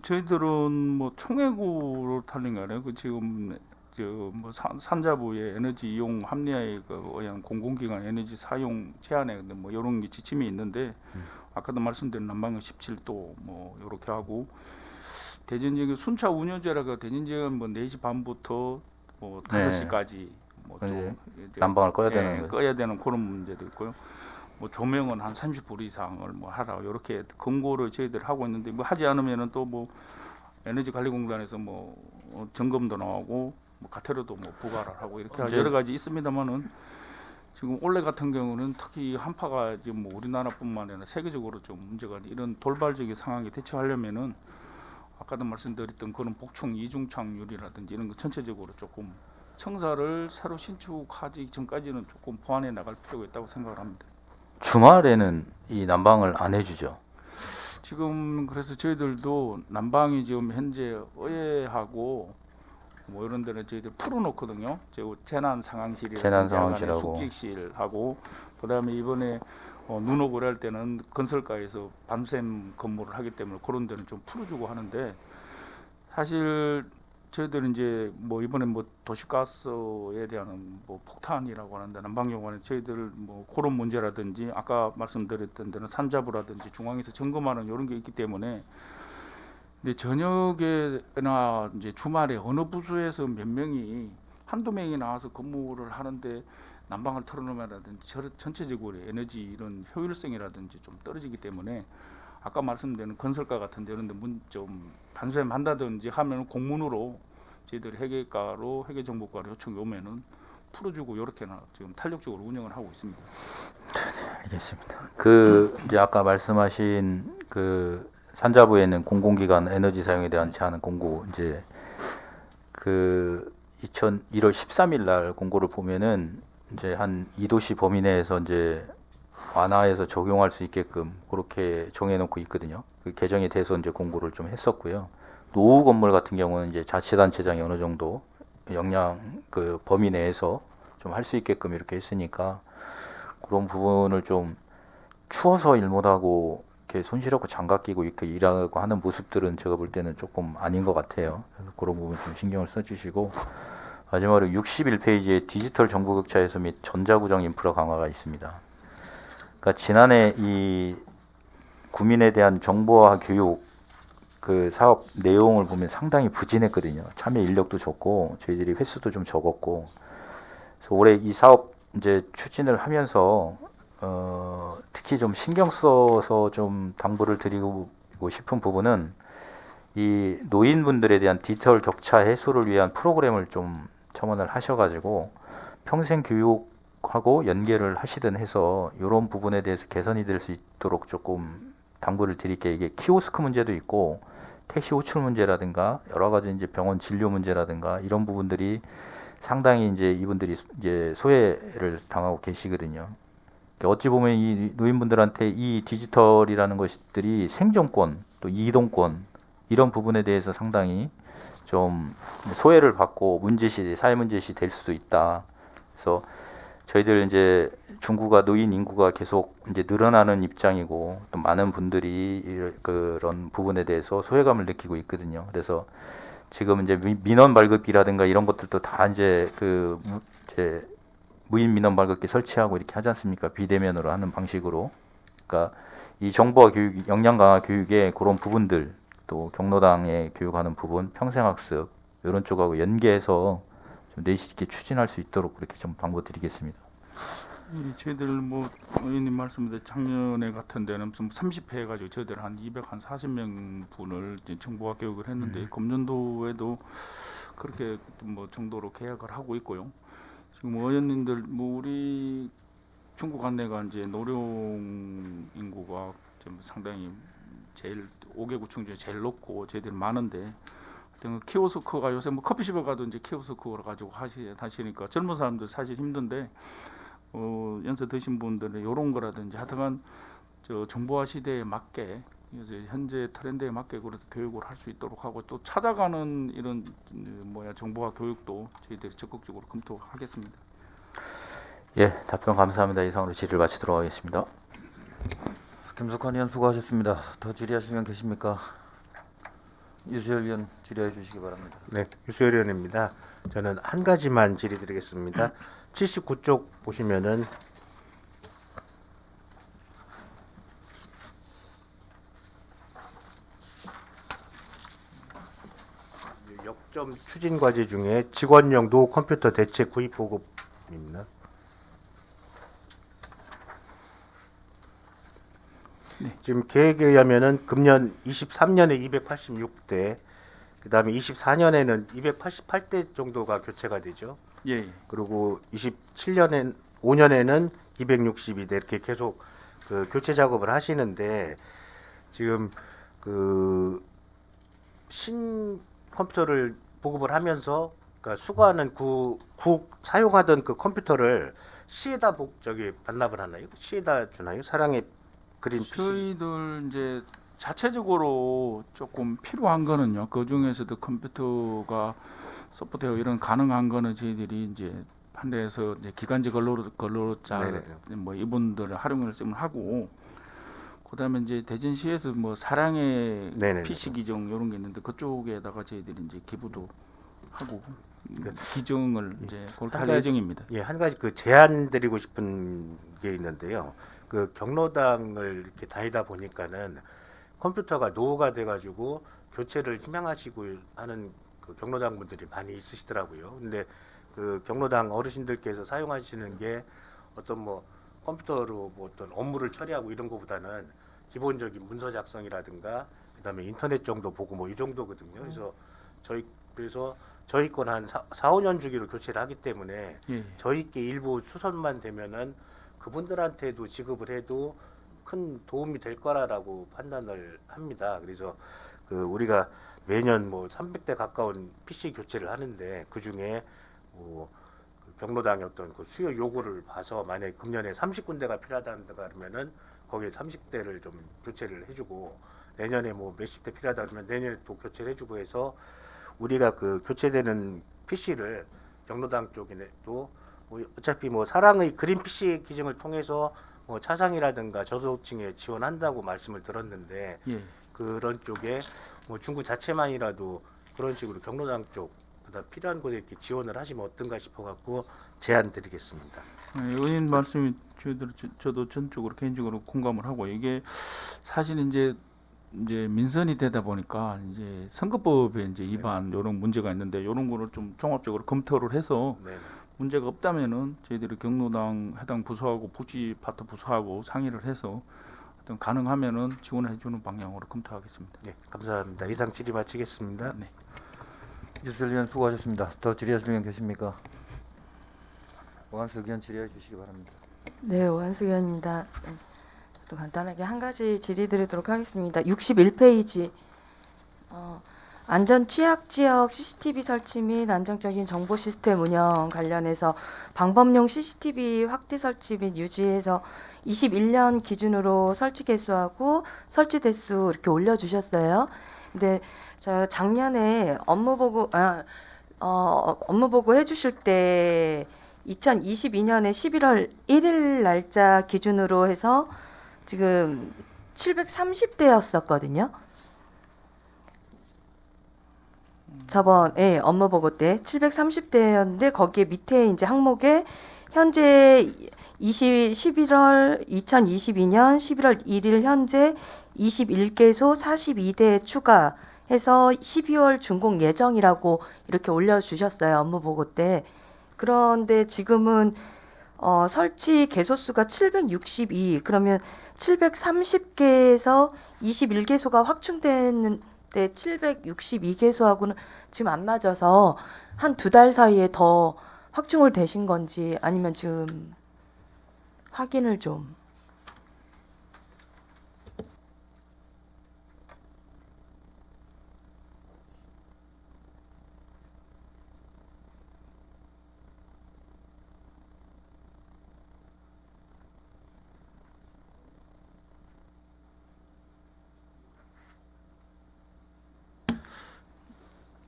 저희들은 뭐 총액으로 탈린 거 아니에요. 그 지금 저뭐 산자부의 에너지 이용 합리화의 그 어양 공공기관 에너지 사용 제한에 뭐 이런 게 지침이 있는데 아까도 말씀드린 난방은 17도 뭐 이렇게 하고 대전 지역 순차 운영제라가 대전 지역은 뭐 4시 반부터 뭐 5시까지 뭐좀 난방을 꺼야 되는 거예요. 꺼야 되는 그런 문제도 있고요. 뭐 조명은 한 30불 이상을 뭐 하라 이렇게 권고를 저희들 하고 있는데 뭐 하지 않으면은 또 뭐 에너지관리공단에서 뭐 점검도 나오고 뭐 가태료도 뭐 부과를 하고 이렇게 여러 가지 있습니다만은 지금 올해 같은 경우는 특히 한파가 지금 뭐 우리나라뿐만 아니라 세계적으로 좀 문제가 이런 돌발적인 상황에 대처하려면은 아까도 말씀드렸던 그런 복층 이중창률이라든지 이런 거 전체적으로 조금 청사를 새로 신축하기 전까지는 조금 보완해 나갈 필요가 있다고 생각을 합니다. 주말에는 이 난방을 안 해주죠. 지금 그래서 저희들도 난방이 지금 현재 의회하고 뭐 이런 데는 저희들 풀어놓거든요. 재난 상황실이라고 숙직실하고 그다음에 이번에 눈 오고 그럴 때는 건설가에서 밤샘 근무를 하기 때문에 그런 데는 좀 풀어주고 하는데 사실 저희들은 이제 뭐 이번에 뭐 도시가스에 대한 뭐 폭탄이라고 하는데 난방요원에 저희들 뭐 그런 문제라든지 아까 말씀드렸던 데는 산자부라든지 중앙에서 점검하는 이런 게 있기 때문에 근데 저녁에나 이제 주말에 어느 부서에서 몇 명이 한두 명이 나와서 근무를 하는데 난방을 틀어놓으면라든지 전체적으로 에너지 이런 효율성이라든지 좀 떨어지기 때문에 아까 말씀드린 건설가 같은 데 이런 데 좀 반수해한다든지 하면 공문으로 저희들이 회계정보과로 요청이 오면은 풀어주고 이렇게나 지금 탄력적으로 운영을 하고 있습니다. 알겠습니다. 그 이제 아까 말씀하신 그 산자부에 있는 공공기관 에너지 사용에 대한 제한 공고 이제 그 1월 13일 날 공고를 보면은 이제 한 2도시 범위 내에서 이제 완화해서 적용할 수 있게끔 그렇게 정해놓고 있거든요. 그 개정에 대해서 이제 공고를 좀 했었고요. 노후 건물 같은 경우는 이제 자치단체장이 어느 정도 역량 그 범위 내에서 좀 할 수 있게끔 이렇게 했으니까 그런 부분을 좀 추워서 일 못하고 이렇게 손실없고 장갑 끼고 이렇게 일하고 하는 모습들은 제가 볼 때는 조금 아닌 것 같아요. 그래서 그런 부분 좀 신경을 써주시고 마지막으로 61페이지에 디지털 정보격차 해소 및 전자구정 인프라 강화가 있습니다. 그러니까 지난해 이 구민에 대한 정보화 교육 그 사업 내용을 보면 상당히 부진했거든요. 참여 인력도 적고 저희들이 횟수도 좀 적었고 그래서 올해 이 사업 이제 추진을 하면서 특히 좀 신경 써서 좀 당부를 드리고 싶은 부분은 이 노인분들에 대한 디지털 격차 해소를 위한 프로그램을 좀 첨언을 하셔가지고 평생 교육하고 연계를 하시든 해서 이런 부분에 대해서 개선이 될 수 있도록 조금 당부를 드릴게요. 이게 키오스크 문제도 있고 택시 호출 문제라든가 여러 가지 이제 병원 진료 문제라든가 이런 부분들이 상당히 이제 이분들이 이제 소외를 당하고 계시거든요. 어찌 보면 이 노인분들한테 이 디지털이라는 것들이 생존권 또 이동권 이런 부분에 대해서 상당히 좀 소외를 받고 문제시 사회 문제시 될 수도 있다. 그래서 저희들 이제 중구가 노인 인구가 계속 이제 늘어나는 입장이고 또 많은 분들이 그런 부분에 대해서 소외감을 느끼고 있거든요. 그래서 지금 이제 민원 발급기라든가 이런 것들도 다 이제 이제 무인 민원 발급기 설치하고 이렇게 하지 않습니까? 비대면으로 하는 방식으로. 그러니까 이 정보화 교육, 역량 강화 교육의 그런 부분들 또 경로당에 교육하는 부분, 평생학습 이런 쪽하고 연계해서 좀 내실 있게 추진할 수 있도록 그렇게 좀 당부드리겠습니다. 저희들 뭐 의원님 말씀대로 작년에 같은 데는 좀 30회 해가지고 저희들 한 240명 분을 이제 정보화 교육을 했는데 금년도에도 그렇게 뭐 정도로 계약을 하고 있고요. 지금 의원님들 뭐 우리 중국 안내가 이제 노령 인구가 좀 상당히 제일 5개 구청 중에 제일 높고 저희들 많은데 키오스크가 요새 뭐 커피숍에 가도 이제 키오스크를 가지고 하시니까 젊은 사람들 사실 힘든데 연세 드신 분들은 이런 거라든지 하여튼간 저 정보화 시대에 맞게 이제 현재 트렌드에 맞게 그래도 교육을 할 수 있도록 하고 또 찾아가는 이런 정보화 교육도 저희들이 적극적으로 검토하겠습니다. 예, 답변 감사합니다. 이상으로 질의를 마치도록 하겠습니다. 김석환 의원 수고하셨습니다. 더 질의하시면 계십니까? 유수열 의원 질의해 주시기 바랍니다. 네, 유수열 의원입니다. 저는 한 가지만 질의드리겠습니다. 79쪽 보시면은 역점 추진 과제 중에 직원용 노후 컴퓨터 대체 구입 보급입니다. 지금 계획에 의하면은 금년 23년에 286대, 그다음에 24년에는 288대 정도가 교체가 되죠. 예. 그리고 27년엔 5년에는 262대 이렇게 계속 그 교체 작업을 하시는데 지금 그 신 컴퓨터를 보급을 하면서 그러니까 수거하는 사용하던 그 컴퓨터를 시에다 반납을 하나요? 시에다 주나요? 사랑의 그린 PC. 저희들 이제 자체적으로 조금 필요한 거는요. 그 중에서도 컴퓨터가 소프트웨어 이런 가능한 거는 저희들이 이제 한 대에서 이제 기간제 근로자 네네. 뭐 이분들을 활용을 좀 하고 그다음에 이제 대전시에서 뭐 사랑의 네네네. PC 기종 이런 게 있는데 그쪽에다가 저희들이 이제 기부도 하고 기증을 이제 그렇게 할 가지- 예정입니다. 예, 한 가지 그 제안 드리고 싶은 게 있는데요. 그 경로당을 이렇게 다니다 보니까는 컴퓨터가 노후가 돼가지고 교체를 희망하시고 하는 그 경로당 분들이 많이 있으시더라고요. 근데 그 경로당 어르신들께서 사용하시는 게 어떤 뭐 컴퓨터로 뭐 어떤 업무를 처리하고 이런 것보다는 기본적인 문서 작성이라든가 그다음에 인터넷 정도 보고 뭐 이 정도거든요. 그래서 저희 건 한 4, 5년 주기로 교체를 하기 때문에 예. 저희께 일부 수선만 되면은 그분들한테도 지급을 해도 큰 도움이 될 거라라고 판단을 합니다. 그래서 그 우리가 매년 뭐 300대 가까운 PC 교체를 하는데 그 중에 뭐 그 경로당의 어떤 그 수요 요구를 봐서 만약에 금년에 30군데가 필요하다는가 그러면은 거기에 30대를 좀 교체를 해주고 내년에 뭐 몇십 대 필요하다 그러면 내년에 또 교체를 해주고 해서 우리가 그 교체되는 PC를 경로당 쪽에도 뭐 어차피 뭐 사랑의 그린 PC 기증을 통해서 뭐 차상이라든가 저소득층에 지원한다고 말씀을 들었는데 예. 그런 쪽에 뭐 중구 자체만이라도 그런 식으로 경로당 쪽 그다음 필요한 곳에 이렇게 지원을 하시면 어떤가 싶어갖고 제안 드리겠습니다. 의원님 말씀이 저도 전적으로 개인적으로 공감을 하고 이게 사실 이제 민선이 되다 보니까 이제 선거법에 이제 위반 이런 문제가 있는데 이런 거를 좀 종합적으로 검토를 해서 네. 문제가 없다면은 저희들이 경로당 해당 부서하고 복지 파트 부서하고 상의를 해서 어떤 가능하면은 지원해 주는 방향으로 검토하겠습니다. 네, 감사합니다. 이상 질의 마치겠습니다. 네. 이수철 의원 수고하셨습니다. 더 질의하실 의원 계십니까? 오한석 의원 질의해 주시기 바랍니다. 네, 오한수 의원입니다. 또 간단하게 한 가지 질의드리도록 하겠습니다. 61페이지 안전 취약 지역 CCTV 설치 및 안정적인 정보 시스템 운영 관련해서 방법용 CCTV 확대 설치 및 유지해서 21년 기준으로 설치 개수하고 설치 대수 이렇게 올려주셨어요. 근데 저 작년에 업무 보고 해주실 때 2022년에 11월 1일 날짜 기준으로 해서 지금 730대였었거든요. 저번 업무 보고 때 730대였는데 거기에 밑에 이제 항목에 현재 2022년 11월 1일 현재 21개소 42대 추가해서 12월 준공 예정이라고 이렇게 올려주셨어요. 업무 보고 때. 그런데 지금은 설치 개소수가 762 그러면 730개에서 21개소가 확충되는 때 762개소하고는 지금 안 맞아서 한 2달 사이에 더 확충을 되신 건지 아니면 지금 확인을 좀.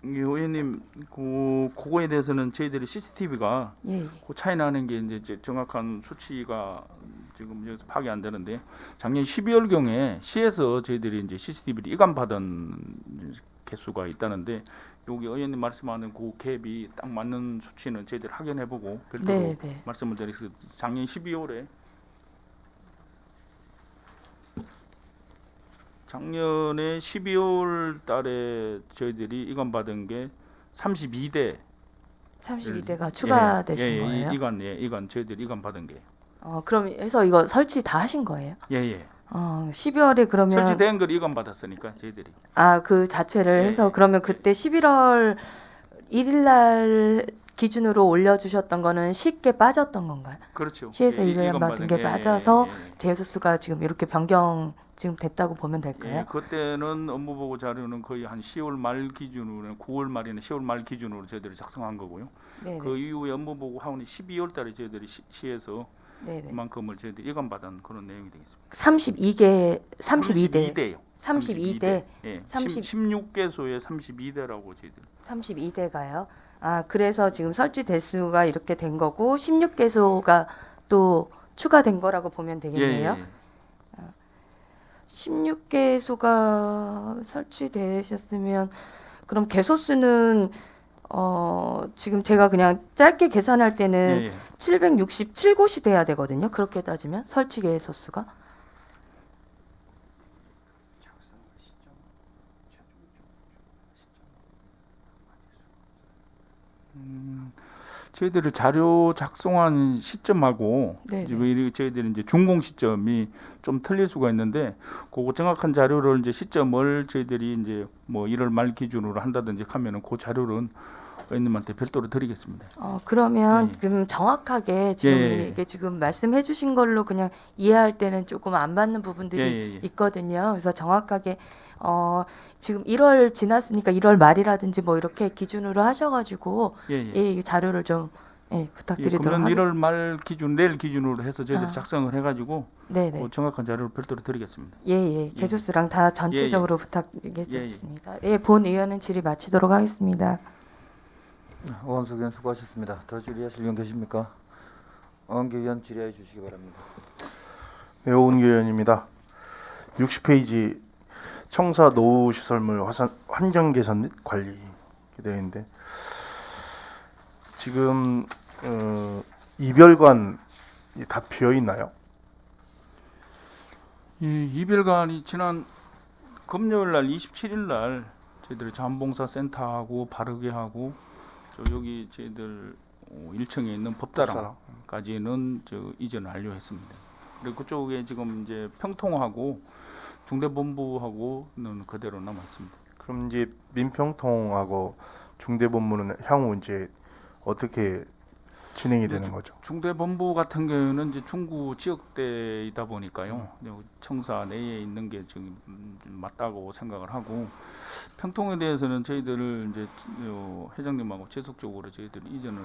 의원님 그거에 대해서는 저희들이 CCTV가 예. 그 차이 나는 게 이제 정확한 수치가 지금 여기서 파악이 안 되는데 작년 12월 경에 시에서 저희들이 이제 CCTV를 이관받은 개수가 있다는데 여기 의원님 말씀하는 그 갭이 딱 맞는 수치는 저희들이 확인해보고 별도로 네, 네. 말씀을 드리겠습니다. 작년 12월에 작년에 12월 달에 저희들이 이관받은 게 32대 32대가 추가되신 거예요? 이관 저희들이 이관받은 게. 그럼 해서 이거 설치 다 하신 거예요? 예. 12월에 그러면 설치된 걸 이관받았으니까 저희들이. 그 자체를 예, 해서 예. 그러면 그때 11월 1일 날 기준으로 올려주셨던 거는 쉽게 빠졌던 건가요? 그렇죠. 시에서 예, 이관 받은 게 빠져서 재수수가 지금 이렇게 변경 지금 됐다고 보면 될까요? 예, 그때는 업무 보고 자료는 거의 한 10월 말 기준으로 9월 말이나 10월 말 기준으로 저희들이 작성한 거고요. 네네. 그 이후에 업무 보고 하원이 12월 달에 저희들이 시에서 네네. 그만큼을 저희들이 이관받은 그런 내용이 되겠습니다. 32대 32대요. 32대 예. 30 16개소에 32대라고 저희들. 32대가요. 그래서 지금 설치 대수가 이렇게 된 거고 16개소가 또 추가된 거라고 보면 되겠네요. 예. 16개소가 설치되셨으면 그럼 개소수는 지금 제가 그냥 짧게 계산할 때는 예. 767곳이 돼야 되거든요. 그렇게 따지면 설치 개소수가 저희들이 자료 작성한 시점하고 네, 지금 저희들이 이제 준공 시점이 좀 틀릴 수가 있는데 그거 정확한 자료를 이제 시점을 저희들이 이제 뭐 1월 말 기준으로 한다든지 하면은 그 자료는 의원님한테 별도로 드리겠습니다. 그러면 예. 그럼 정확하게 지금 예. 이게 지금 말씀해주신 걸로 그냥 이해할 때는 조금 안 맞는 부분들이 예. 있거든요. 그래서 정확하게 지금 1월 지났으니까 1월 말이라든지 뭐 이렇게 기준으로 하셔가지고 예. 이 자료를 좀 부탁드리도록 그러면 하겠습니다. 1월 말 기준 내일 기준으로 해서 저희들이 아. 작성을 해가지고 네네. 정확한 자료를 별도로 드리겠습니다. 예. 개조수랑 다 전체적으로 부탁드리겠습니다. 본 의원은 질의 마치도록 하겠습니다. 오원석 의원 수고하셨습니다. 더 질의하실 의원 계십니까? 오원기 의원 질의해 주시기 바랍니다. 네, 오은규 의원입니다. 60페이지 청사 노후 시설물 환경 개선 및 관리 이렇게 되어 있는데 지금 이별관이 다 비어 있나요? 이 이별관이 지난 금요일 날 27일 날 저희들이 자원봉사 센터하고 바르게 하고 여기 저희들 1층에 있는 법다랑까지는 이전을 완료했습니다. 그리고 그쪽에 지금 이제 평통하고 중대본부하고는 그대로 남아 있습니다. 그럼 이제 민평통하고 중대본부는 향후 이제 어떻게 진행이 되는 거죠? 중대본부 같은 경우는 이제 중구 지역대이다 보니까요. 청사 내에 있는 게 지금 맞다고 생각을 하고 평통에 대해서는 저희들을 이제 회장님하고 지속적으로 저희들이 이전을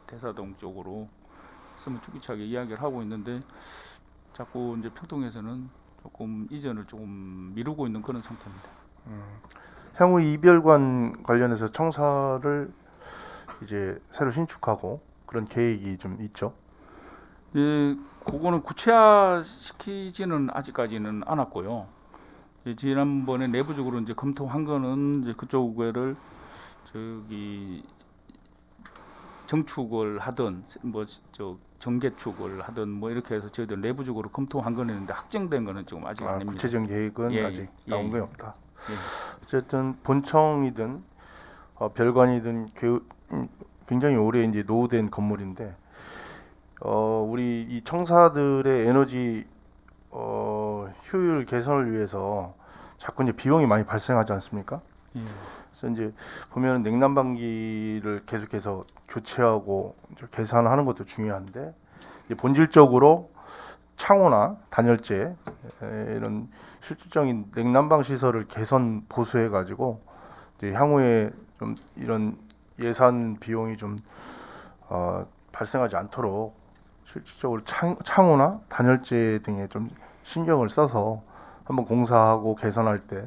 대사동 쪽으로 주기차게 이야기를 하고 있는데 자꾸 이제 평통에서는 조금 이전을 조금 미루고 있는 그런 상태입니다. 향후 이별관 관련해서 청사를 이제 새로 신축하고 그런 계획이 좀 있죠. 예, 그거는 구체화 시키지는 아직까지는 않았고요. 지난번에 내부적으로 이제 검토한 거는 이제 그쪽을 정축을 하든 정개축을 하든 뭐 이렇게 해서 저희들 내부적으로 검토한 거는 있는데 확정된 거는 지금 아직 아닙니다. 구체적인 계획은 예, 아직 예, 나온 예. 게 없다. 예. 어쨌든 본청이든 별관이든 굉장히 오래 이제 노후된 건물인데 우리 이 청사들의 에너지 효율 개선을 위해서 자꾸 이제 비용이 많이 발생하지 않습니까? 예. 그래서 이제 보면 냉난방기를 계속해서 교체하고 이제 개선하는 것도 중요한데 이제 본질적으로 창호나 단열재 이런 실질적인 냉난방 시설을 개선 보수해 가지고 이제 향후에 좀 이런 예산 비용이 좀 발생하지 않도록 실질적으로 창호나 단열재 등에 좀 신경을 써서 한번 공사하고 개선할 때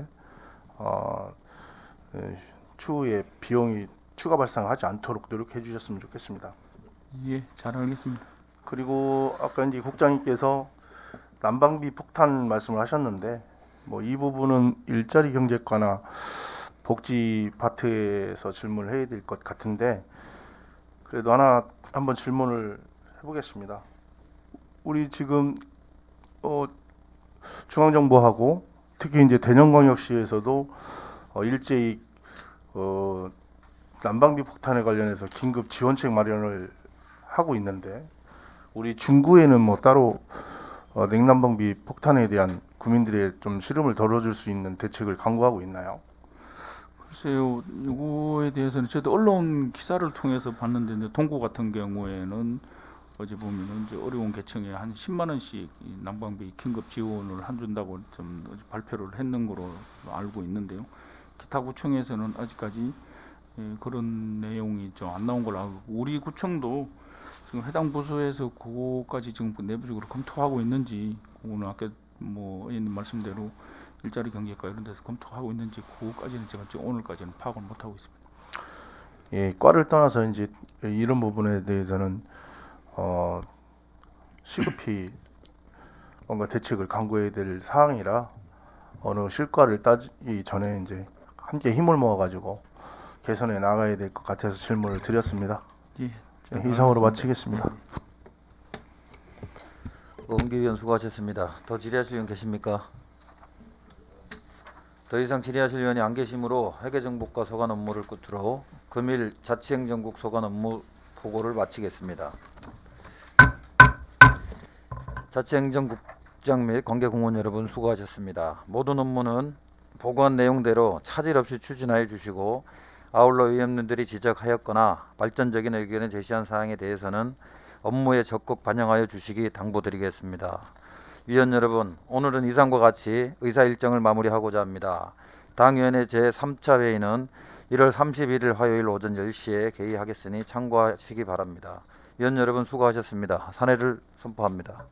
추후에 비용이 추가 발생하지 않도록 노력해 주셨으면 좋겠습니다. 예, 잘 알겠습니다. 그리고 아까 이제 국장님께서 난방비 폭탄 말씀을 하셨는데 뭐 이 부분은 일자리 경제과나 복지 파트에서 질문을 해야 될 것 같은데 그래도 한번 질문을 해보겠습니다. 우리 지금 중앙정부하고 특히 이제 대전광역시에서도 일제히 난방비 폭탄에 관련해서 긴급 지원책 마련을 하고 있는데 우리 중구에는 뭐 따로 냉난방비 폭탄에 대한 국민들의 좀 시름을 덜어줄 수 있는 대책을 강구하고 있나요? 글쎄요, 이거에 대해서는 저도 언론 기사를 통해서 봤는데 이제 동구 같은 경우에는 어제 보면은 이제 어려운 계층에 한 10만 원씩 이 난방비 긴급 지원을 해준다고 좀 어제 발표를 했는 거로 알고 있는데요. 기타 구청에서는 아직까지 그런 내용이 좀 안 나온 걸로 알고 우리 구청도 지금 해당 부서에서 그거까지 지금 내부적으로 검토하고 있는지 그거는 아까 뭐 의원님 말씀대로 일자리 경제과 이런 데서 검토하고 있는지 그거까지는 제가 지금 오늘까지는 파악을 못 하고 있습니다. 예, 과를 떠나서 이제 이런 부분에 대해서는 시급히 뭔가 대책을 강구해야 될 사항이라 어느 실과를 따지기 전에 이제 함께 힘을 모아가지고 개선해 나가야 될 것 같아서 질문을 드렸습니다. 예, 네, 이상으로 마치겠습니다. 오은기 의원 수고하셨습니다. 더 질의하실 의원 계십니까? 더 이상 질의하실 의원이 안 계시므로 회계정보과 소관 업무를 끝으로 금일 자치행정국 소관 업무 보고를 마치겠습니다. 자치행정국장 및 관계공무원 여러분 수고하셨습니다. 모든 업무는 보고한 내용대로 차질 없이 추진하여 주시고 아울러 의원님들이 지적하였거나 발전적인 의견을 제시한 사항에 대해서는 업무에 적극 반영하여 주시기 당부드리겠습니다. 위원 여러분, 오늘은 이상과 같이 의사 일정을 마무리하고자 합니다. 당위원회 제3차 회의는 1월 31일 화요일 오전 10시에 개의하겠으니 참고하시기 바랍니다. 위원 여러분 수고하셨습니다. 사내를 선포합니다.